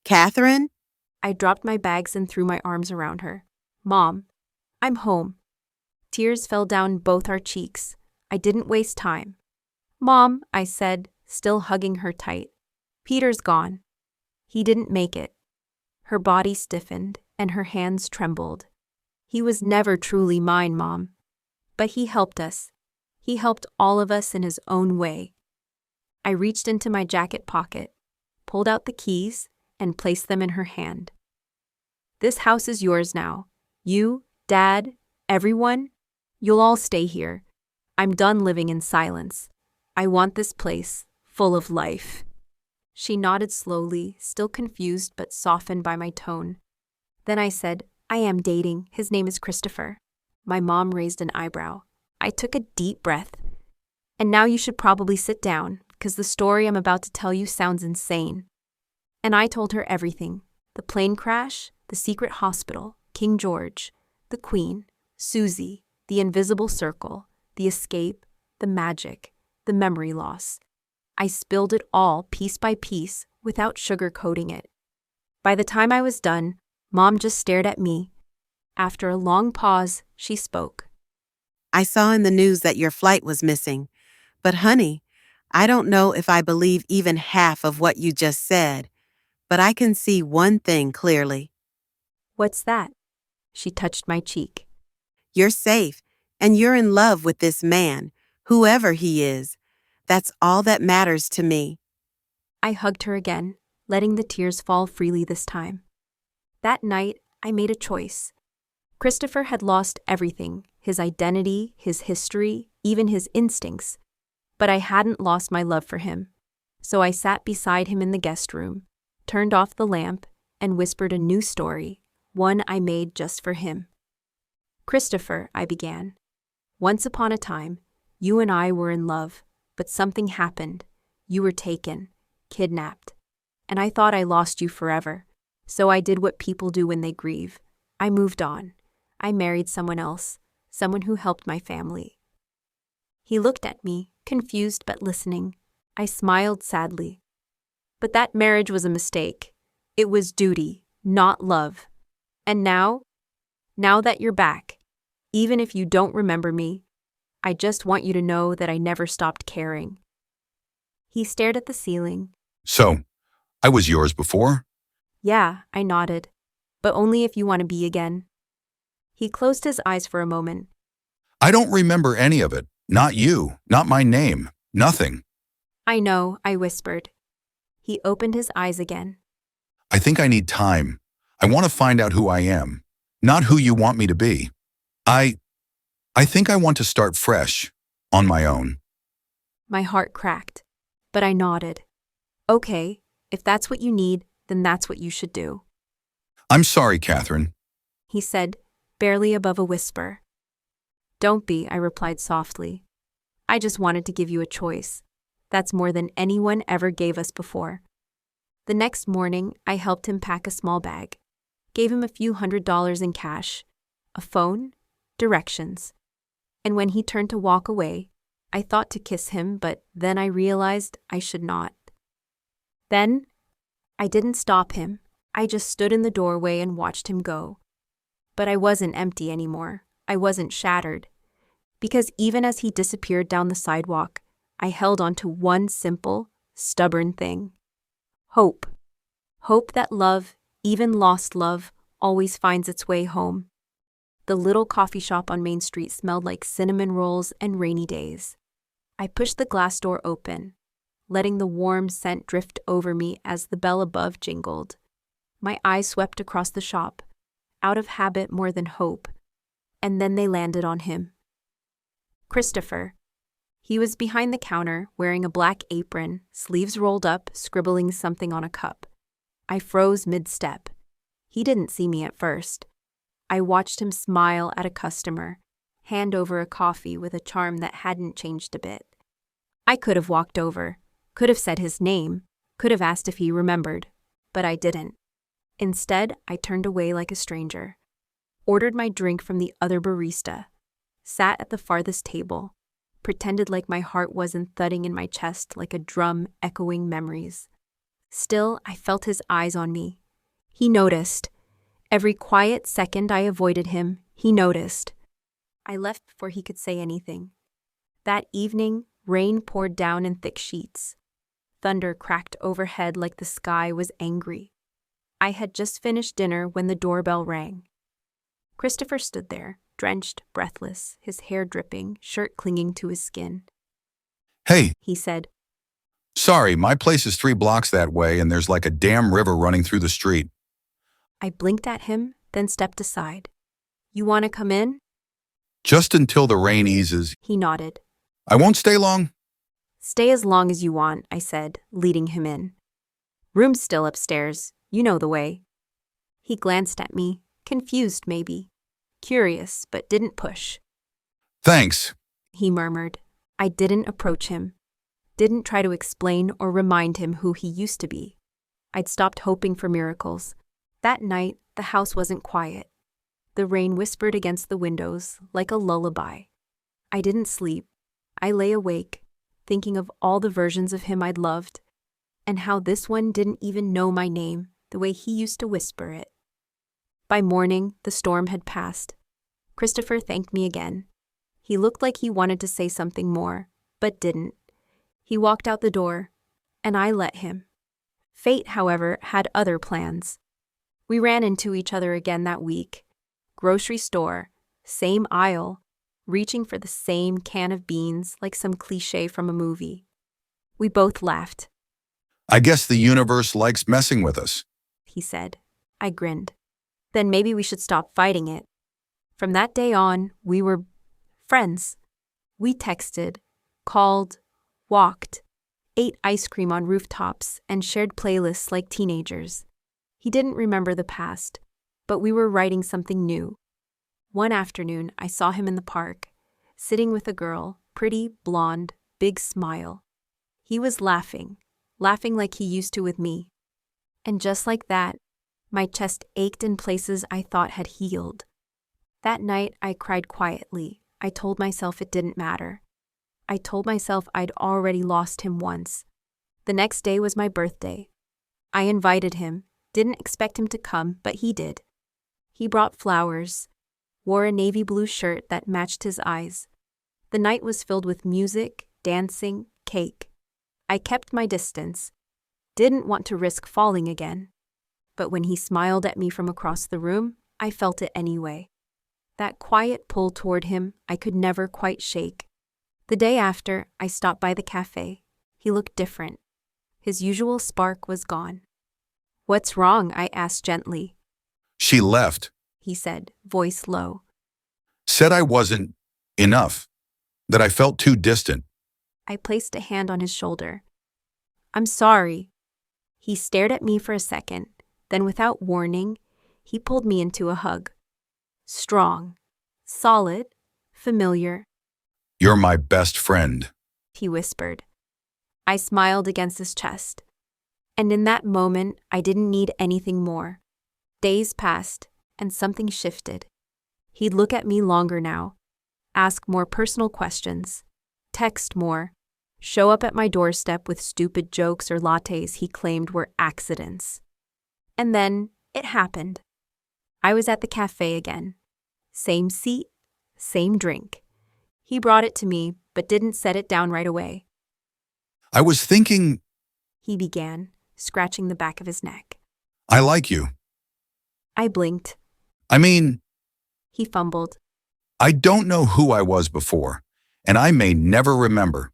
"Catherine?" I dropped my bags and threw my arms around her. Mom, I'm home. Tears fell down both our cheeks. I didn't waste time. Mom, I said, still hugging her tight. Peter's gone. He didn't make it. Her body stiffened and her hands trembled. He was never truly mine, Mom. But he helped us. He helped all of us in his own way. I reached into my jacket pocket, pulled out the keys, and placed them in her hand. This house is yours now. You, Dad, everyone, you'll all stay here. I'm done living in silence. I want this place full of life. She nodded slowly, still confused but softened by my tone. Then I said, I am dating. His name is Christopher. My mom raised an eyebrow. I took a deep breath. And now you should probably sit down, because the story I'm about to tell you sounds insane. And I told her everything. The plane crash, the secret hospital, King George, the Queen, Susie, the invisible circle, the escape, the magic, the memory loss. I spilled it all piece by piece without sugarcoating it. By the time I was done, Mom just stared at me. After a long pause, she spoke. I saw in the news that your flight was missing. But honey, I don't know if I believe even half of what you just said. But I can see one thing clearly. What's that? She touched my cheek. You're safe, and you're in love with this man, whoever he is. That's all that matters to me. I hugged her again, letting the tears fall freely this time. That night, I made a choice. Christopher had lost everything, his identity, his history, even his instincts. But I hadn't lost my love for him. So I sat beside him in the guest room, turned off the lamp, and whispered a new story, one I made just for him. Christopher, I began. Once upon a time, you and I were in love, but something happened. You were taken, kidnapped. And I thought I lost you forever. So I did what people do when they grieve. I moved on. I married someone else, someone who helped my family. He looked at me, confused but listening. I smiled sadly. But that marriage was a mistake. It was duty, not love. And now that you're back, even if you don't remember me, I just want you to know that I never stopped caring. He stared at the ceiling. So, I was yours before? Yeah, I nodded. But only if you want to be again. He closed his eyes for a moment. I don't remember any of it. Not you, not my name, nothing. I know, I whispered. He opened his eyes again. I think I need time. I want to find out who I am, not who you want me to be. I think I want to start fresh, on my own. My heart cracked, but I nodded. Okay, if that's what you need, then that's what you should do. I'm sorry, Catherine, he said, barely above a whisper. Don't be, I replied softly. I just wanted to give you a choice. That's more than anyone ever gave us before. The next morning, I helped him pack a small bag, gave him a few $100s in cash, a phone, directions. And when he turned to walk away, I thought to kiss him, but then I realized I should not. Then, I didn't stop him. I just stood in the doorway and watched him go. But I wasn't empty anymore. I wasn't shattered. Because even as he disappeared down the sidewalk, I held on to one simple, stubborn thing. Hope. Hope that love, even lost love, always finds its way home. The little coffee shop on Main Street smelled like cinnamon rolls and rainy days. I pushed the glass door open, letting the warm scent drift over me as the bell above jingled. My eyes swept across the shop, out of habit more than hope, and then they landed on him. Christopher. He was behind the counter, wearing a black apron, sleeves rolled up, scribbling something on a cup. I froze mid-step. He didn't see me at first. I watched him smile at a customer, hand over a coffee with a charm that hadn't changed a bit. I could have walked over, could have said his name, could have asked if he remembered, but I didn't. Instead, I turned away like a stranger, ordered my drink from the other barista, sat at the farthest table, pretended like my heart wasn't thudding in my chest like a drum echoing memories. Still, I felt his eyes on me. He noticed, Every quiet second I avoided him, he noticed. I left before he could say anything. That evening, rain poured down in thick sheets. Thunder cracked overhead like the sky was angry. I had just finished dinner when the doorbell rang. Christopher stood there, drenched, breathless, his hair dripping, shirt clinging to his skin. Hey, He said, sorry, my place is 3 blocks that way and there's like a damn river running through the street. I blinked at him, then stepped aside. You want to come in? Just until the rain eases. He nodded. I won't stay long. Stay as long as you want, I said, leading him in. Room's still upstairs. You know the way. He glanced at me, confused maybe, curious, but didn't push. Thanks. He murmured. I didn't approach him, didn't try to explain or remind him who he used to be. I'd stopped hoping for miracles. That night, the house wasn't quiet. The rain whispered against the windows like a lullaby. I didn't sleep. I lay awake, thinking of all the versions of him I'd loved, and how this one didn't even know my name the way he used to whisper it. By morning, the storm had passed. Christopher thanked me again. He looked like he wanted to say something more, but didn't. He walked out the door, and I let him. Fate, however, had other plans. We ran into each other again that week. Grocery store, same aisle, reaching for the same can of beans like some cliché from a movie. We both laughed. I guess the universe likes messing with us, he said. I grinned. Then maybe we should stop fighting it. From that day on, we were friends. We texted, called, walked, ate ice cream on rooftops, and shared playlists like teenagers. He didn't remember the past, but we were writing something new. One afternoon, I saw him in the park, sitting with a girl, pretty, blonde, big smile. He was laughing like he used to with me. And just like that, my chest ached in places I thought had healed. That night, I cried quietly. I told myself it didn't matter. I told myself I'd already lost him once. The next day was my birthday. I invited him, didn't expect him to come, but he did. He brought flowers, wore a navy blue shirt that matched his eyes. The night was filled with music, dancing, cake. I kept my distance, didn't want to risk falling again. But when he smiled at me from across the room, I felt it anyway. That quiet pull toward him I could never quite shake. The day after, I stopped by the cafe. He looked different. His usual spark was gone. What's wrong? I asked gently. She left, He said, voice low. said I wasn't enough, that I felt too distant. I placed a hand on his shoulder. I'm sorry. He stared at me for a second, then without warning, he pulled me into a hug. Strong, solid, familiar, You're my best friend. he whispered. I smiled against his chest. And in that moment, I didn't need anything more. Days passed, and something shifted. He'd look at me longer now, ask more personal questions, text more, show up at my doorstep with stupid jokes or lattes he claimed were accidents. And then it happened. I was at the cafe again. Same seat, same drink. He brought it to me, but didn't set it down right away. I was thinking, He began, scratching the back of his neck. I like you. I blinked. I mean, He fumbled. I don't know who I was before, and I may never remember,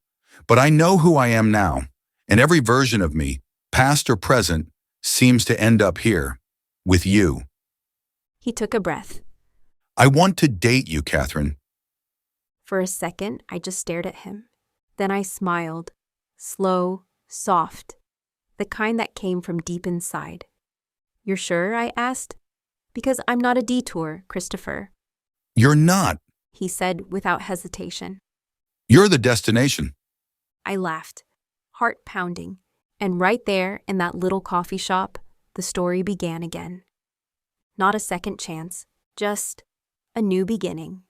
but I know who I am now, and every version of me, past or present, seems to end up here, with you. He took a breath. I want to date you, Catherine. For a second, I just stared at him. Then I smiled, slow, soft, the kind that came from deep inside. You're sure? I asked. Because I'm not a detour, Christopher, You're not. he said without hesitation. You're the destination. I laughed, heart pounding, and right there in that little coffee shop, the story began again. Not a second chance, just a new beginning.